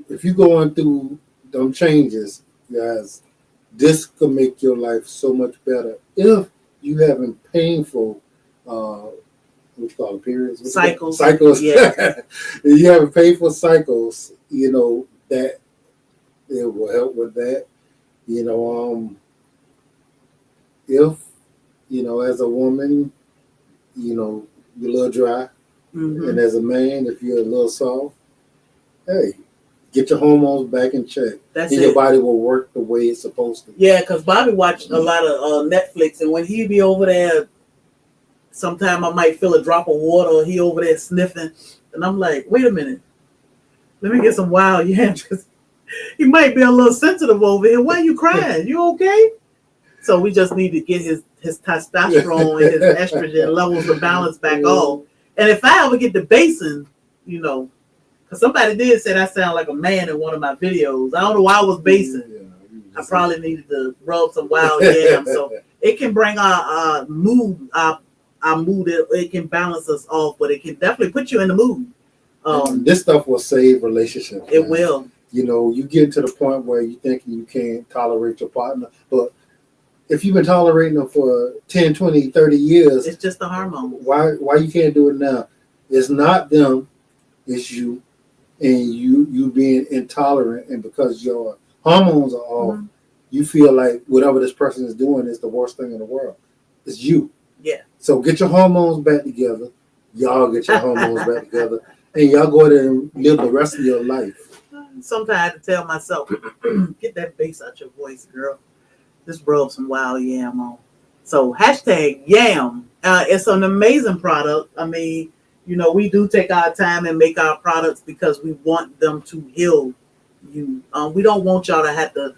S2: if you're going through them changes, guys, this could make your life so much better. If you having painful, what you call it, periods?
S1: Cycles.
S2: Yeah. If you having painful cycles, that it will help with that. If, as a woman, you're a little dry, and as a man, if you're a little soft, hey, get your hormones back in check.
S1: That's
S2: and
S1: it.
S2: Your body will work the way it's supposed to.
S1: Yeah, because Bobby watched a lot of Netflix, and when he be over there, sometime I might feel a drop of water, or he over there sniffing, and I'm like, wait a minute, let me get some wild yams. He might be a little sensitive over here. Why are you crying? You okay? So we just need to get his testosterone and his estrogen levels to balance back off. And if I ever get the basin, because somebody did say I sound like a man in one of my videos. I don't know why I was basing. I probably needed to rub some wild yams. So it can bring our mood, our mood. It can balance us off, but it can definitely put you in the mood.
S2: This stuff will save relationships.
S1: It will.
S2: You get to the point where you think you can't tolerate your partner, but if you've been tolerating them for 10, 20, 30 years,
S1: it's just the hormone.
S2: Why you can't do it now? It's not them, it's you, and you being intolerant, and because your hormones are off, you feel like whatever this person is doing is the worst thing in the world. It's you.
S1: Yeah.
S2: So get your hormones back together. Y'all get your hormones back together, and y'all go there and live the rest of your life.
S1: Sometimes I have to tell myself, get that bass out your voice, girl. Just rub some wild yam on. So #yam. It's an amazing product. I mean, we do take our time and make our products because we want them to heal you. We don't want y'all to have to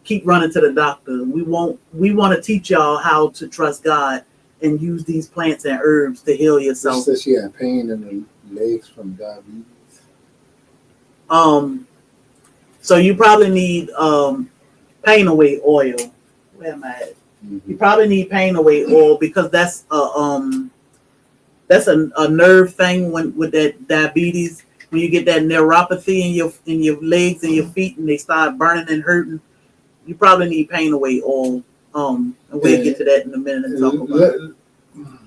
S1: keep running to the doctor. We want to teach y'all how to trust God and use these plants and herbs to heal yourself.
S2: She said she had pain in the legs from diabetes.
S1: So you probably need pain away oil. Where am I at? You probably need pain away oil because that's a nerve thing with that diabetes. When you get that neuropathy in your legs and your feet and they start burning and hurting, You probably need pain away oil. And we'll get to that in a minute and talk about it.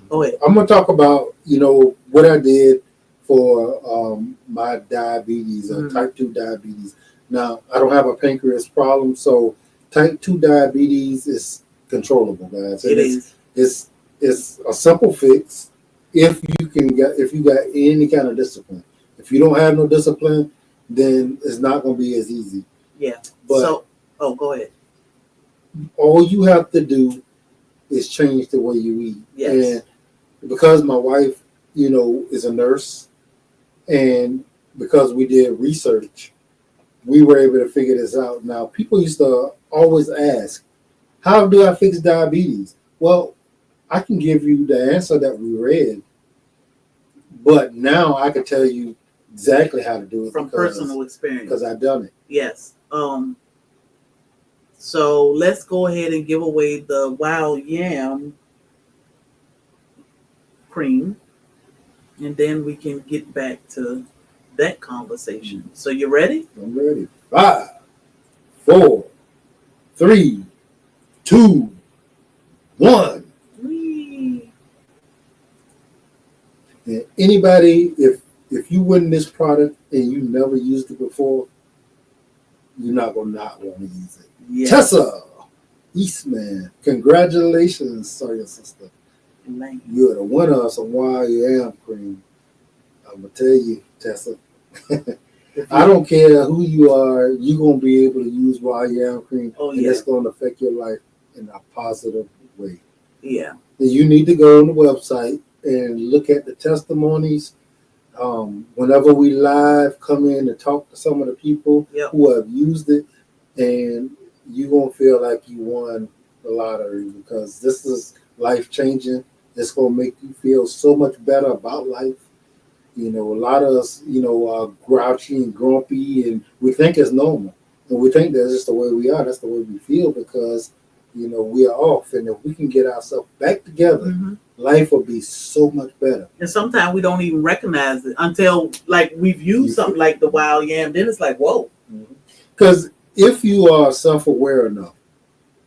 S1: Go ahead.
S2: I'm gonna talk about what I did for my diabetes or type 2 diabetes. Now I don't have a pancreas problem, so type 2 diabetes is controllable, guys.
S1: It is.
S2: It's a simple fix if you got any kind of discipline. If you don't have no discipline, then it's not gonna be as easy.
S1: Yeah.
S2: But
S1: go ahead.
S2: all you have to do is change the way you eat.
S1: Yes.
S2: And because my wife, is a nurse, and because we did research, we were able to figure this out. Now, people used to always ask, how do I fix diabetes? Well, I can give you the answer that we read, but now I can tell you exactly how to do it
S1: from personal experience
S2: because I've done it.
S1: Yes. So let's go ahead and give away the wild yam cream, and then we can get back to that conversation. So you ready?
S2: I'm ready. 5, 4, 3, 2, 1. And anybody, if you win this product and you never used it before, you're not gonna not want to use it.
S1: Yes.
S2: Tessa Eastman, congratulations, sorry, sister. You're the winner of some wild yam cream. I'm gonna tell you, Tessa. I don't care who you are, you're gonna be able to use wild yam cream, and it's gonna affect your life in a positive way.
S1: Yeah.
S2: And you need to go on the website and look at the testimonies. Whenever we live, come in and talk to some of the people who have used it, and you're going to feel like you won the lottery because this is life-changing. It's going to make you feel so much better about life. A lot of us, are grouchy and grumpy, and we think it's normal. And we think that's just the way we are. That's the way we feel because, we are off. And if we can get ourselves back together, life will be so much better.
S1: And sometimes we don't even recognize it until we've used something like the wild yam. Then it's like, whoa.
S2: Because if you are self-aware enough,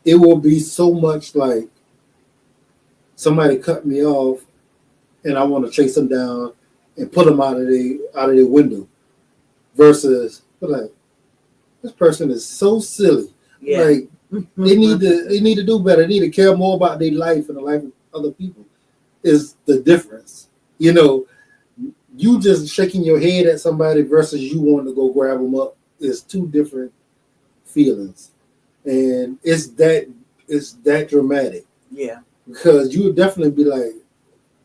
S2: it will be so much like somebody cut me off and I want to chase them down and put them out of their window versus like, this person is so silly.
S1: Yeah.
S2: Like they need to do better. They need to care more about their life and the life of other people. Is the difference. You just shaking your head at somebody versus you wanting to go grab them up is two different feelings. And it's that dramatic.
S1: Yeah.
S2: Because you would definitely be like,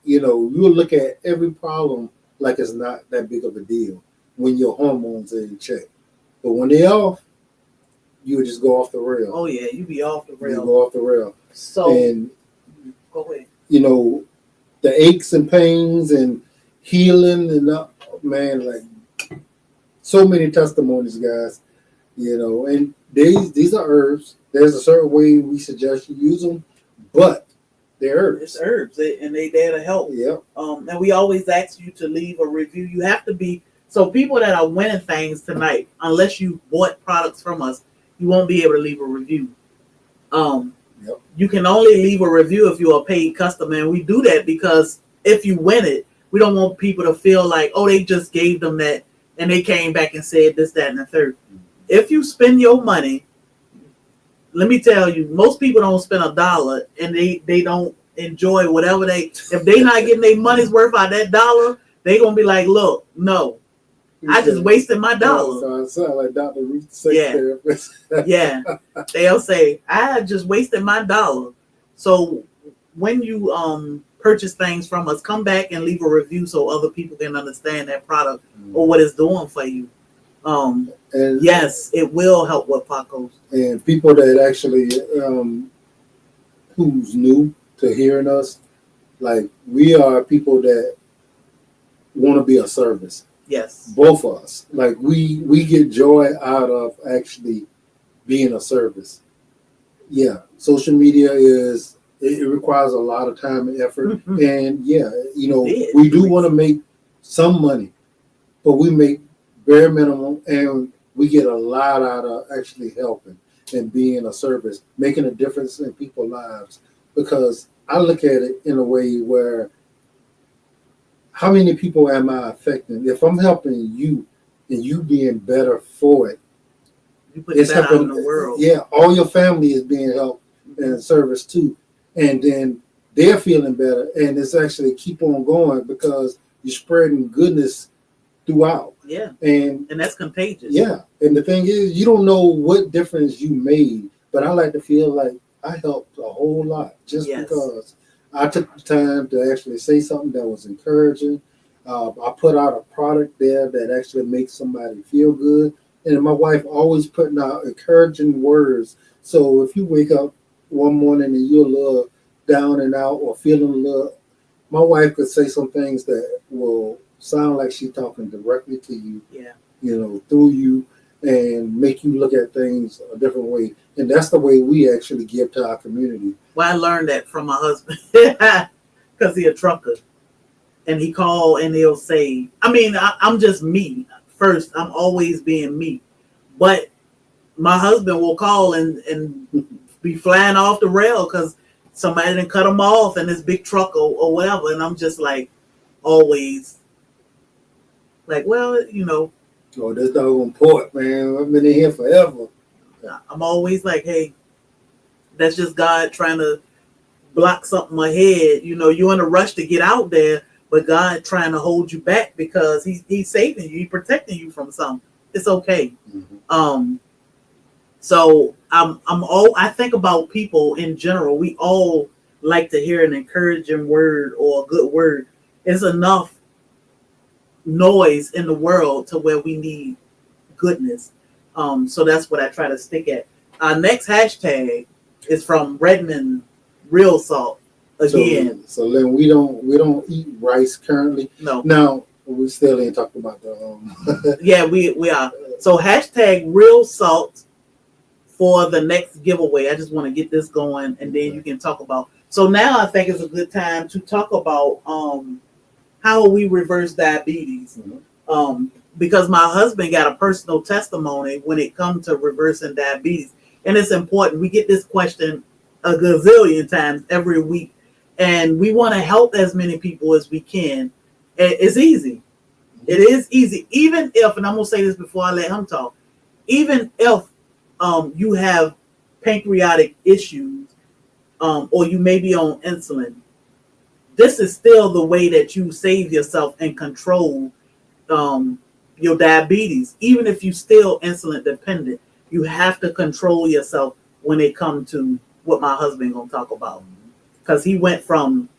S2: you'll look at every problem like it's not that big of a deal when your hormones are in check. But when they're off, you would just go off the rail.
S1: Oh yeah, you be off the rail.
S2: You go off the rail.
S1: So
S2: and
S1: go ahead.
S2: The aches and pains and healing and like so many testimonies, guys. And these are herbs. There's a certain way we suggest you use them, but they're herbs.
S1: It's herbs, and they there to help.
S2: Yep.
S1: And we always ask you to leave a review. You have to be so people that are winning things tonight. Unless you bought products from us, you won't be able to leave a review. You can only leave a review if you're a paid customer, and we do that because if you win it, we don't want people to feel like, oh, they just gave them that and they came back and said this, that, and the third. If you spend your money, let me tell you, most people don't spend $1 and they don't enjoy whatever if they not getting their money's worth out of that dollar, they gonna be like, look, no, I just wasted my $1.
S2: So I sound like Dr. Ruth,
S1: therapist. Yeah. They'll say, I just wasted my $1. So when you purchase things from us, come back and leave a review so other people can understand that product or what it's doing for you. And yes, it will help with Paco's.
S2: And people that actually who's new to hearing us, like we are people that want to be a service.
S1: Yes.
S2: Both of us. Like we get joy out of actually being a service. Yeah. Social media it requires a lot of time and effort. And yeah, we do want to make some money, but we make bare minimum and we get a lot out of actually helping. and being a service, making a difference in people's lives. Because I look at it in a way where, how many people am I affecting? If I'm helping you and you being better for it,
S1: You put that out in the world.
S2: Yeah, all your family is being helped and service too. And then they're feeling better. And it's actually keep on going because you're spreading goodness throughout.
S1: Yeah.
S2: And
S1: that's contagious.
S2: Yeah. And the thing is, you don't know what difference you made. But I like to feel like I helped a whole lot just because I took the time to actually say something that was encouraging. I put out a product there that actually makes somebody feel good. And my wife always putting out encouraging words. So if you wake up one morning and you're a little down and out or feeling a little, my wife could say some things that will sound like she's talking directly to you, through you, and make you look at things a different way. And that's the way we actually give to our community.
S1: Well, I learned that from my husband because he's a trucker. And he call and he'll say, I'm just me. First, I'm always being me. But my husband will call and be flying off the rail because somebody didn't cut him off in his big truck or whatever. And I'm just like, always like, well,
S2: Oh, this doggone port, man. I've been in here forever.
S1: I'm always like, hey, that's just God trying to block something ahead. You're in a rush to get out there, but God trying to hold you back because he's saving you, he's protecting you from something. It's okay. Mm-hmm. So I think about people in general. We all like to hear an encouraging word or a good word. It's enough noise in the world to where we need goodness. So that's what I try to stick at. Our next hashtag is from Redmond Real Salt. Again.
S2: So Lynn, we don't eat rice currently.
S1: No.
S2: Now we still ain't talking about the
S1: Yeah, we are. So hashtag Real Salt for the next giveaway. I just want to get this going and then you can talk about. So now I think it's a good time to talk about how we reverse diabetes. Mm-hmm. Because my husband got a personal testimony when it comes to reversing diabetes. And it's important. We get this question a gazillion times every week. And we want to help as many people as we can. It's easy. It is easy. Even if, and I'm going to say this before I let him talk, even if you have pancreatic issues or you may be on insulin, this is still the way that you save yourself and control your diabetes. Even if you're still insulin dependent, you have to control yourself when it comes to what my husband going to talk about. Because he went from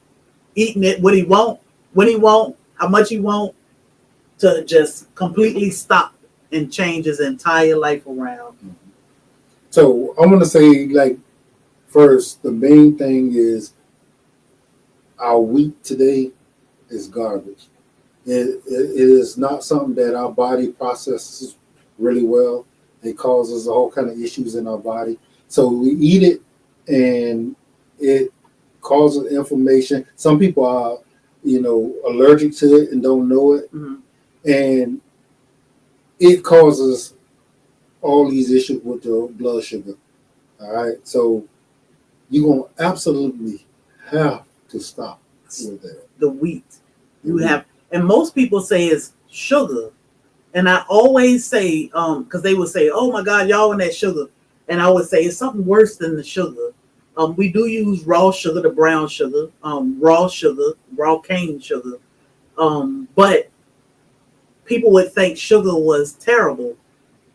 S1: eating it what he want, when he want, how much he want, to just completely stop and change his entire life around.
S2: So I'm going to say, like, first, the main thing is our wheat today is garbage. It is not something that our body processes really well. It causes a whole kind of issues in our body. So we eat it and it causes inflammation. Some people are, allergic to it and don't know it. Mm-hmm. And it causes all these issues with the blood sugar. All right. So you're going to absolutely have to stop with that.
S1: The wheat. And most people say it's sugar. And I always say, because they would say, oh my God, y'all on that sugar. And I would say it's something worse than the sugar. We do use raw sugar, the brown sugar, raw cane sugar. But people would think sugar was terrible.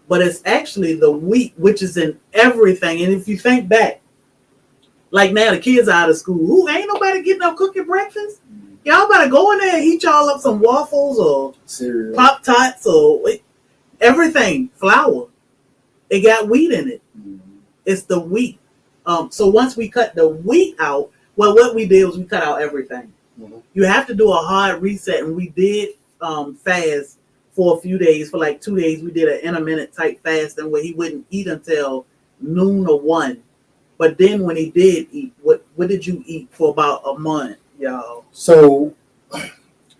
S1: But it's actually the wheat, which is in everything. And if you think back, like now the kids are out of school. Ooh, ain't nobody getting up cooking breakfast. Y'all better go in there and heat y'all up some waffles or
S2: cereal,
S1: Pop-Tarts or everything, flour. It got wheat in it. Mm-hmm. It's the wheat. So once we cut the wheat out, well, what we did was we cut out everything. Mm-hmm. You have to do a hard reset, and we did fast for a few days. For like 2 days, we did an intermittent type fasting where he wouldn't eat until noon or 1. But then when he did eat, what did you eat for about a month, y'all?
S2: So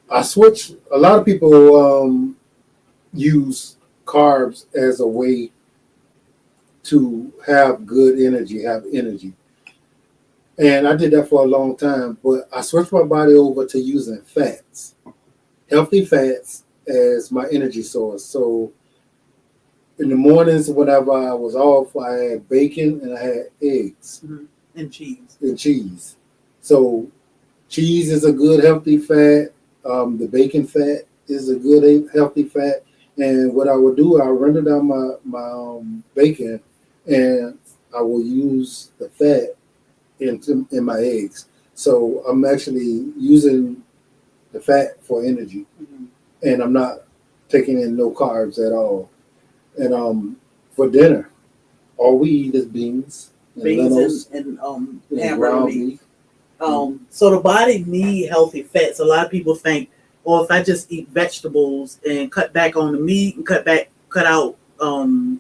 S2: I switched. A lot of people use carbs as a way to have good energy, have energy. And I did that for a long time, but I switched my body over to using fats, healthy fats as my energy source. So in the mornings, whenever I was off, I had bacon and I had eggs.
S1: Mm-hmm. And cheese.
S2: And cheese. So cheese is a good healthy fat. The bacon fat is a good healthy fat. And what I would do, I render down my bacon, and I will use the fat in my eggs. So I'm actually using the fat for energy,
S1: Mm-hmm.
S2: and I'm not taking in no carbs at all. And for dinner, all we eat is beans and lentils
S1: and
S2: and
S1: hamburger
S2: ground
S1: meat.
S2: beef.
S1: So the body need healthy fats. A lot of people think, oh, if I just eat vegetables and cut back on the meat and cut out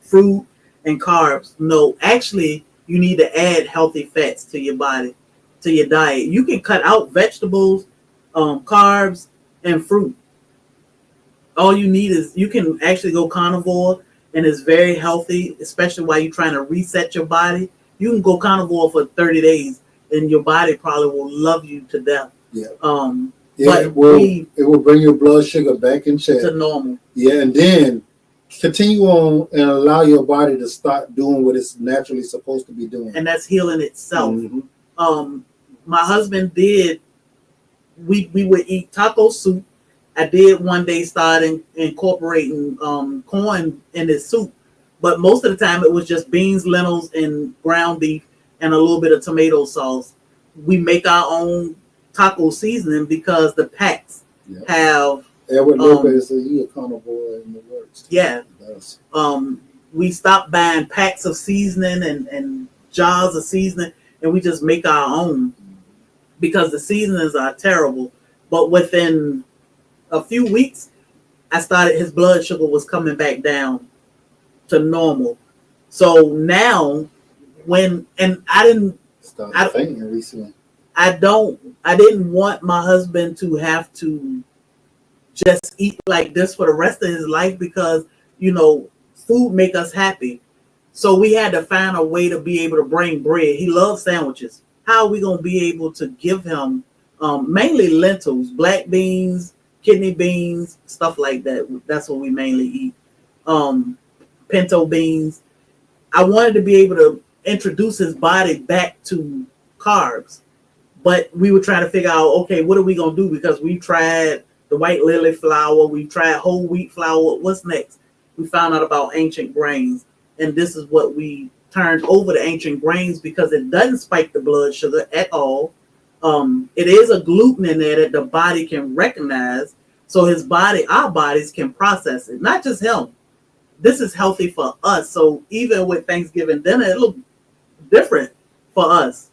S1: fruit and carbs. No, actually, you need to add healthy fats to your body, to your diet. You can cut out vegetables, carbs, and fruit. All you need is you can actually go carnivore, and it's very healthy, especially while you're trying to reset your body. You can go carnivore for 30 days, and your body probably will love you to death.
S2: Yeah.
S1: Yeah, but
S2: it will bring your blood sugar back in check
S1: to normal.
S2: Yeah, and then continue on and allow your body to start doing what it's naturally supposed to be doing.
S1: And that's healing itself.
S2: Mm-hmm.
S1: My husband did. We would eat taco soup. I did one day start incorporating corn in his soup, but most of the time it was just beans, lentils, and ground beef, and a little bit of tomato sauce. We make our own taco seasoning because the packs have.
S2: Edward Lopez said he a carnivore in the works.
S1: Yeah. We stopped buying packs of seasoning and jars of seasoning, and we just make our own because the seasonings are terrible. But within a few weeks, his blood sugar was coming back down to normal. So now, I didn't want my husband to have to just eat like this for the rest of his life because, food make us happy. So we had to find a way to be able to bring bread. He loves sandwiches. How are we going to be able to give him mainly lentils, black beans, kidney beans, stuff like that? That's what we mainly eat. Pinto beans. I wanted to be able to introduce his body back to carbs, but we were trying to figure out, okay, what are we going to do? Because we tried the white lily flour, we tried whole wheat flour. What's next? We found out about ancient grains, and this is what we turned over to ancient grains because it doesn't spike the blood sugar at all. It is a gluten in there that the body can recognize, so our bodies can process it. Not just him. This is healthy for us. So even with Thanksgiving dinner, it looked different for us.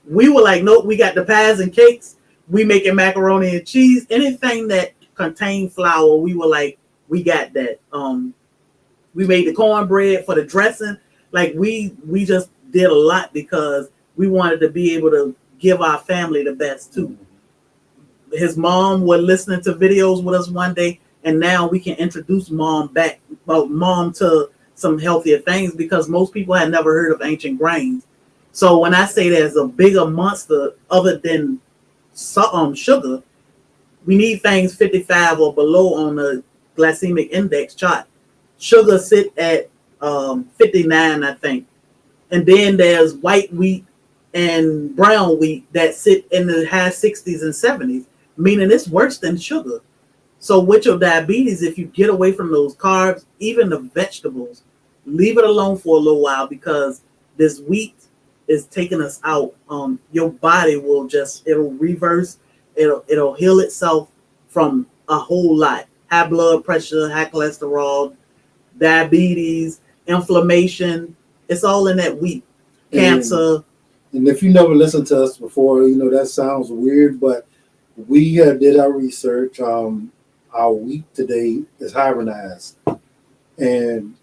S1: We were like, nope, we got the pies and cakes. We making macaroni and cheese. Anything that contained flour, we were like, we got that. We made the cornbread for the dressing. Like we just did a lot because we wanted to be able to give our family the best too. His mom was listening to videos with us one day, and now we can introduce mom to some healthier things because most people had never heard of ancient grains. So when I say there's a bigger monster other than sugar, we need things 55 or below on the glycemic index chart. Sugar sit at 59, I think. And then there's white wheat and brown wheat that sit in the high 60s and 70s, meaning it's worse than sugar. So with your diabetes, if you get away from those carbs, even the vegetables, leave it alone for a little while because this wheat is taking us out. Your body will it'll reverse, it'll heal itself from a whole lot. High blood pressure, high cholesterol, diabetes, inflammation. It's all in that wheat. Cancer.
S2: And if you never listened to us before, that sounds weird, but we did our research. Our wheat today is hybridized, and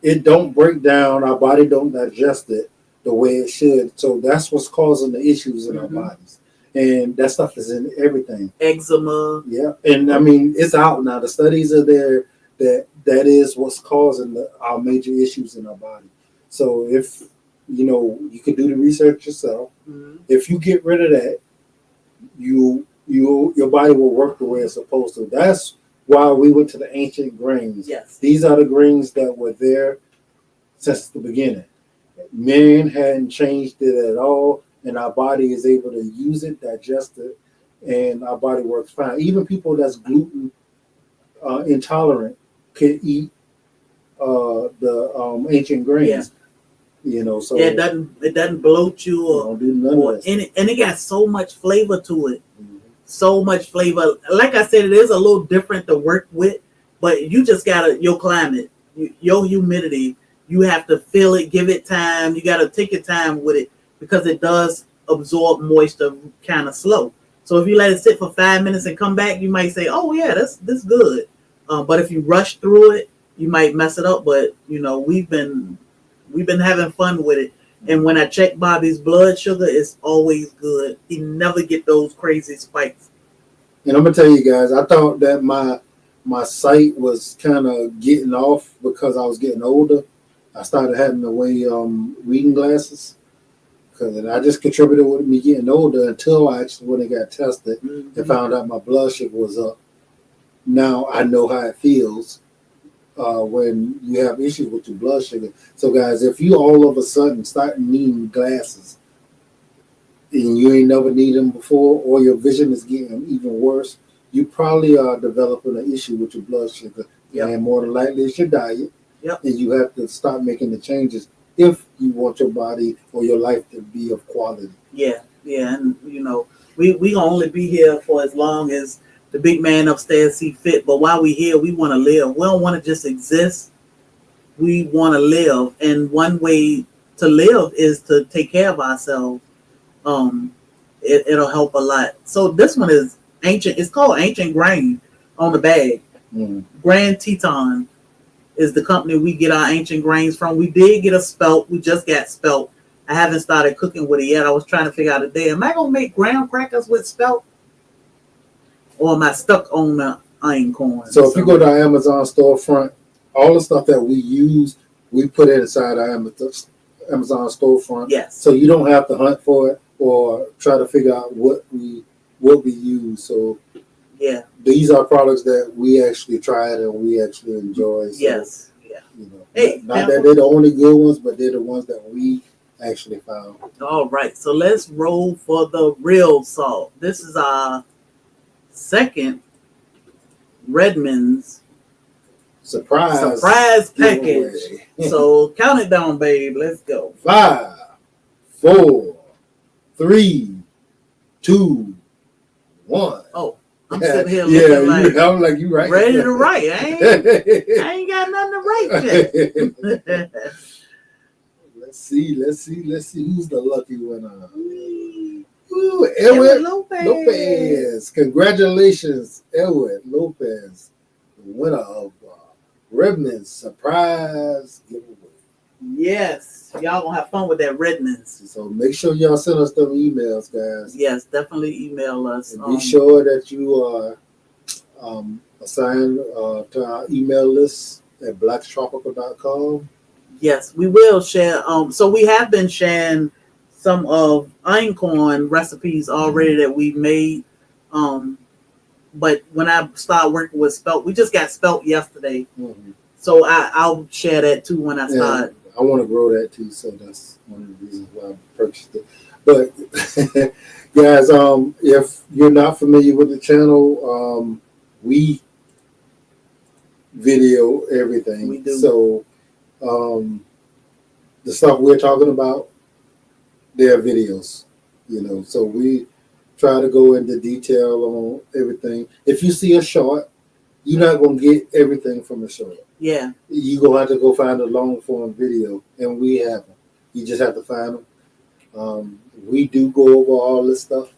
S2: it don't break down. Our body don't digest it the way it should. So that's what's causing the issues in our bodies. And that stuff is in everything.
S1: Eczema.
S2: Yeah. And I mean, it's out now. The studies are there that is what's causing our major issues in our body. So if you can do the research yourself.
S1: Mhm.
S2: If you get rid of that, your body will work the way it's supposed to. That's why we went to the ancient grains.
S1: Yes.
S2: These are the grains that were there since the beginning. Man hadn't changed it at all, and our body is able to use it, digest it, and our body works fine. Even people that's gluten intolerant can eat the ancient grains. So
S1: Yeah, it doesn't bloat you
S2: don't do none
S1: or
S2: of that.
S1: and it got so much flavor to it.
S2: Mhm.
S1: So much flavor. Like I said, it is a little different to work with, but you just gotta your climate, your humidity. You have to feel it, give it time. You gotta take your time with it because it does absorb moisture kind of slow. So if you let it sit for 5 minutes and come back, you might say, "Oh yeah, that's good." But if you rush through it, you might mess it up. But we've been having fun with it. And when I check Bobby's blood sugar, it's always good. He never get those crazy spikes.
S2: And I'm gonna tell you guys, I thought that my sight was kind of getting off because I was getting older. I started having to wear reading glasses because I just contributed with me getting older until I actually went and got tested and found out my blood sugar was up. Now I know how it feels when you have issues with your blood sugar. So guys, if you all of a sudden start needing glasses and you ain't never needed them before, or your vision is getting even worse, you probably are developing an issue with your blood sugar.
S1: Yep.
S2: And more than likely it's your diet.
S1: Yep.
S2: And you have to start making the changes if you want your body or your life to be of quality.
S1: Yeah, and we gonna only be here for as long as the big man upstairs see fit. But while we here, we want to live. We don't want to just exist. We want to live, and one way to live is to take care of ourselves. It'll help a lot. So this one is ancient. It's called Ancient Grain on the bag. Grand Teton is the company we get our ancient grains from. We did get a spelt. We just got spelt. I haven't started cooking with it yet. I was trying to figure out today, am I going to make graham crackers with spelt? Or am I stuck on the einkorn?
S2: So if you go to our Amazon storefront, all the stuff that we use, we put it inside our Amazon storefront.
S1: Yes.
S2: So you don't have to hunt for it or try to figure out what we use. So
S1: yeah,
S2: these are products that we actually tried and we actually enjoy. So,
S1: yes. Yeah.
S2: Hey, not that they're the only good ones, but they're the ones that we actually found.
S1: All right. So let's roll for the real salt. This is our second Redmond's surprise package. So count it down, babe. Let's go.
S2: 5, 4, 3, 2, 1.
S1: Oh, I'm sitting here looking like
S2: I'm like you right.
S1: Ready to write. I ain't got nothing to write yet.
S2: Let's see who's the lucky winner.
S1: Ooh,
S2: Edward Lopez. Congratulations, Edward Lopez, the winner of Redmond's surprise giveaway.
S1: Yes, y'all gonna have fun with that Redmond's.
S2: So make sure y'all send us them emails, guys.
S1: Yes, definitely email us.
S2: And be sure that you are assigned to our email list at blackstropical.com.
S1: Yes, we will share. So we have been sharing some of einkorn recipes already that we've made. But when I start working with spelt, we just got spelt yesterday. Mm-hmm. So I'll share that too when I start.
S2: I want to grow that too, so that's one of the reasons why I purchased it. But guys, if you're not familiar with the channel, we video everything.
S1: We do.
S2: So the stuff we're talking about, they're videos, so we try to go into detail on everything. If you see a short, you're not going to get everything from the short.
S1: Yeah.
S2: You're going to have to go find a long form video, and we have them. You just have to find them. We do go over all this stuff,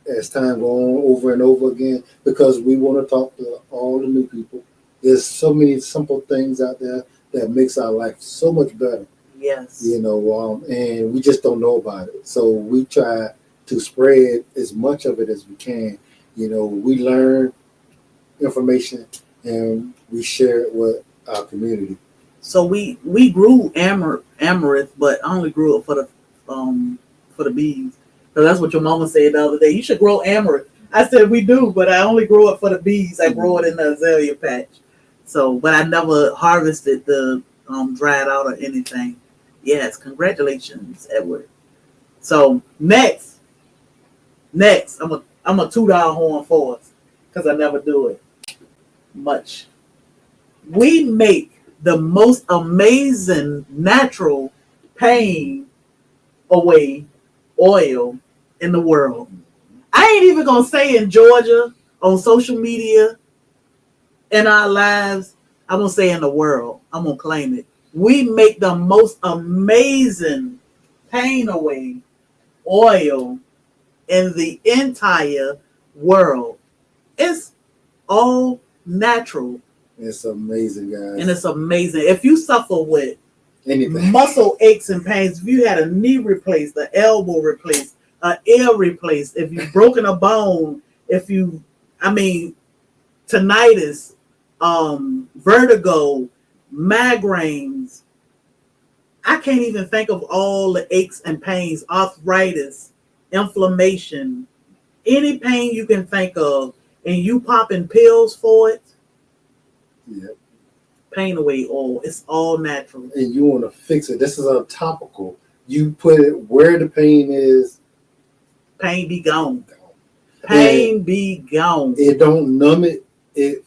S2: as time goes on over and over again, because we want to talk to all the new people. There's so many simple things out there that makes our life so much better.
S1: Yes.
S2: And we just don't know about it. So we try to spread as much of it as we can. We learn information and we share it with our community.
S1: So we grew amaranth, but I only grew it for the bees. So that's what your mama said the other day. You should grow amaranth. I said we do, but I only grow it for the bees. I grow it in the azalea patch. So, but I never harvested the dried out or anything. Yes, congratulations, Edward. So next, I'm a $2 horn for us because I never do it much. We make the most amazing natural pain away oil in the world. I ain't even gonna say in Georgia, on social media, in our lives. I'm gonna say in the world. I'm gonna claim it. We make the most amazing pain away oil in the entire world. It's all natural.
S2: It's amazing, guys.
S1: And it's amazing. If you suffer with
S2: anything,
S1: muscle aches and pains, if you had a knee replaced, an elbow replaced, an ear replaced, if you've broken a bone, tinnitus, vertigo, migraines, I can't even think of all the aches and pains, arthritis, inflammation, any pain you can think of, and you popping pills for it.
S2: Yep.
S1: Pain away oil. It's all natural.
S2: And you want to fix it. This is a topical. You put it where the pain is.
S1: Pain be gone. Pain be gone.
S2: It don't numb it. It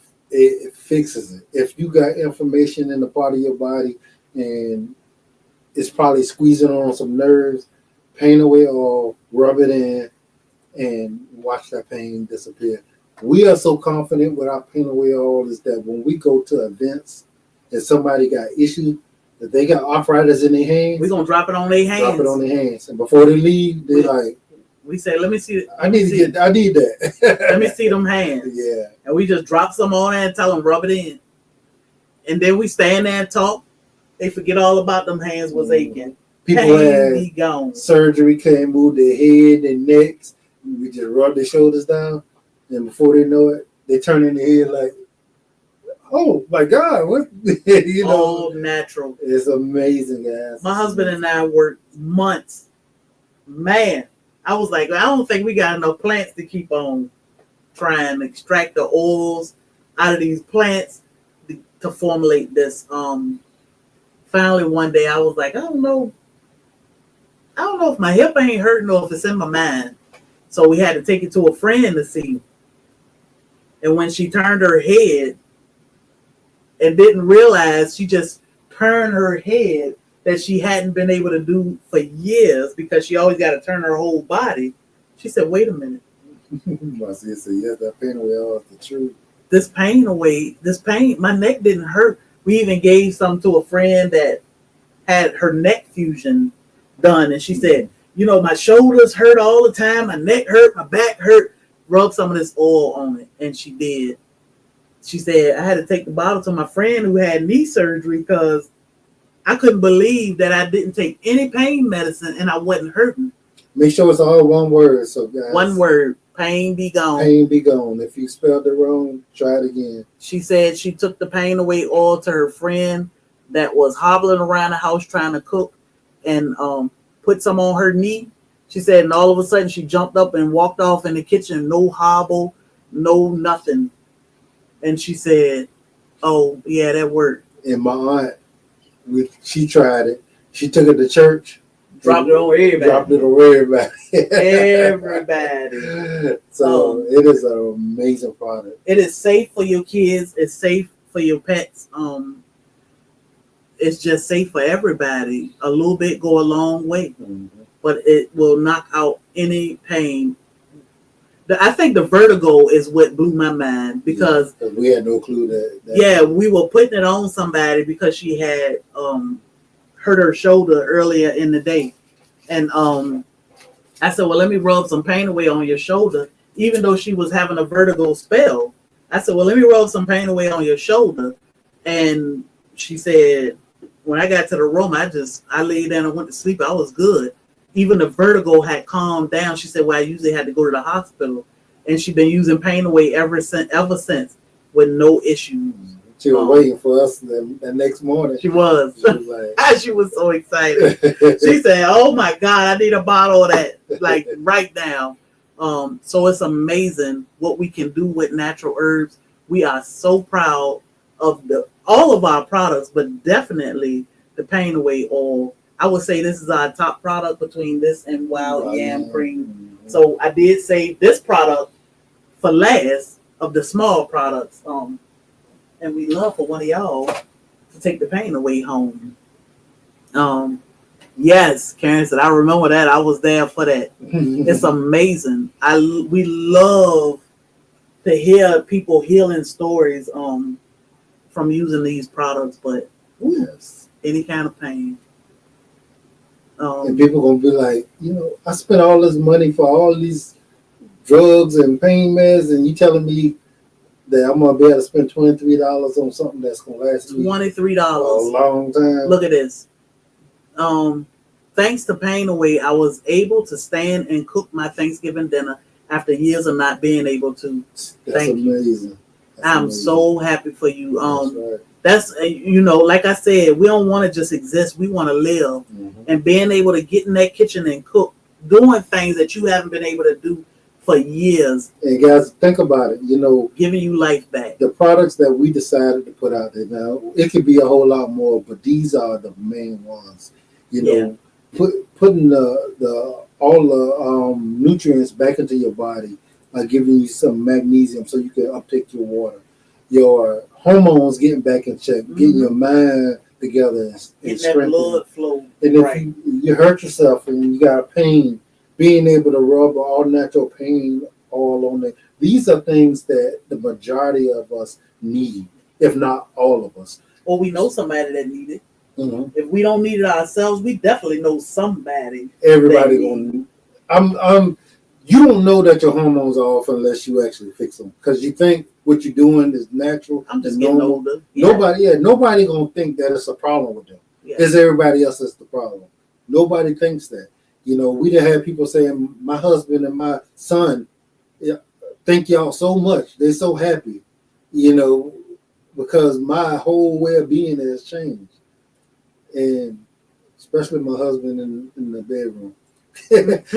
S2: fixes it. If you got inflammation in the part of your body and it's probably squeezing on some nerves, pain away oil, rub it in, and watch that pain disappear. We are so confident with our pain away oil is that when we go to events and somebody got issues, that they got arthritis in their hands,
S1: we're gonna drop it on their hands.
S2: Drop it on their hands, and before they leave, they
S1: we say, "Let me see.
S2: I need that.
S1: Let me see them hands."
S2: Yeah.
S1: And we just drop some on there and tell them rub it in, and then we stand there and talk. They forget all about them hands was aching.
S2: People
S1: pain be gone.
S2: Surgery, can't move their head, their necks. We just rub their shoulders down, and before they know it, they turn in their head like, "Oh my God, what?"
S1: All natural.
S2: It's amazing, guys.
S1: My husband and I worked months. Man, I was like, I don't think we got enough plants to keep on trying to extract the oils out of these plants to formulate this. Finally, one day I was like, I don't know if my hip ain't hurting or if it's in my mind. So we had to take it to a friend to see. And when she turned her head and didn't realize, she just turned her head that she hadn't been able to do for years because she always got to turn her whole body. She said, wait a minute.
S2: My sister, yes, that pain away all the truth.
S1: This pain, my neck didn't hurt. We even gave some to a friend that had her neck fusion done. And she said, my shoulders hurt all the time. My neck hurt. My back hurt. Rub some of this oil on it. And she did. She said, I had to take the bottle to my friend who had knee surgery because I couldn't believe that I didn't take any pain medicine and I wasn't hurting.
S2: Make sure it's all one word. So guys,
S1: one word. Pain be gone.
S2: Pain be gone. If you spelled it wrong, try it again.
S1: She said she took the pain away oil to her friend that was hobbling around the house trying to cook and put some on her knee. She said, and all of a sudden she jumped up and walked off in the kitchen. No hobble, no nothing. And she said, oh, yeah, that worked.
S2: And my aunt, she tried it. She took it to church.
S1: Dropped it on
S2: everybody.
S1: Everybody.
S2: So it is an amazing product.
S1: It is safe for your kids. It's safe for your pets. It's just safe for everybody. A little bit go a long way, but it will knock out any pain. I think the vertigo is what blew my mind because
S2: we had no clue that.
S1: Yeah, we were putting it on somebody because she had hurt her shoulder earlier in the day. And I said, well, let me rub some pain away on your shoulder. Even though she was having a vertigo spell, I said, well, let me rub some pain away on your shoulder. And she said, when I got to the room, I laid down and went to sleep. I was good. Even the vertigo had calmed down. She said, well, I usually had to go to the hospital. And she's been using pain away ever since with no issues.
S2: She was waiting for us the next morning.
S1: She was.
S2: She was like,
S1: She was so excited. She said, "Oh my God, I need a bottle of that, like right now." So it's amazing what we can do with natural herbs. We are so proud of all of our products, but definitely the Pain Away oil. I would say this is our top product between this and Wild Yam Cream.
S2: Mm-hmm.
S1: So I did save this product for last of the small products. And we love for one of y'all to take the pain away home. Yes, Karen said, I remember that. I was there for that. It's amazing. We love to hear people healing stories from using these products, but
S2: yes,
S1: any kind of pain.
S2: And people gonna be like, I spent all this money for all these drugs and pain meds, and you telling me that I'm gonna be able to spend $23 on something that's gonna last me
S1: $23
S2: a long time.
S1: Look at this. Thanks to Pain Away, I was able to stand and cook my Thanksgiving dinner after years of not being able to.
S2: That's amazing.
S1: I'm amazing. So happy for you.
S2: That's right.
S1: That's like I said, we don't want to just exist. We want to live.
S2: Mm-hmm.
S1: And being able to get in that kitchen and cook, doing things that you haven't been able to do for years.
S2: And guys, think about it.
S1: Giving you life back.
S2: The products that we decided to put out there now, it could be a whole lot more, but these are the main ones. Putting all the nutrients back into your body by giving you some magnesium so you can uptake your water. Your hormones getting back in check, getting your mind together and
S1: that blood flow.
S2: And if you hurt yourself and you got a pain, being able to rub all natural pain all on it. These are things that the majority of us need, if not all of us.
S1: Or we know somebody that need it.
S2: Mm-hmm.
S1: If we don't need it ourselves, we definitely know somebody.
S2: Everybody gonna. You don't know that your hormones are off unless you actually fix them, because you think what you're doing is natural.
S1: I'm just getting older.
S2: Nobody gonna think that it's a problem with them. Yeah. It's everybody else that's the problem. Nobody thinks that. We done had people saying, my husband and my son, thank y'all so much. They're so happy, because my whole way of being has changed. And especially my husband in the bedroom. like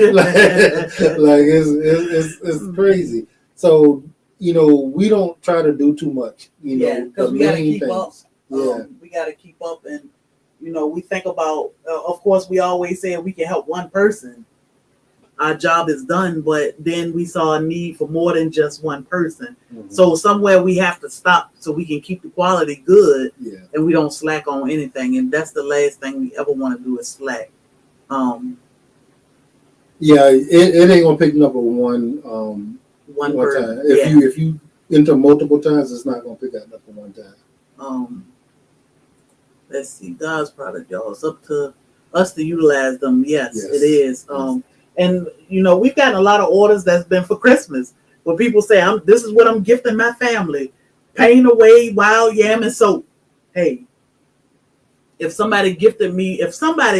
S2: it's crazy. So, we don't try to do too much,
S1: because we got to keep up. We got to keep up, and we think about, of course, we always say we can help one person, our job is done, but then we saw a need for more than just one person. Mm-hmm. So somewhere we have to stop so we can keep the quality good, and we don't slack on anything. And that's the last thing we ever want to do is slack.
S2: It ain't gonna pick up one time. If you enter multiple times, it's not gonna pick up for one time.
S1: Let's see, God's product, y'all. It's up to us to utilize them. Yes. It is. And we've gotten a lot of orders that's been for Christmas, where people say, "This is what I'm gifting my family: Pain Away, Wild Yam, and soap." Hey, if somebody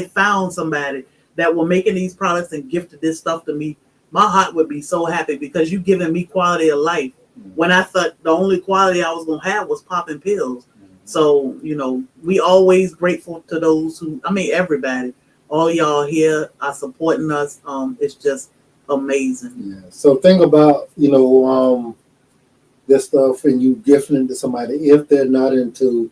S1: found somebody that were making these products and gifted this stuff to me, my heart would be so happy, because you're giving me quality of life. When I thought the only quality I was gonna have was popping pills. So, we always grateful to those everybody, all y'all here are supporting us. It's just amazing.
S2: Yeah. So think about, this stuff and you gifting it to somebody, if they're not into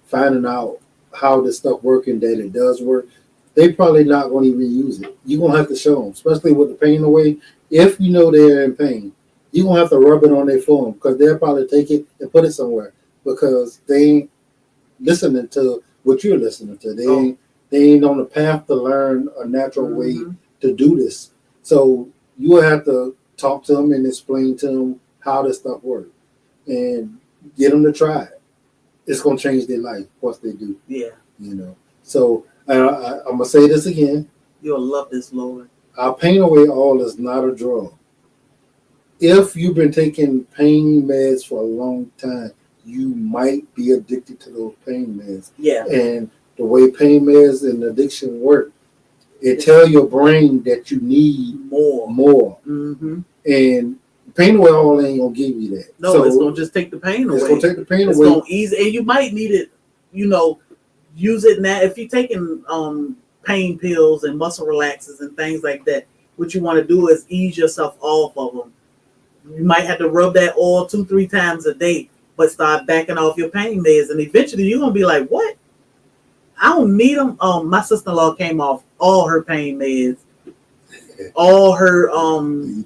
S2: finding out how this stuff works and that it does work, they probably not going to even use it. You're going to have to show them, especially with the Pain Away. If they're in pain, you're going to have to rub it on their form, because they'll probably take it and put it somewhere, because they ain't listening to what you're listening to. They ain't on the path to learn a natural way to do this. So you will have to talk to them and explain to them how this stuff works and get them to try it. It's going to change their life once they do.
S1: Yeah.
S2: So I'm going to say this again.
S1: You'll love this, Lord.
S2: Our Pain Away oil is not a drug. If you've been taking pain meds for a long time, you might be addicted to those pain meds.
S1: Yeah.
S2: And the way pain meds and addiction work, it tells your brain that you need more.
S1: Mm-hmm.
S2: And pain away all ain't gonna give you that.
S1: No,
S2: so
S1: it's gonna just take the pain away.
S2: It's gonna take the pain
S1: it's
S2: away.
S1: Gonna ease, and you might need it. Use it now if you're taking pain pills and muscle relaxers and things like that. What you want to do is ease yourself off of them. You might have to rub that oil 2-3 times a day, but start backing off your pain meds, and eventually you're gonna be like, "What? I don't need them." My sister-in-law came off all her pain meds, all her muscle,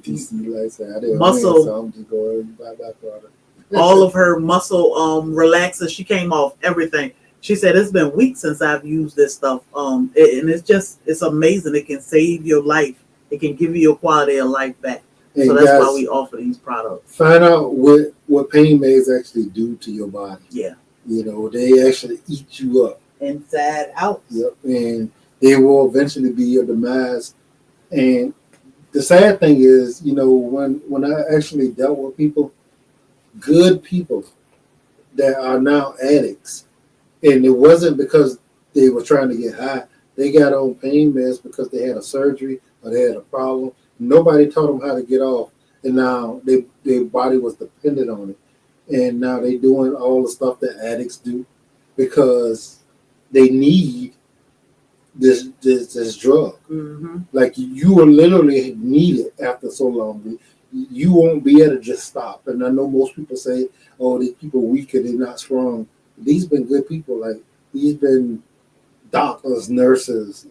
S2: so I'm just going to buy that product.
S1: all of her muscle relaxers. She came off everything. She said it's been weeks since I've used this stuff. And it's amazing. It can save your life. It can give you your quality of life back.
S2: And
S1: so that's why we offer these products.
S2: Find out what pain meds actually do to your body.
S1: Yeah.
S2: They actually eat you up.
S1: Inside out.
S2: Yep. And they will eventually be your demise. And the sad thing is, when I actually dealt with people, good people that are now addicts, and it wasn't because they were trying to get high. They got on pain meds because they had a surgery or they had a problem. Nobody taught them how to get off, and now their body was dependent on it. And now they're doing all the stuff that addicts do because they need this drug.
S1: Mm-hmm.
S2: Like you will literally need it after so long. You won't be able to just stop. And I know most people say, "Oh, these people weaker, they're not strong." These been good people. Like these been doctors, nurses,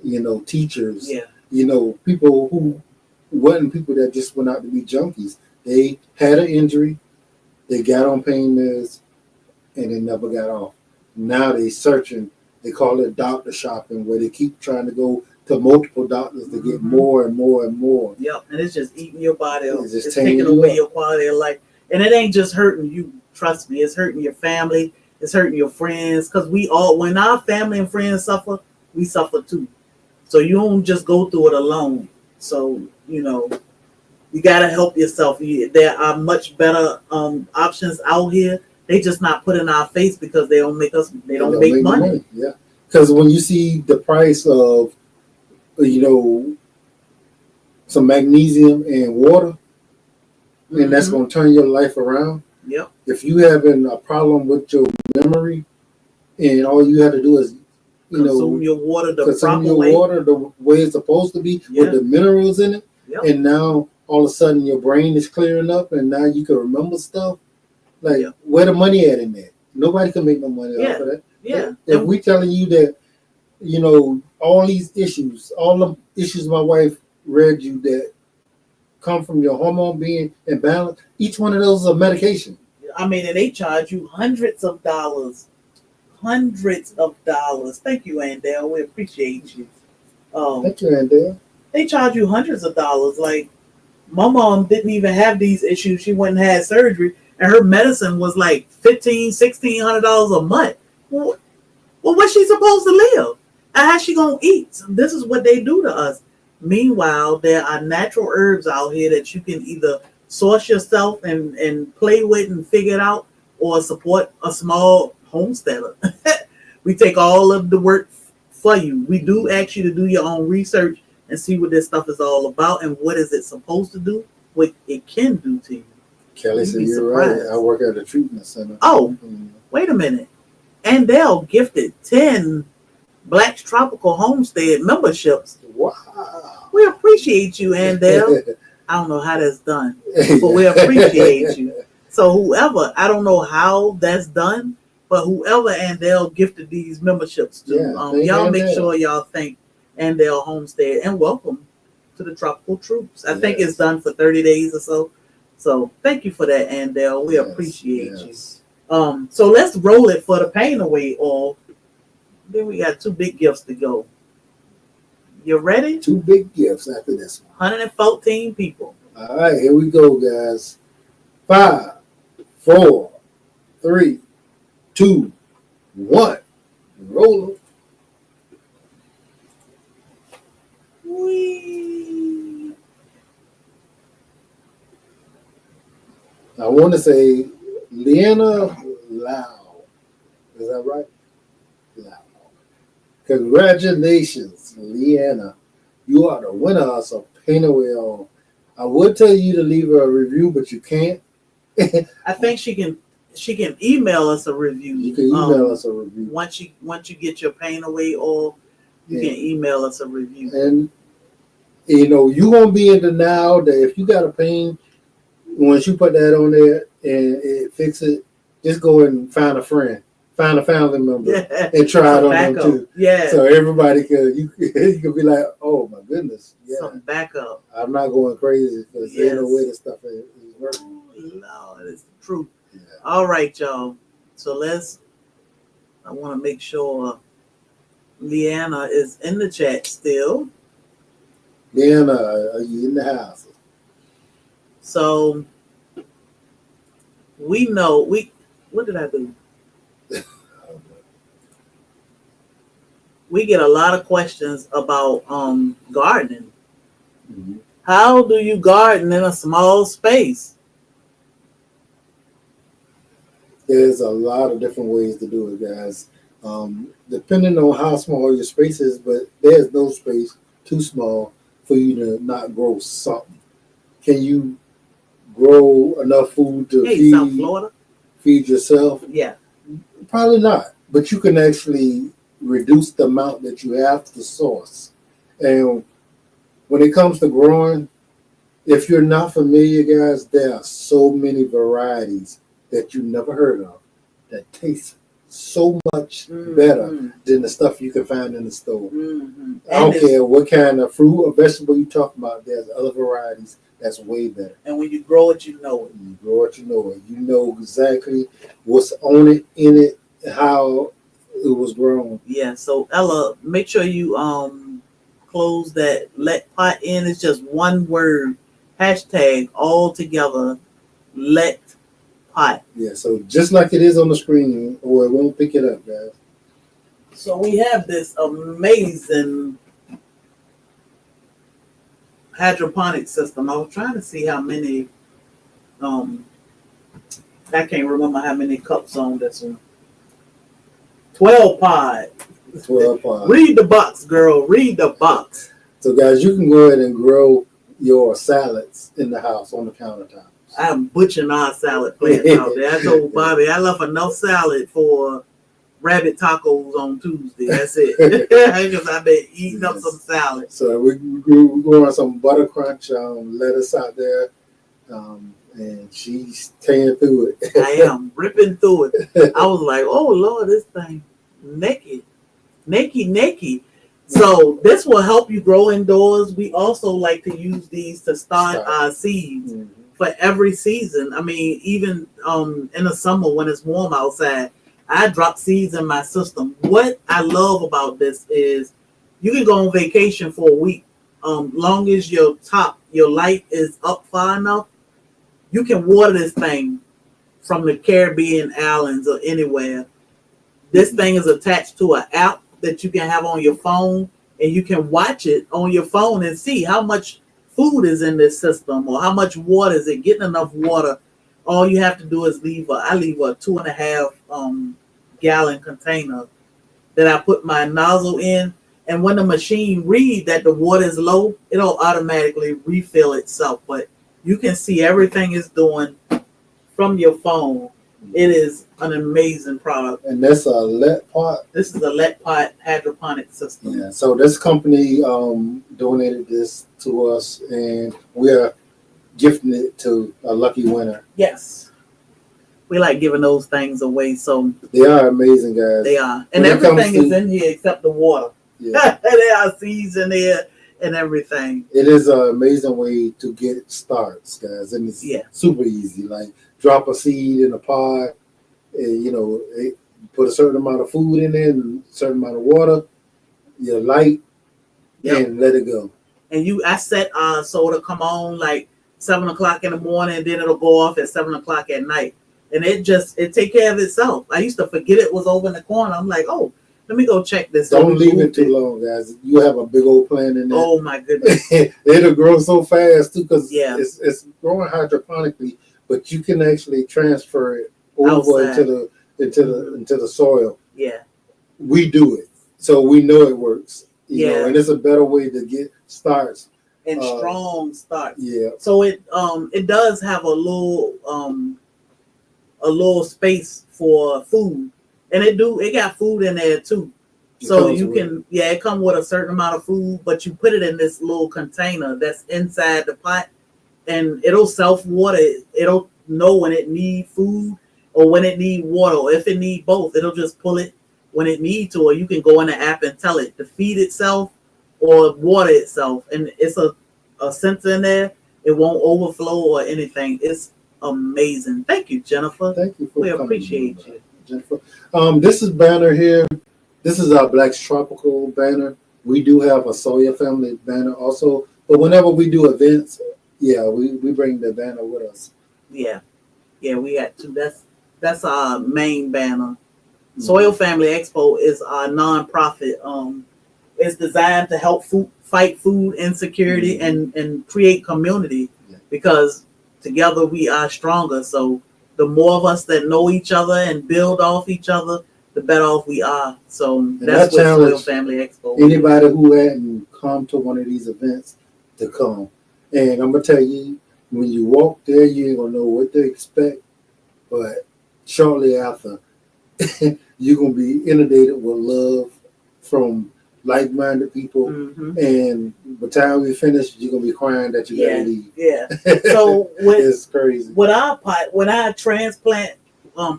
S2: teachers.
S1: Yeah.
S2: People who wasn't people that just went out to be junkies. They had an injury, they got on pain meds, and they never got off. Now they searching. They call it doctor shopping, where they keep trying to go to multiple doctors to get more and more and more.
S1: Yep, and it's just eating your body up.
S2: It's
S1: taking away your quality of life. And it ain't just hurting you. Trust me, it's hurting your family. It's hurting your friends. Because when our family and friends suffer, we suffer too. So you don't just go through it alone. So, you got to help yourself. There are much better options out here. They just not put in our face because they don't make make money.
S2: Yeah. Because when you see the price of, some magnesium and water, and that's going to turn your life around.
S1: Yep.
S2: If you having a problem with your memory, and all you have to do is,
S1: consume your water
S2: the way it's supposed to be with the minerals in it, and now all of a sudden your brain is clearing up, and now you can remember stuff. Like where the money at in that? Nobody can make no money off of that.
S1: Yeah.
S2: If we telling you that, all these issues, all the issues my wife read you that come from your hormone being imbalanced, each one of those is a medication.
S1: I mean, and they charge you hundreds of dollars. Thank you, Andale. We appreciate you.
S2: Thank you, Andale.
S1: They charge you hundreds of dollars. Like, my mom didn't even have these issues. She went and had surgery, and her medicine was like $1,500-$1,600 a month. Well, what's she supposed to live? And how's she gonna eat? So this is what they do to us. Meanwhile, there are natural herbs out here that you can either source yourself and play with and figure it out, or support a small homesteader. We take all of the work for you. We do ask you to do your own research and see what this stuff is all about and what is it supposed to do, what it can do to you.
S2: Kelly said, "You're right. I work at a treatment center."
S1: Oh, wait a minute. Andale gifted 10 Black's Tropical Homestead memberships.
S2: Wow.
S1: We appreciate you, Andale. I don't know how that's done, but we appreciate you. So whoever, I don't know how that's done, but whoever Andale gifted these memberships to, y'all make sure y'all thank Andale Homestead and welcome to the Tropical Troops. I think it's done for 30 days or so. So thank you for that, Andale. We appreciate you. So let's roll it for the pain away oil. Then we got 2 big gifts to go. You ready?
S2: 2 big gifts after this one.
S1: 114 people.
S2: All right, here we go, guys. 5, 4, 3, 2, 1. Roll them.
S1: Whee.
S2: I want to say Leanna Lau. Is that right? Lau. Congratulations, Leanna. You are the winner of some pain away on I would tell you to leave a review, but you can't.
S1: I think she can email us a review.
S2: You can email us a review.
S1: Once you get your pain away, or you can email us a review.
S2: And you're gonna be in denial that if you got a pain, once you put that on there and it fix it, just go and find a friend, find a family member, and try it on them too.
S1: Yeah.
S2: So everybody you could be like, oh my goodness, yeah.
S1: Some backup.
S2: I'm not going crazy because there's no way this stuff is working.
S1: No, it's the truth.
S2: Yeah.
S1: All right, y'all. So I want to make sure Leanna is in the chat still.
S2: Leanna, are you in the house?
S1: So we know what did I do? We get a lot of questions about gardening.
S2: Mm-hmm.
S1: How do you garden in a small space?
S2: There's a lot of different ways to do it, guys. Depending on how small your space is, but there's no space too small for you to not grow something. Can you grow enough food to
S1: South Florida?
S2: Feed yourself?
S1: Yeah.
S2: Probably not. But you can actually reduce the amount that you have to source. And when it comes to growing, if you're not familiar, guys, there are so many varieties that you never heard of that taste so much better than the stuff you can find in the store.
S1: Mm-hmm.
S2: I don't care what kind of fruit or vegetable you talk about, there's other varieties that's way better.
S1: And when you grow it, you know it.
S2: You grow it, you know it. You know exactly what's on it, in it, how it was grown.
S1: Yeah, so Ella, make sure you close that let pot in. It's just one word, hashtag all together, let pot.
S2: Yeah, so just like it is on the screen, or it won't pick it up, guys.
S1: So we have this amazing hydroponic system. I was trying to see how many, I can't remember how many cups on this one. 12 pod.
S2: 12 pod.
S1: Read the box, girl. Read the box.
S2: So, guys, you can go ahead and grow your salads in the house on the countertop.
S1: I'm butchering our salad plants out there. I told Bobby I left enough salad for rabbit tacos on Tuesday. That's it. Because I've been eating up some salad.
S2: So we're growing some butter crunch lettuce out there, and she's tearing through it.
S1: I am ripping through it. I was like, oh Lord, this thing naked. So this will help you grow indoors. We also like to use these to start our seeds for every season. I mean, even in the summer when it's warm outside, I drop seeds in my system. What I love about this is you can go on vacation for a week. Long as your light is up far enough, you can water this thing from the Caribbean islands or anywhere. This thing is attached to an app that you can have on your phone, and you can watch it on your phone and see how much food is in this system or how much water is it, getting enough water. All you have to do is I leave a 2.5 gallon container that I put my nozzle in, and when the machine reads that the water is low, it'll automatically refill itself. But you can see everything it's doing from your phone. It is an amazing product.
S2: And that's a let pot.
S1: This is a let pot hydroponic system.
S2: Yeah. So this company donated this to us, and we are gifting it to a lucky winner.
S1: Yes. We like giving those things away. So
S2: they are amazing, guys.
S1: They are. And everything is in here except the water. Yeah. There are seeds in there and everything.
S2: It is an amazing way to get starts, guys. And it's super easy. Like drop a seed in a pot, and, put a certain amount of food in there and a certain amount of water, your light, and let it go.
S1: And I set so it'll come on like 7 o'clock in the morning, and then it'll go off at 7 o'clock at night. And it take care of itself. I used to forget it was over in the corner. I'm like, oh, let me go check this.
S2: Don't leave it too long, guys. You have a big old plant in there.
S1: Oh my goodness.
S2: It'll grow so fast too, because it's growing hydroponically, but you can actually transfer it over into the soil.
S1: Yeah.
S2: We do it. So we know it works. You know, and it's a better way to get starts.
S1: and strong starch.
S2: Yeah.
S1: So it does have a little space for food, and it got food in there too. So you can it come with a certain amount of food, but you put it in this little container that's inside the pot, and it'll self water. It'll know when it need food or when it need water. Or if it need both, it'll just pull it when it need to, or you can go in the app and tell it to feed itself or water itself, and it's a sensor in there. It won't overflow or anything. It's amazing. Thank you, Jennifer.
S2: Thank you for
S1: we
S2: coming,
S1: appreciate you,
S2: Jennifer. This is banner here. This is our Black's Tropical banner. We do have a Soya Family banner also, but whenever we do events, we bring the banner with us.
S1: Yeah, we got two. That's our main banner. Soil Family Expo is our nonprofit. It's designed to help fight food insecurity and create community, because together we are stronger. So the more of us that know each other and build off each other, the better off we are. So that's what Soil Family Expo.
S2: Anybody who hadn't come to one of these events to come, and I'm gonna tell you, when you walk there, you ain't gonna know what to expect, but shortly after, you're gonna be inundated with love from like-minded people, and by the time we finish, you're gonna be crying that you gotta leave.
S1: Yeah. So
S2: it's crazy.
S1: With our pot, when I transplant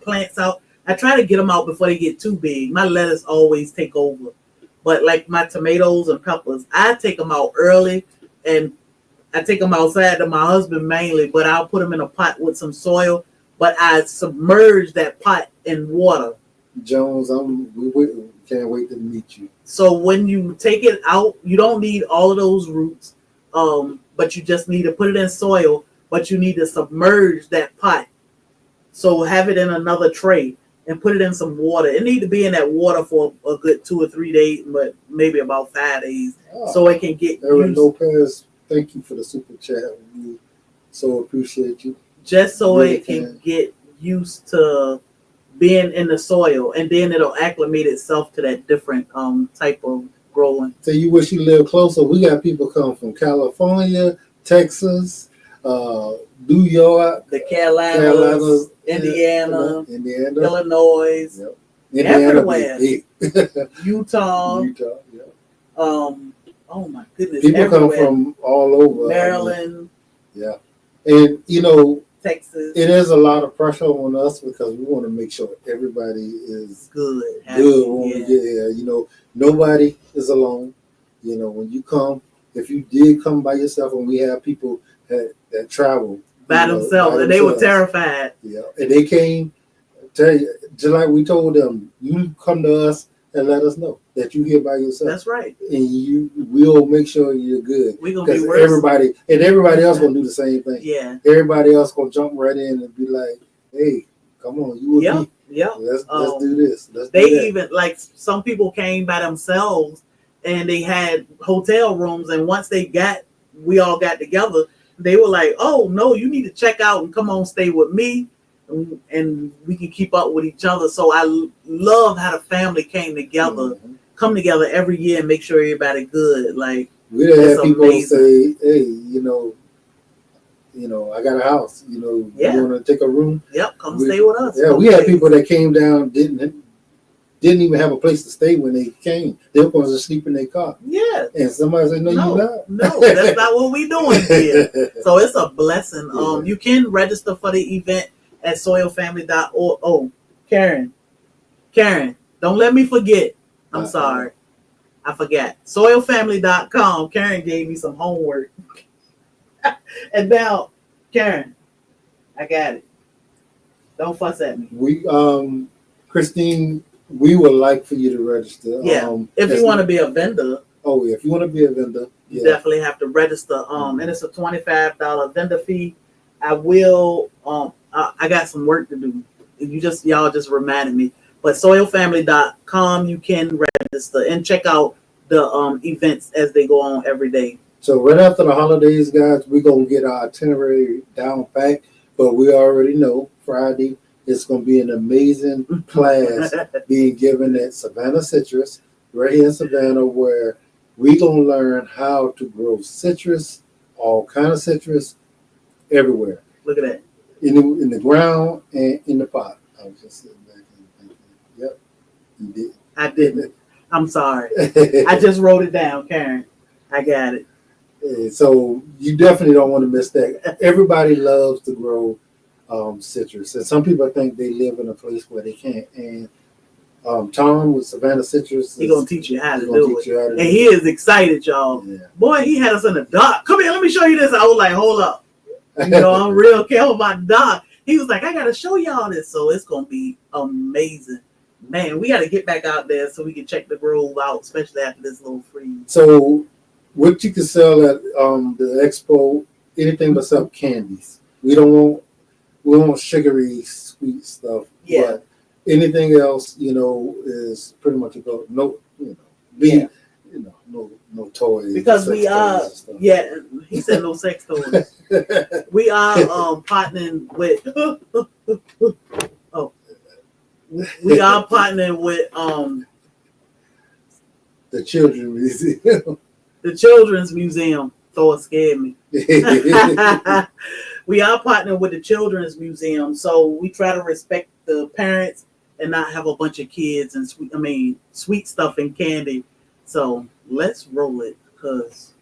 S1: plants out, I try to get them out before they get too big. My lettuce always take over, but like my tomatoes and peppers, I take them out early, and I take them outside to my husband mainly. But I'll put them in a pot with some soil, but I submerge that pot in water.
S2: Jones, we can't wait to meet you.
S1: So when you take it out, you don't need all of those roots, but you just need to put it in soil, but you need to submerge that pot. So have it in another tray and put it in some water. It need to be in that water for a good 2 or 3 days, but maybe about 5 days, so it can get
S2: Aaron Lopez, thank you for the super chat. We so appreciate you.
S1: Just so really it can get used to being in the soil, and then it'll acclimate itself to that different type of growing.
S2: So you wish you lived closer. We got people come from California, Texas, New York,
S1: the Carolinas, Indiana, Illinois, everywhere. Utah. Oh my goodness.
S2: People come from all over.
S1: Maryland.
S2: And
S1: Texas.
S2: It is a lot of pressure on us because we want to make sure everybody is
S1: good
S2: when we get here. Nobody is alone. When you come, if you did come by yourself, and we have people that travel
S1: by themselves, and they were terrified.
S2: Yeah, and they came. Tell you, just like we told them, you come to us and let us know that you here by yourself.
S1: That's right.
S2: And we'll make sure you're good.
S1: We're gonna be worse.
S2: Everybody else gonna do the same thing.
S1: Yeah.
S2: Everybody else gonna jump right in and be like, "Hey, come on, you with me?
S1: Yeah.
S2: Let's do this.
S1: Even like some people came by themselves, and they had hotel rooms. And once we all got together, they were like, "Oh no, you need to check out and come on, stay with me." And we can keep up with each other. So I love how the family came together, come together every year and make sure everybody good. Like
S2: we done had people say, "Hey, I got a house. You want to take a room?
S1: Yep, come stay with us."
S2: Yeah, we had people that came down didn't even have a place to stay when they came. They were going to sleep in their car. Yeah, and somebody said, "No, you're not.
S1: No, that's not what we doing here." So it's a blessing. You can register for the event at soilfamily.org. Oh, Karen, don't let me forget. I'm sorry. I forgot. Soilfamily.com. Karen gave me some homework. And now, Karen, I got it. Don't fuss at me.
S2: Christine, we would like for you to register.
S1: Yeah. If you want to be a vendor.
S2: Oh, yeah. If you want to be a vendor.
S1: You definitely have to register. And it's a $25 vendor fee. I will, I got some work to do. Y'all just reminded me. But soilfamily.com, you can register and check out the events as they go on every day.
S2: So right after the holidays, guys, we're going to get our itinerary down pat. But we already know Friday it's going to be an amazing class being given at Savannah Citrus, right here in Savannah, where we gonna learn how to grow citrus, all kind of citrus, everywhere.
S1: Look at that.
S2: In the ground and in the pot. I was just sitting back and thinking, yep, you did.
S1: I didn't. I'm sorry. I just wrote it down, Karen. I got it.
S2: So you definitely don't want to miss that. Everybody loves to grow citrus, and some people think they live in a place where they can't. And Tom with Savannah Citrus,
S1: He's gonna teach you how to do it, and
S2: it.
S1: he is excited, y'all.
S2: Yeah.
S1: Boy, he had us in the dark. Come here, let me show you this. I was like, hold up. You know, I'm real careful about the dark. He was like, I gotta show y'all this, so it's gonna be amazing. Man, we gotta get back out there so we can check the grove out, especially after this little freeze.
S2: So, what you can sell at the expo, anything but sell candies. We don't want sugary sweet stuff.
S1: Yeah.
S2: But anything else, is pretty much a go. No, no toys.
S1: Because we are, he said no sex toys. We are partnering with. We are partnering with
S2: the Children's Museum.
S1: The Children's Museum. Thor scared me. We are partnering with the Children's Museum, so we try to respect the parents and not have a bunch of kids and sweet stuff and candy. So let's roll it, because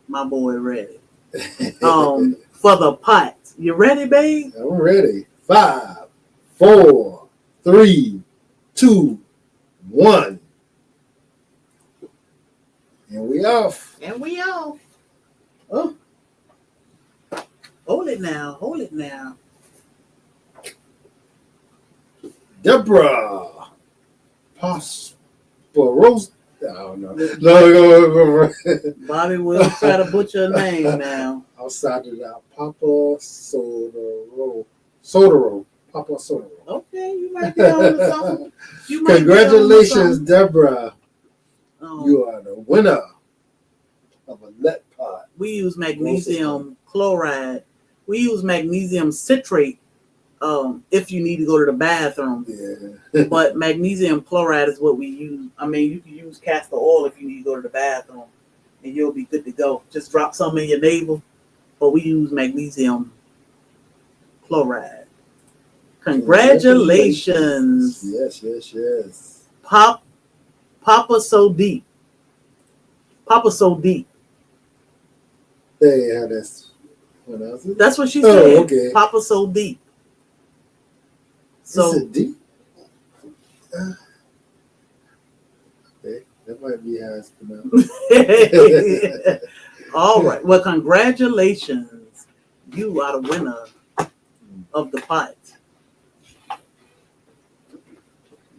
S1: my boy ready. For the pot. You ready, babe?
S2: I'm ready. 5, 4, 3, 2, 1. And we off.
S1: Oh. Hold it now.
S2: Deborah Prosperos. I don't know. No.
S1: Bobby will try to butcher a name now.
S2: I'll sound it out. Papa Sodero. Papa Sodero.
S1: Okay, you might be on to something.
S2: Congratulations, Deborah. You are the winner of a lead pot.
S1: We use magnesium chloride. We use magnesium citrate if you need to go to the bathroom.
S2: Yeah.
S1: But magnesium chloride is what we use. You can use castor oil if you need to go to the bathroom, and you'll be good to go. Just drop some in your navel. But we use magnesium chloride. Congratulations.
S2: Yes.
S1: Papa So Deep.
S2: Yeah,
S1: that's what she said.
S2: Oh, okay.
S1: Papa So Deep. So
S2: is it deep? Okay, that might be how it's pronounced.
S1: All right. Well, congratulations. You are the winner of the pot.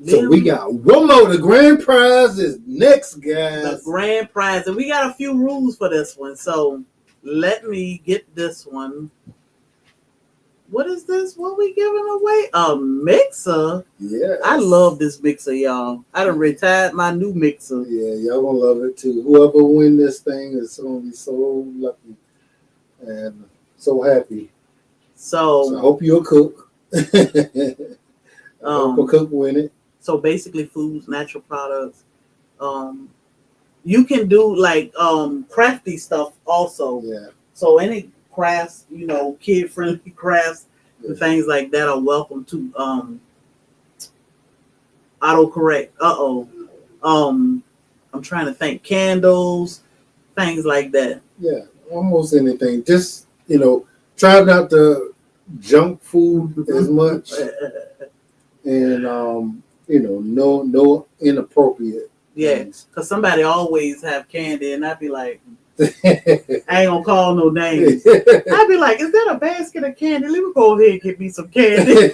S2: So we got one more. The grand prize is next, guys.
S1: The grand prize. And we got a few rules for this one. So let me get this one. What is this? What we giving away? A mixer?
S2: Yeah.
S1: I love this mixer, y'all. I done retired my new mixer.
S2: Yeah, y'all gonna love it too. Whoever win this thing is gonna be so lucky and so happy. So I hope you'll cook. I hope a cook win it.
S1: So basically foods, natural products. You can do like crafty stuff also.
S2: Yeah.
S1: So any crafts, kid-friendly crafts and things like that are welcome to. Autocorrect. I'm trying to think. Candles, things like that.
S2: Yeah, almost anything. Just, try not to junk food as much. And, no inappropriate.
S1: Yeah, because somebody always have candy, and I'd be like, I ain't gonna call no names. I'd be like, is that a basket of candy? Let me go ahead and get me some candy.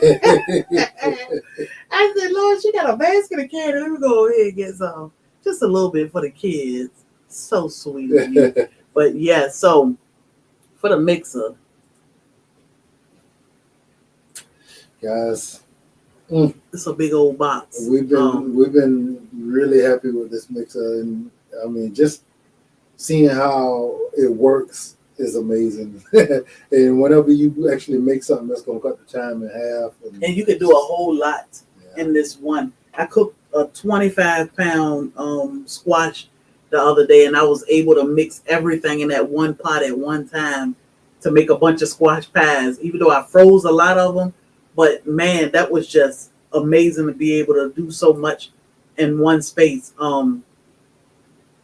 S1: I said, Lord, she got a basket of candy. Let me go ahead and get some. Just a little bit for the kids. So sweet of you. But yeah, so for the mixer.
S2: Guys.
S1: It's a big old box.
S2: We've been really happy with this mixer, and just seeing how it works is amazing. And whenever you actually make something, that's gonna cut the time in half.
S1: And you could do a whole lot in this one. I cooked a 25-pound squash the other day, and I was able to mix everything in that one pot at one time to make a bunch of squash pies, even though I froze a lot of them. But man, that was just amazing to be able to do so much in one space.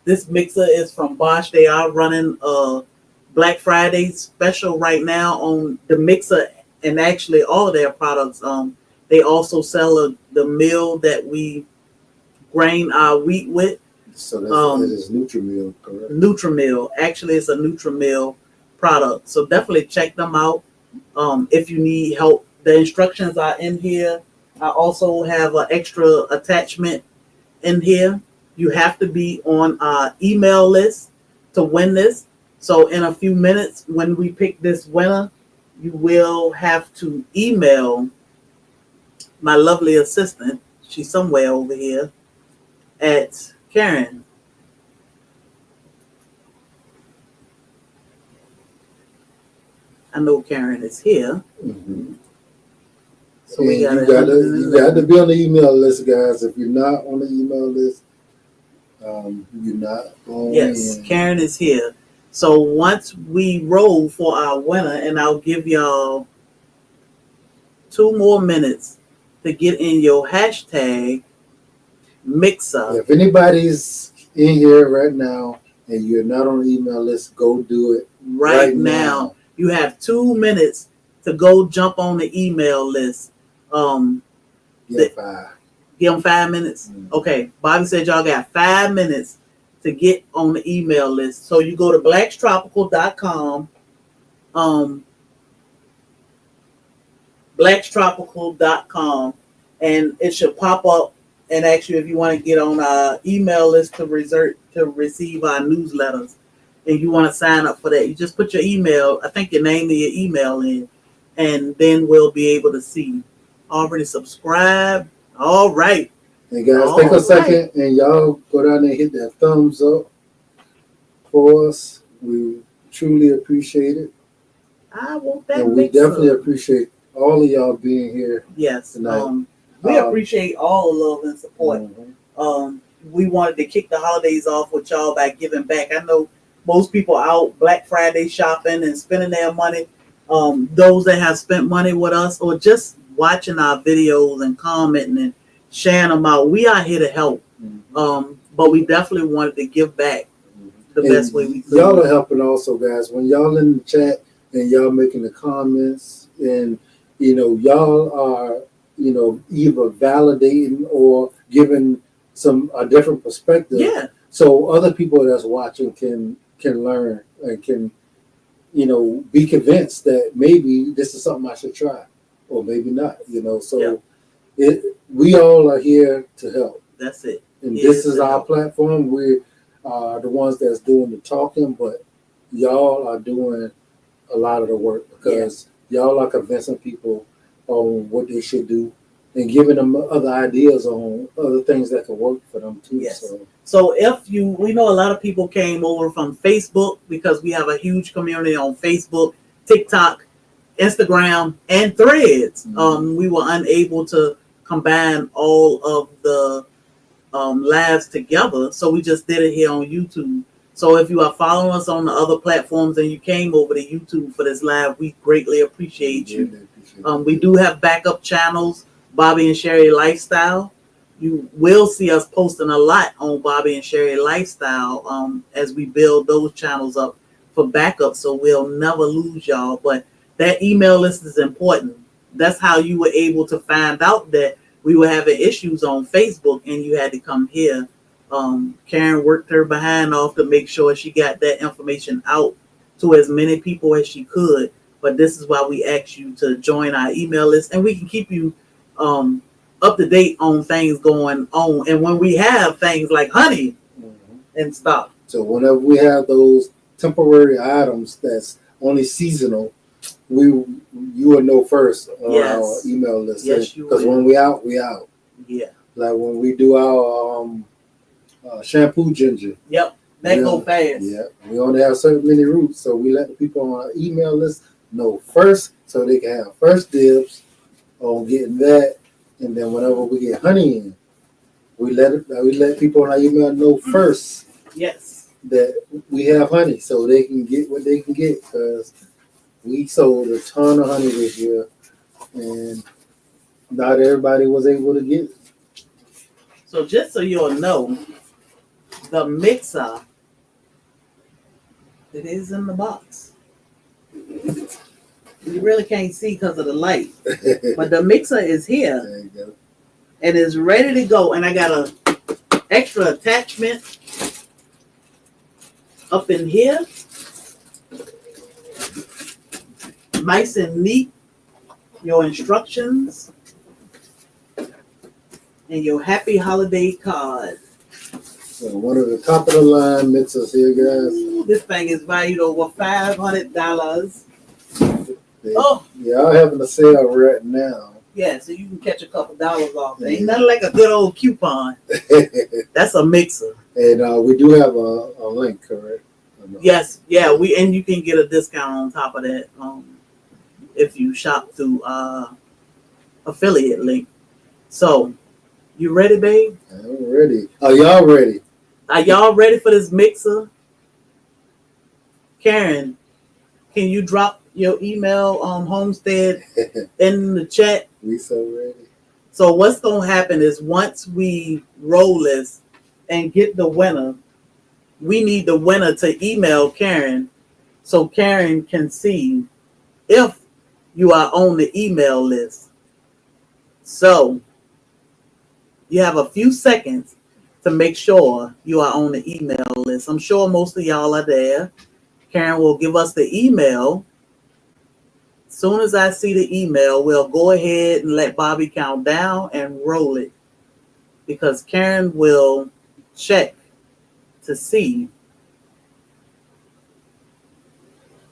S1: This mixer is from Bosch. They are running a Black Friday special right now on the mixer and actually all of their products. They also sell the mill that we grain our wheat with.
S2: So that is Nutri-Mill, correct?
S1: Nutri-Mill. Actually, it's a Nutri-Mill product. So definitely check them out if you need help. The instructions are in here. I also have an extra attachment in here. You have to be on our email list to win this. So in a few minutes, when we pick this winner, you will have to email my lovely assistant. She's somewhere over here at Karen. I know Karen is here.
S2: Mm-hmm.
S1: So
S2: you got to be on the email list, guys. If you're not on the email list, you're not on.
S1: Yes, Karen is here. So once we roll for our winner, and I'll give y'all 2 more minutes to get in your hashtag mixer.
S2: If anybody's in here right now and you're not on the email list, go do it
S1: right now. You have 2 minutes to go jump on the email list.
S2: Give 5.
S1: Give them 5 minutes.
S2: Mm-hmm.
S1: Okay, Bobby said y'all got 5 minutes to get on the email list. So you go to blackstropical.com, blackstropical.com, and it should pop up and ask you if you want to get on our email list to receive our newsletters. And you want to sign up for that. You just put your email, I think your name and your email in, and then we'll be able to see. Already subscribed. All right.
S2: And guys, take a second and y'all go down there and hit that thumbs up for us. We truly appreciate it.
S1: I want that.
S2: And we definitely appreciate all of y'all being here.
S1: Yes.
S2: Tonight.
S1: We appreciate all the love and support.
S2: Mm-hmm.
S1: We wanted to kick the holidays off with y'all by giving back. I know most people out Black Friday shopping and spending their money. Those that have spent money with us or just watching our videos and commenting and sharing them out. We are here to help. Mm-hmm. But we definitely wanted to give back the best way we could.
S2: Y'all are helping also, guys. When y'all in the chat and y'all making the comments and, y'all are, either validating or giving a different perspective.
S1: Yeah. So
S2: other people that's watching can learn and can, be convinced that maybe this is something I should try or maybe not, So we all are here to help.
S1: That's it.
S2: And this is our platform. We are the ones that's doing the talking, but y'all are doing a lot of the work because y'all are convincing people on what they should do and giving them other ideas on other things that can work for them too.
S1: Yes. So we know a lot of people came over from Facebook because we have a huge community on Facebook, TikTok, Instagram, and Threads. Mm-hmm. We were unable to combine all of the lives together, so we just did it here on YouTube. So if you are following us on the other platforms and you came over to YouTube for this live, we greatly appreciate you. We do have backup channels, Bobby and Sherry Lifestyle. You will see us posting a lot on Bobby and Sherry Lifestyle as we build those channels up for backup, so we'll never lose y'all. But that email list is important. That's how you were able to find out that we were having issues on Facebook and you had to come here. Karen worked her behind off to make sure she got that information out to as many people as she could. But this is why we asked you to join our email list, and we can keep you up to date on things going on. And when we have things like honey and stuff.
S2: So whenever we have those temporary items that's only seasonal, you will know first on our email list.
S1: Yes,
S2: because when we out, we out.
S1: Yeah.
S2: Like when we do our shampoo ginger.
S1: Yep. That go fast.
S2: Yeah. We only have certain many routes, so we let the people on our email list know first, so they can have first dibs on getting that. And then whenever we get honey in, we let people on our email know first,
S1: Yes.
S2: that we have honey so they can get what they can get, because we sold a ton of honey this year and not everybody was able to get it.
S1: So just so you'll know, the mixer, it is in the box. You really can't see because of the light, but the mixer is here
S2: There you go.
S1: and is ready to go. And I got a extra attachment up in here, nice and neat. Your instructions and your happy holiday card.
S2: So one of the top of the line mixers here, guys.
S1: Ooh, this thing is valued over $500.
S2: They,
S1: Oh,
S2: y'all having a sale right now.
S1: yeah, so you can catch a couple dollars off. Ain't nothing like a good old coupon. That's a mixer.
S2: And we do have a link, correct? No?
S1: Yes, yeah, and you can get a discount on top of that if you shop through affiliate link. So, you ready, babe?
S2: I'm ready. Are y'all ready?
S1: Are y'all ready for this mixer? Karen, can you drop your email on Homestead in the chat?
S2: We so ready.
S1: So what's going to happen is once we roll this and get the winner, we need the winner to email Karen so Karen can see if you are on the email list. So you have a few seconds to make sure you are on the email list. I'm sure most of y'all are there. Karen will give us the email. As soon as I see the email, we'll go ahead and let Bobby count down and roll it, because Karen will check to see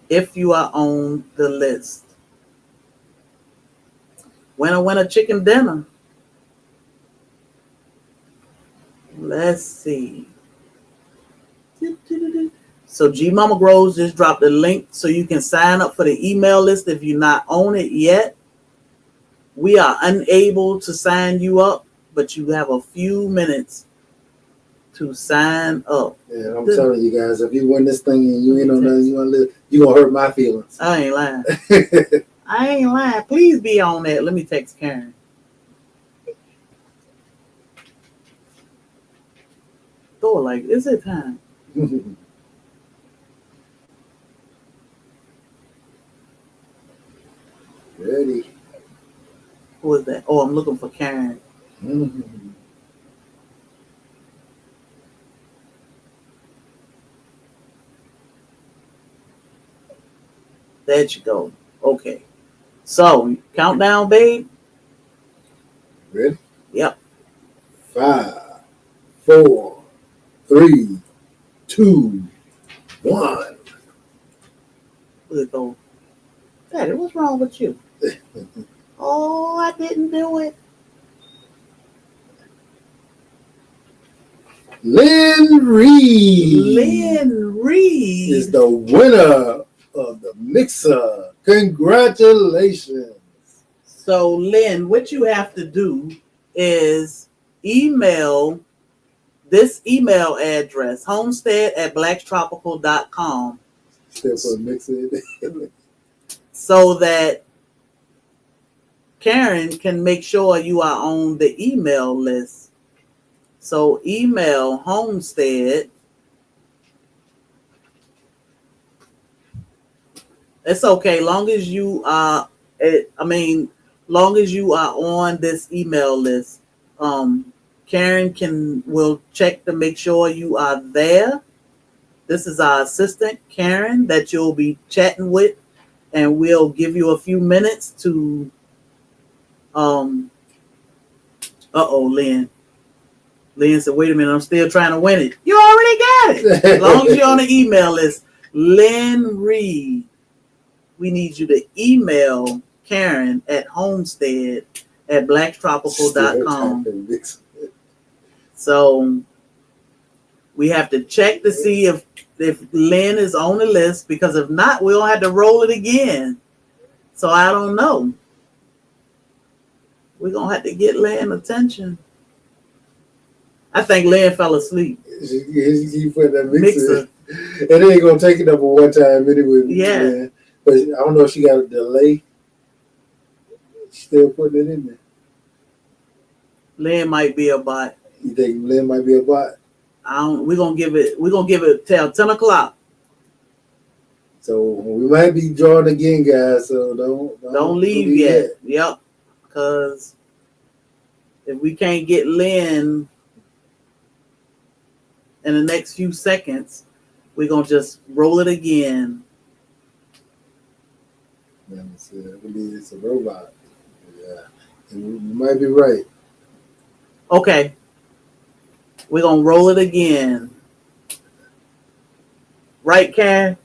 S1: if you are on the list. Winner, chicken dinner. Let's see. So G Mama Grows just dropped the link so you can sign up for the email list if you're not on it yet. We are unable to sign you up, but you have a few minutes to sign up.
S2: And I'm telling you guys, if you win this thing and you ain't on nothing, you gonna hurt my feelings.
S1: I ain't lying. I ain't lying. Please be on that. Let me text Karen. Throw it like, is it time?
S2: Ready.
S1: Who is that? Oh, I'm looking for Karen.
S2: Mm-hmm.
S1: There you go. Okay. So, countdown, babe.
S2: Ready?
S1: Yep.
S2: 5, 4, 3, 2, 1.
S1: Let's go. Daddy, what's wrong with you? Oh, I didn't do it.
S2: Lynn Reed.
S1: Lynn Reed
S2: is the winner of the mixer. Congratulations.
S1: So, Lynn, what you have to do is email this email address, homestead@blackstropical.com.
S2: Still put mixer in.
S1: So that Karen can make sure you are on the email list. So email Homestead. It's okay, long as you are. Long as you are on this email list. Karen will check to make sure you are there. This is our assistant, Karen, that you'll be chatting with, and we'll give you a few minutes to. Lynn. Lynn said, "Wait a minute, I'm still trying to win it." You already got it. As long as you're on the email list, Lynn Reed. We need you to email Karen at homestead@blackstropical.com. So we have to check to see if Lynn is on the list, because if not, we'll have to roll it again. So I don't know. We're going to have to get Lynn attention. I think Lynn fell asleep.
S2: She put that
S1: Mixer.
S2: and it ain't gonna take it up for one time anyway.
S1: Yeah.
S2: Man. But I don't know if she got a delay. She's still putting it in there.
S1: Lynn might be a bot.
S2: You think Lynn might be a bot?
S1: We're gonna give it till 10 o'clock.
S2: So we might be drawing again, guys. So
S1: don't leave yet. Yep. Because if we can't get Lynn in the next few seconds, we're gonna just roll it again.
S2: It's a robot. Yeah. And you might be right.
S1: Okay. We're gonna roll it again. Right, Karen?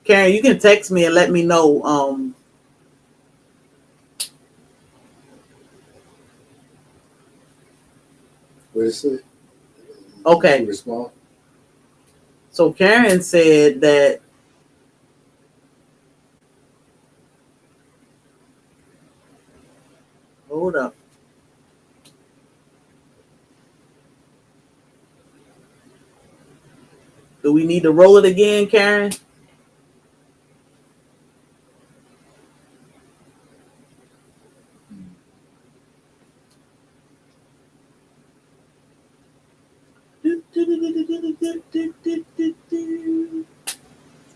S1: Karen, you can text me and let me know.
S2: What is it?
S1: Okay.
S2: Respond.
S1: So Karen said that hold up. Do we need to roll it again, Karen?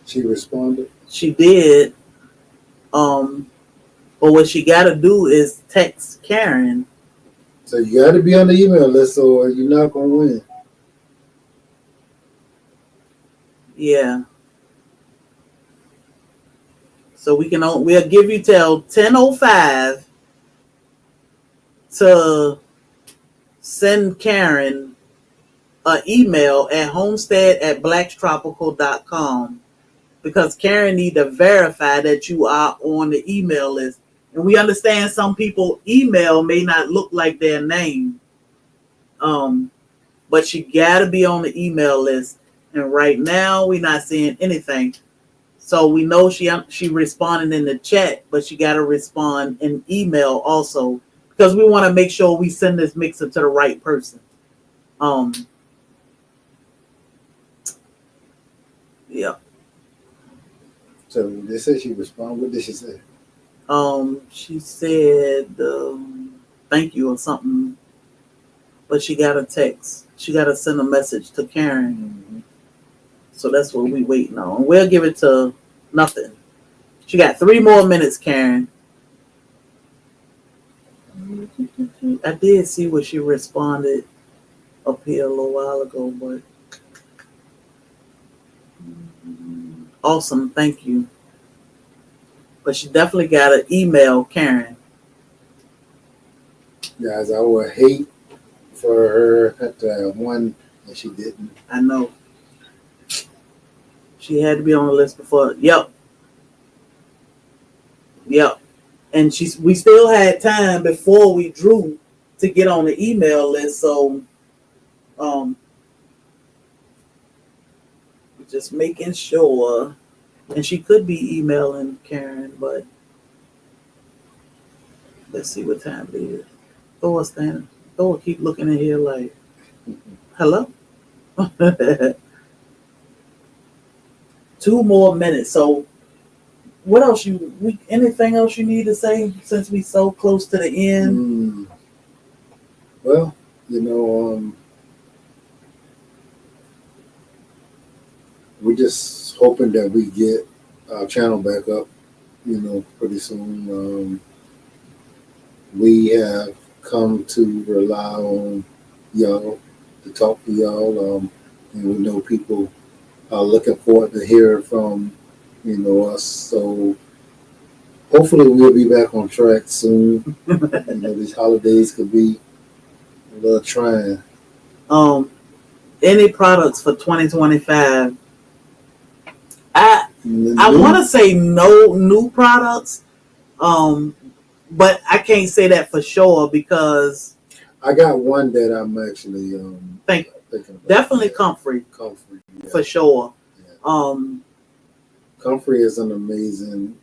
S2: She responded.
S1: She did. But what she got to do is text Karen.
S2: So you got to be on the email list, or you're not gonna win.
S1: Yeah. So we'll give you till 10:05 to send Karen an email at homestead@blackstropical.com because Karen need to verify that you are on the email list. And we understand some people email may not look like their name. But she gotta be on the email list. And right now we're not seeing anything. So we know she responded in the chat, but she gotta respond in email also. Because we want to make sure we send this mixer to the right person. Yeah.
S2: So they said she responded. What did she say?
S1: She said thank you or something, but she got a text. She got to send a message to Karen.
S2: Mm-hmm.
S1: So that's what we waiting on. We'll give it to nothing. She got 3 more minutes, Karen. I did see what she responded up here a little while ago, but awesome, thank you. But she definitely got to email Karen.
S2: Guys, I would hate for her to have won and she didn't.
S1: I know. She had to be on the list before. Yep. And we still had time before we drew to get on the email list. So just making sure. And she could be emailing Karen, but let's see what time it is. Thor standing. Thor keep looking in here like, hello? 2 more minutes. So what else anything else you need to say since we so close to the end?
S2: Well, we're just hoping that we get our channel back up, pretty soon. We have come to rely on y'all to talk to y'all, and we know people are looking forward to hear from, us. So hopefully we'll be back on track soon. These holidays could be a little trying.
S1: Any products for 2025? I want to say no new products, but I can't say that for sure because
S2: I got one that I'm actually thinking about.
S1: Definitely Comfrey.
S2: Comfrey, yeah.
S1: For sure.
S2: Yeah. Comfrey is an amazing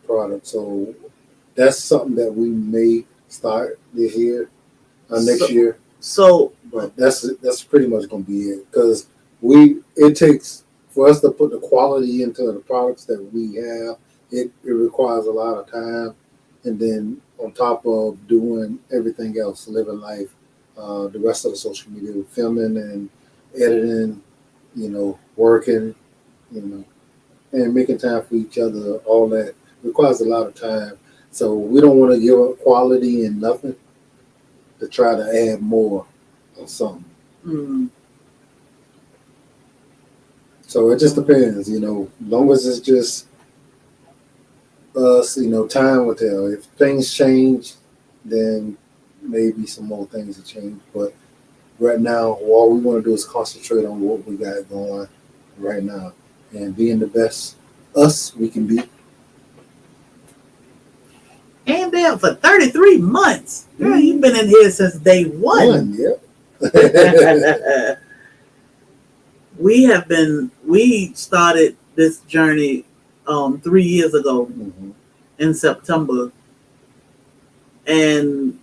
S2: product. So that's something that we may start this year. next year.
S1: So,
S2: But that's pretty much going to be it, because it takes for us to put the quality into the products that we have. It requires a lot of time, and then on top of doing everything else, living life, the rest of the social media, filming and editing, working, and making time for each other, all that requires a lot of time. So we don't want to give up quality and nothing to try to add more or something.
S1: mm,
S2: So it just depends, long as it's just us, time will tell. If things change, then maybe some more things will change. But right now, all we want to do is concentrate on what we got going right now and being the best us we can be.
S1: and then for 33 months. Girl, you've been in here since day one.
S2: Yep.
S1: We started this journey 3 years ago
S2: Mm-hmm.
S1: in September. And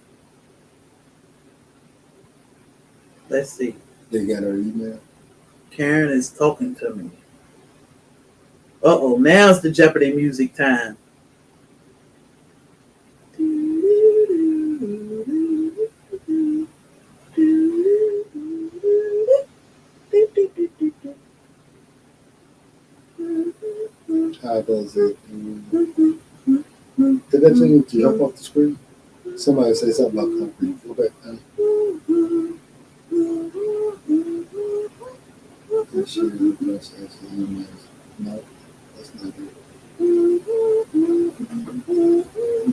S1: let's see.
S2: They got our email.
S1: Karen is talking to me. Uh-oh, now's the Jeopardy music time.
S2: How does it? Did that thing jump off the screen? Somebody say something about company. Go back down. No, that's not it.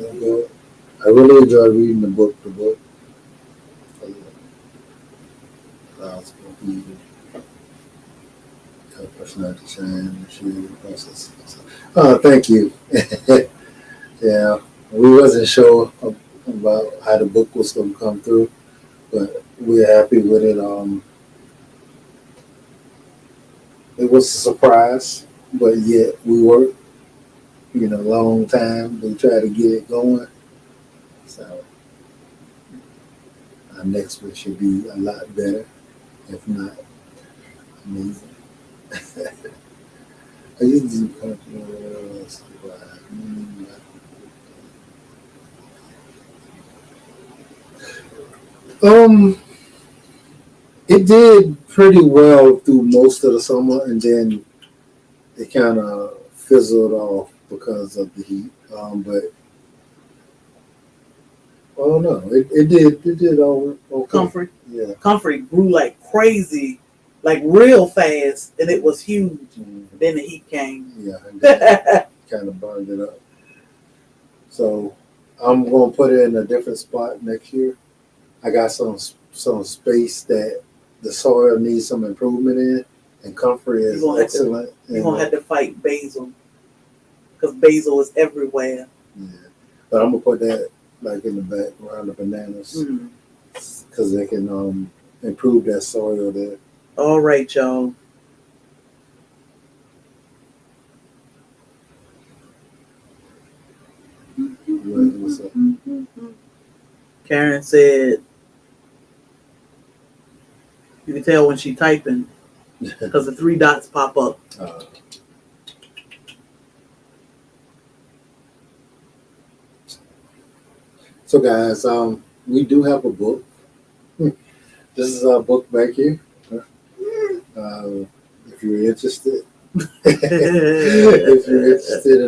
S2: No, I really enjoy reading the book. Personality change, process. Thank you. Yeah, we wasn't sure about how the book was going to come through, but we're happy with it. It was a surprise, but yet we worked, a long time to try to get it going. So our next one should be a lot better, if not amazing. I used to do it did pretty well through most of the summer, and then it kind of fizzled off because of the heat. But oh no, it did all okay.
S1: Comfort.
S2: Yeah.
S1: Comfort grew like crazy, like real fast, and it was huge.
S2: Mm-hmm.
S1: Then the heat came.
S2: Yeah, and then kind of burned it up. So I'm gonna put it in a different spot next year. I got some space that the soil needs some improvement in, and Comfort is excellent.
S1: You're gonna have to fight basil, because basil is everywhere.
S2: Yeah, but I'm gonna put that like in the back around the bananas, because they can improve that soil there.
S1: All right, y'all.
S2: What's up?
S1: Karen said you can tell when she's typing because the 3 dots pop up.
S2: So guys, we do have a book. This is our book back here. If you're interested, in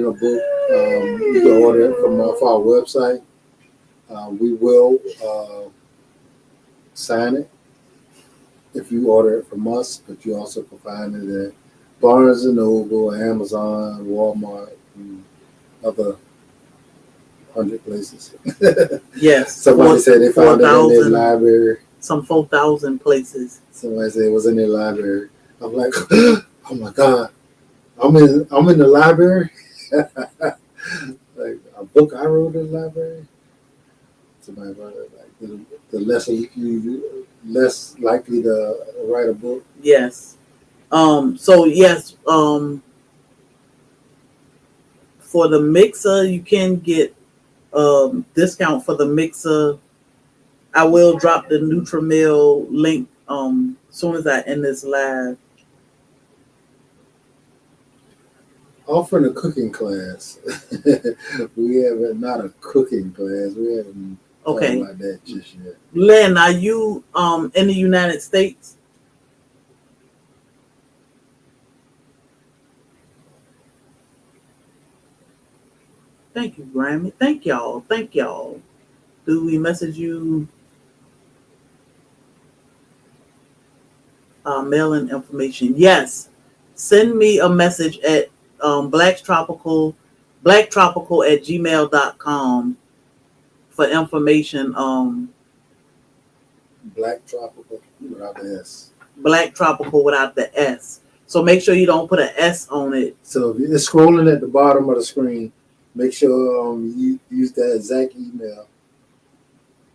S2: a book, you can order it from off our website. We will sign it if you order it from us, but you also can find it at Barnes & Noble, Amazon, Walmart, and other 100 places.
S1: Yes.
S2: Somebody said they found it in their library.
S1: Some 4,000 places.
S2: Somebody said it was in their library. I'm like, oh my God, I'm in the library. Like a book I wrote in the library. Somebody wrote it, like the less likely to write a book.
S1: Yes. So yes. For the mixer, you can get discount for the mixer I will drop the Nutrimil link soon as I end this live.
S2: Offering a cooking class. We haven't, not a cooking class. We haven't talked
S1: Okay.
S2: about that just yet.
S1: Lynn, are you in the United States? Thank you, Grammy. Thank y'all. Thank y'all. Do we message you mail-in information? Yes. Send me a message at blacktropical at gmail.com for information.
S2: Black tropical without the S.
S1: Black Tropical without the S. So make sure you don't put an S on it.
S2: So if you're scrolling at the bottom of the screen, make sure you use that exact email.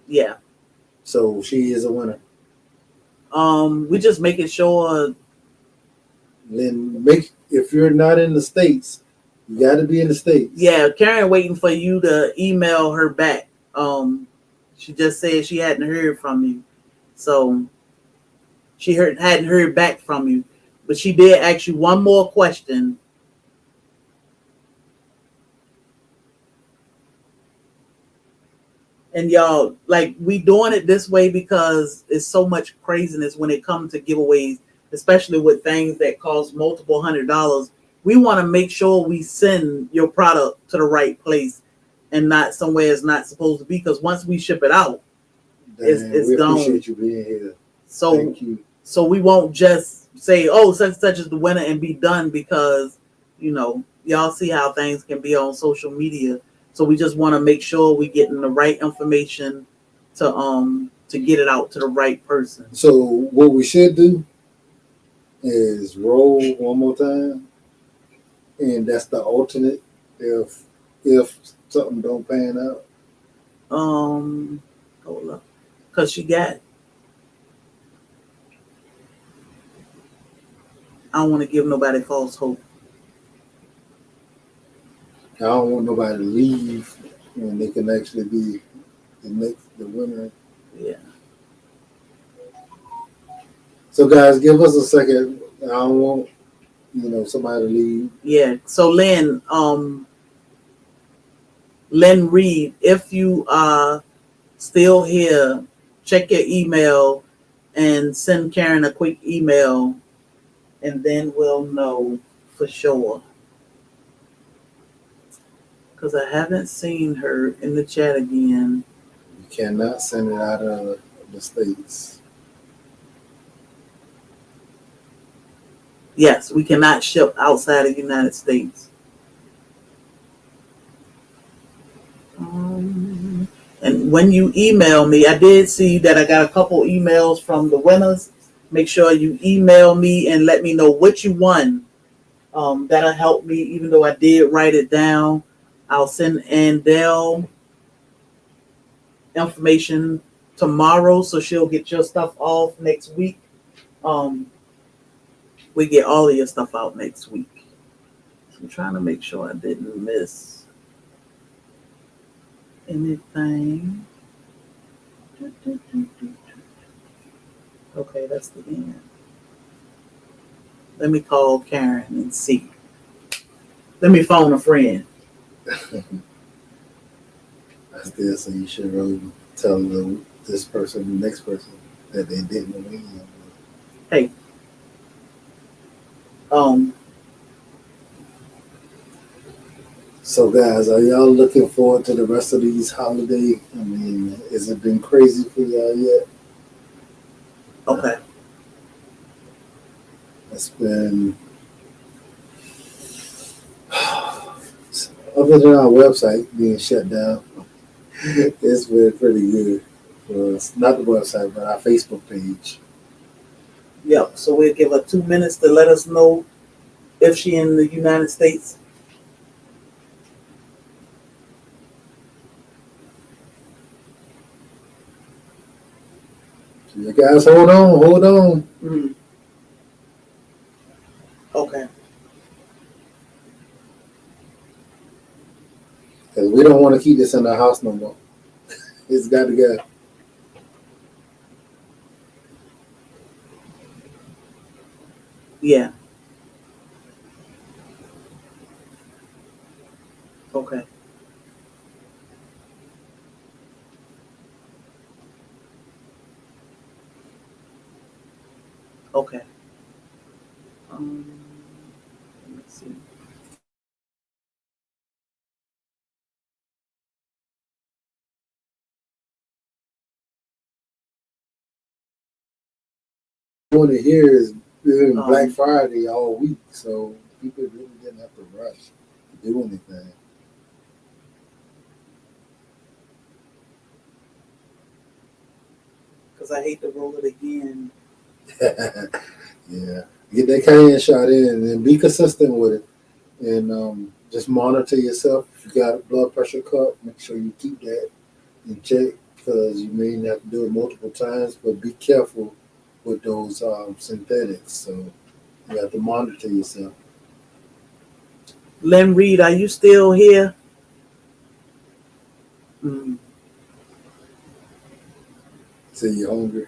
S1: Yeah.
S2: So she is a winner.
S1: We just making sure.
S2: Then if you're not in the States, you got to be in the States.
S1: Yeah, Karen waiting for you to email her back. She just said she hadn't heard from you. So she hadn't heard back from you. But she did ask you one more question. And y'all, like, we doing it this way because it's so much craziness when it comes to giveaways, especially with things that cost multiple $100s. We want to make sure we send your product to the right place and not somewhere it's not supposed to be. Because once we ship it out, it's
S2: we
S1: gone.
S2: appreciate you being here.
S1: So,
S2: thank you.
S1: So we won't just say, "Oh, such and such is the winner," and be done, because y'all see how things can be on social media. So we just want to make sure we getting the right information to get it out to the right person.
S2: So what we should do is roll one more time, and that's the alternate if something don't pan out.
S1: Hold up, because she got. I don't want to give nobody false hope.
S2: I don't want nobody to leave when they can actually be the winner.
S1: Yeah.
S2: So guys, give us a second. I don't want somebody to leave.
S1: Yeah. So Lynn Reed, if you are still here, check your email and send Karen a quick email, and then we'll know for sure. Because I haven't seen her in the chat again.
S2: You cannot send it out of the States.
S1: Yes, we cannot ship outside of the United States. And when you email me, I did see that I got a couple emails from the winners. Make sure you email me and let me know what you won. That'll help me, even though I did write it down. I'll send Andell information tomorrow, so she'll get your stuff off next week. We get all of your stuff out next week. So I'm trying to make sure I didn't miss anything. Okay, that's the end. Let me call Karen and see. Let me phone a friend.
S2: I still say you should really tell this person, the next person, that they didn't win.
S1: Hey.
S2: So guys, are y'all looking forward to the rest of these holidays? I mean, has it been crazy for y'all yet?
S1: Okay.
S2: It's been, other than our website being shut down, it's been pretty good for us. Not the website, but our Facebook page.
S1: Yep. So we'll give her 2 minutes to let us know if she in the United States.
S2: So you guys, hold on.
S1: Mm-hmm. Okay.
S2: Because we don't want to keep this in our house no more. It's got to go.
S1: Yeah. Okay. Okay. Um, let me see.
S2: Doing it here is doing Black
S1: Um,
S2: Friday all week, so people really didn't have to rush to do anything.
S1: because I hate to roll it again.
S2: Yeah, get that cayenne shot in and be consistent with it, and just monitor yourself. If you got a blood pressure cuff, make sure you keep that in check because you may have to do it multiple times. But be careful with those synthetics. So you have to monitor yourself.
S1: Lynn Reed, are you still here? Mm,
S2: Say you're hungry.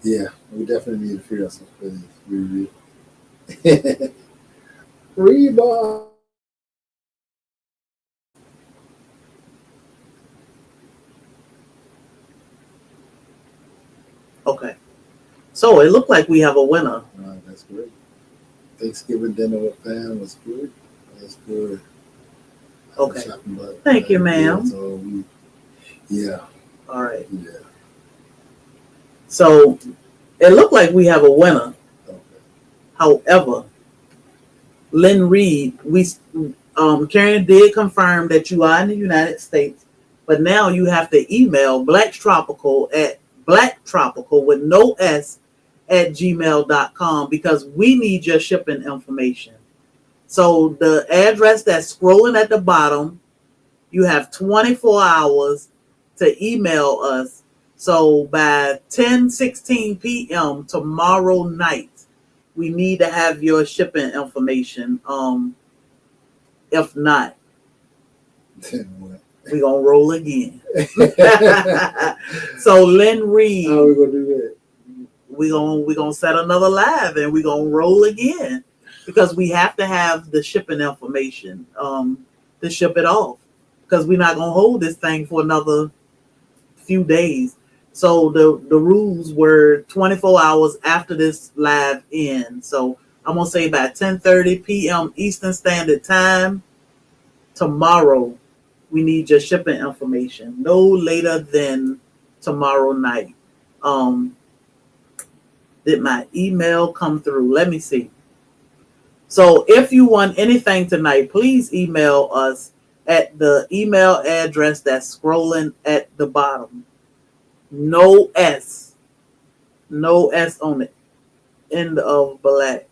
S2: Yeah, we definitely need to free ourselves for this. Reba.
S1: okay. So it looked like we have a winner.
S2: That's great. Thanksgiving dinner with fam was good. That's good. I've been
S1: Okay.
S2: shopping about
S1: Thank you,
S2: meals
S1: ma'am.
S2: all week. Yeah,
S1: All right.
S2: yeah.
S1: So it looked like we have a winner.
S2: Okay.
S1: However, Lynn Reed, Karen did confirm that you are in the United States, but now you have to email Black Tropical with no S at gmail.com because we need your shipping information. So the address that's scrolling at the bottom, you have 24 hours to email us. So by 10:16 p.m. tomorrow night, we need to have your shipping information. If not,
S2: Then what?
S1: we're gonna roll again. So Lynn
S2: How
S1: Reed,
S2: are we gonna do that?
S1: we're gonna set another live and we're gonna roll again because we have to have the shipping information to ship it off because we're not gonna hold this thing for another few days. So the rules were 24 hours after this live ends. So I'm gonna say by 10:30 p.m. Eastern Standard Time tomorrow, we need your shipping information no later than tomorrow night. Um, did my email come through? Let me see. So if you want anything tonight, please email us at the email address that's scrolling at the bottom. No S. No S on the end of black.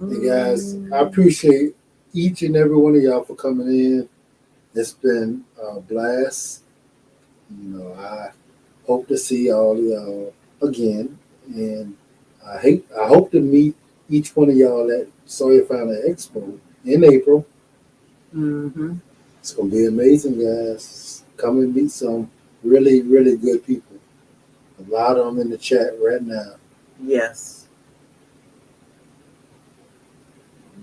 S2: Hey guys, I appreciate each and every one of y'all for coming in. It's been a blast. I hope to see all of y'all again, and I hope to meet each one of y'all at Sawyer Fountain Expo in April.
S1: Mm-hmm.
S2: It's gonna be amazing, guys. Come and meet some really, really good people. A lot of them in the chat right now.
S1: Yes.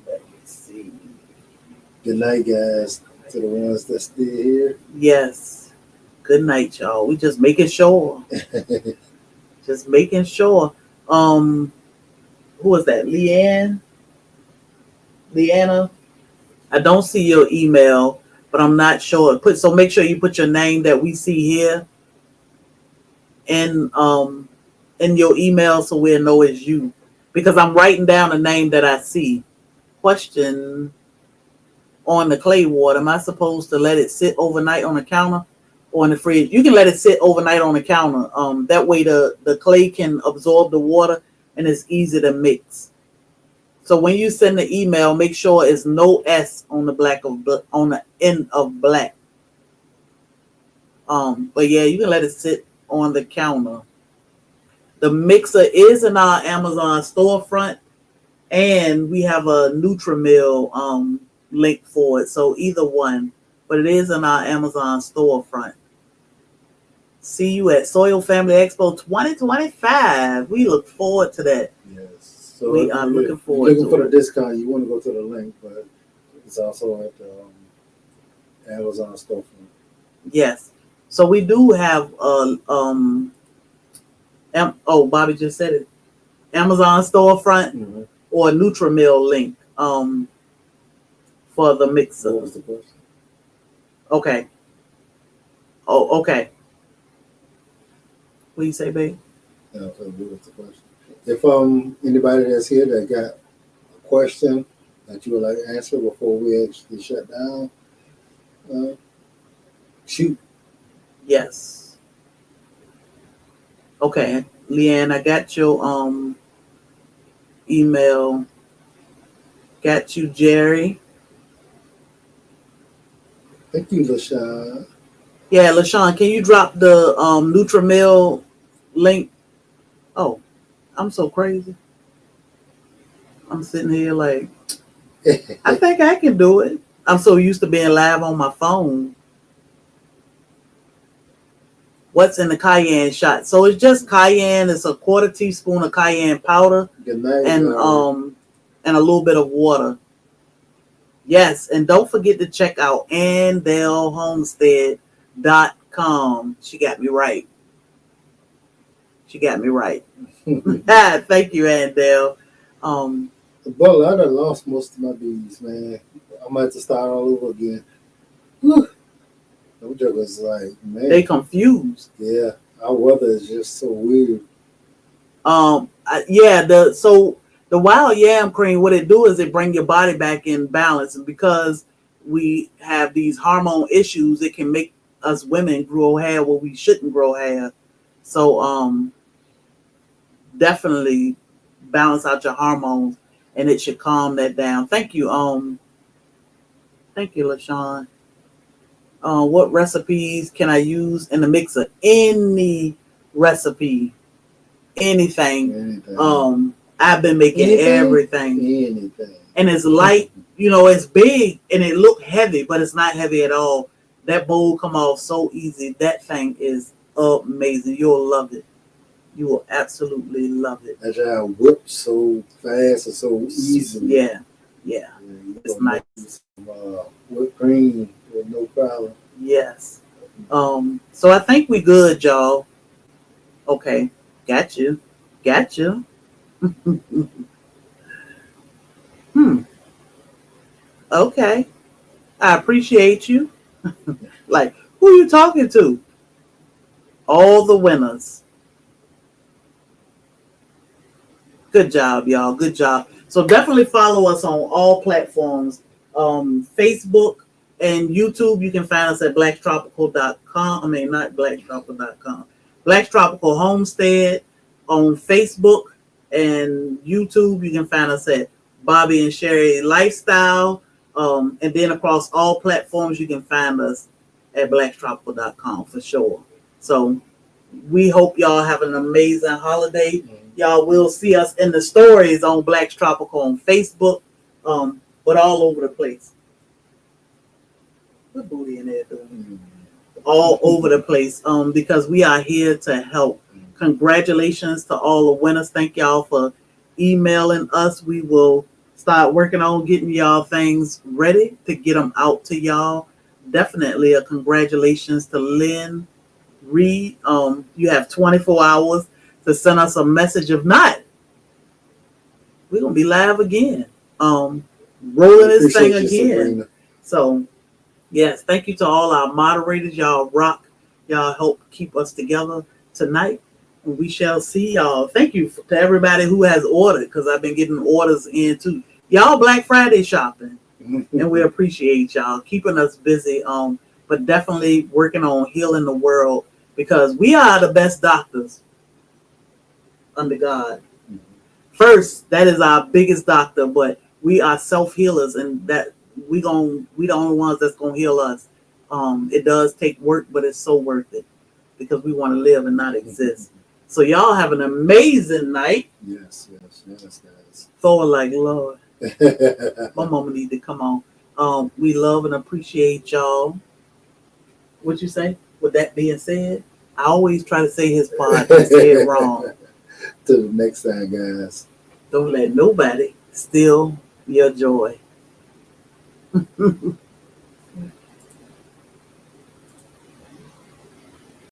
S1: Let me see.
S2: Good night, guys. To the ones that's still here.
S1: Yes. Good night, y'all. We just making sure. Just making sure. Who is that? Leanna? I don't see your email, but I'm not sure. Make sure you put your name that we see here in your email so we'll know it's you. Because I'm writing down a name that I see. Question on the clay water. Am I supposed to let it sit overnight on the counter or in the fridge? You can let it sit overnight on the counter. That way the clay can absorb the water and it's easy to mix. So when you send the email, make sure it's no S on the end of black. But yeah, you can let it sit on the counter. The mixer is in our Amazon storefront, and we have a Nutrimil link for it. So either one, but it is in our Amazon storefront. See you at Soil Family Expo 2025. We look forward to that.
S2: Yes. So
S1: We are looking forward
S2: looking
S1: to
S2: for
S1: it.
S2: the discount, you want to go to the link, but it's also at the Amazon storefront.
S1: Yes. So we do have Bobby just said it. Amazon storefront
S2: Mm-hmm.
S1: or Nutrimil link for the mixer.
S2: What was the question?
S1: Okay. Oh, okay. What do you say, babe?
S2: Yeah, so what was the question? If anybody that's here that got a question that you would like to answer before we actually shut down, shoot.
S1: Yes. Okay, Leanne, I got your email. Got you, Jerry.
S2: Thank you, LaShawn.
S1: Yeah, LaShawn, can you drop the Nutrimil link? Oh, I'm so crazy. I'm sitting here like, I think I can do it. I'm so used to being live on my phone. What's in the Cayenne shot? So it's just Cayenne. It's a quarter teaspoon of Cayenne powder
S2: Good night.
S1: and a little bit of water. Yes, and don't forget to check out AndelHomestead.com. She got me right. Thank you, Andel.
S2: Well, I done lost most of my bees, man. I might have to start all over again. Whew. Those jokers like, man.
S1: They confused.
S2: Yeah, our weather is just so weird.
S1: The wild yam cream, what it do is it bring your body back in balance, and because we have these hormone issues, it can make us women grow hair where we shouldn't grow hair. So definitely balance out your hormones, and it should calm that down. Thank you, LaShawn. What recipes can I use in the mixer? Any recipe, anything. I've been making everything.
S2: Anything.
S1: And it's light, it's big and it look heavy, but it's not heavy at all. That bowl come off so easy. That thing is amazing. You'll love it. You will absolutely love it.
S2: That y'all whip so fast and so easily.
S1: Yeah. It's nice.
S2: Some, whipped cream with no problem.
S1: Yes. So I think we good, y'all. Okay. Got you. Okay. I appreciate you. Like, who are you talking to? All the winners. Good job, y'all. Good job. So definitely follow us on all platforms. Facebook and YouTube. You can find us at blackstropical.com. I mean, not blackstropical.com. Black's Tropical Homestead. On Facebook and YouTube, you can find us at Bobby and Sherry Lifestyle. And then across all platforms, you can find us at blackstropical.com for sure. So we hope y'all have an amazing holiday. Y'all will see us in the stories on Black's Tropical on Facebook, but all over the place. What booty in there doing? All over the place, because we are here to help. Congratulations to all the winners. Thank y'all for emailing us. We will start working on getting y'all things ready to get them out to y'all. Definitely a congratulations to Lynn Reed. You have 24 hours to send us a message. If not, we're gonna be live again. Rolling this thing again. Sabrina. So yes, thank you to all our moderators. Y'all rock. Y'all help keep us together tonight. And we shall see y'all. Thank you to everybody who has ordered, because I've been getting orders in too. Y'all Black Friday shopping. And we appreciate y'all keeping us busy. But definitely working on healing the world, because we are the best doctors under God. First, that is our biggest doctor, but we are self-healers, and that we the only ones that's gonna heal us. It does take work, but it's so worth it, because we want to live and not exist. So y'all have an amazing night.
S2: Yes, guys.
S1: Thor like, Lord. My mama need to come on. We love and appreciate y'all. What you say? With that being said, I always try to say his part and say it wrong.
S2: Till the next time, guys.
S1: Don't let nobody steal your joy.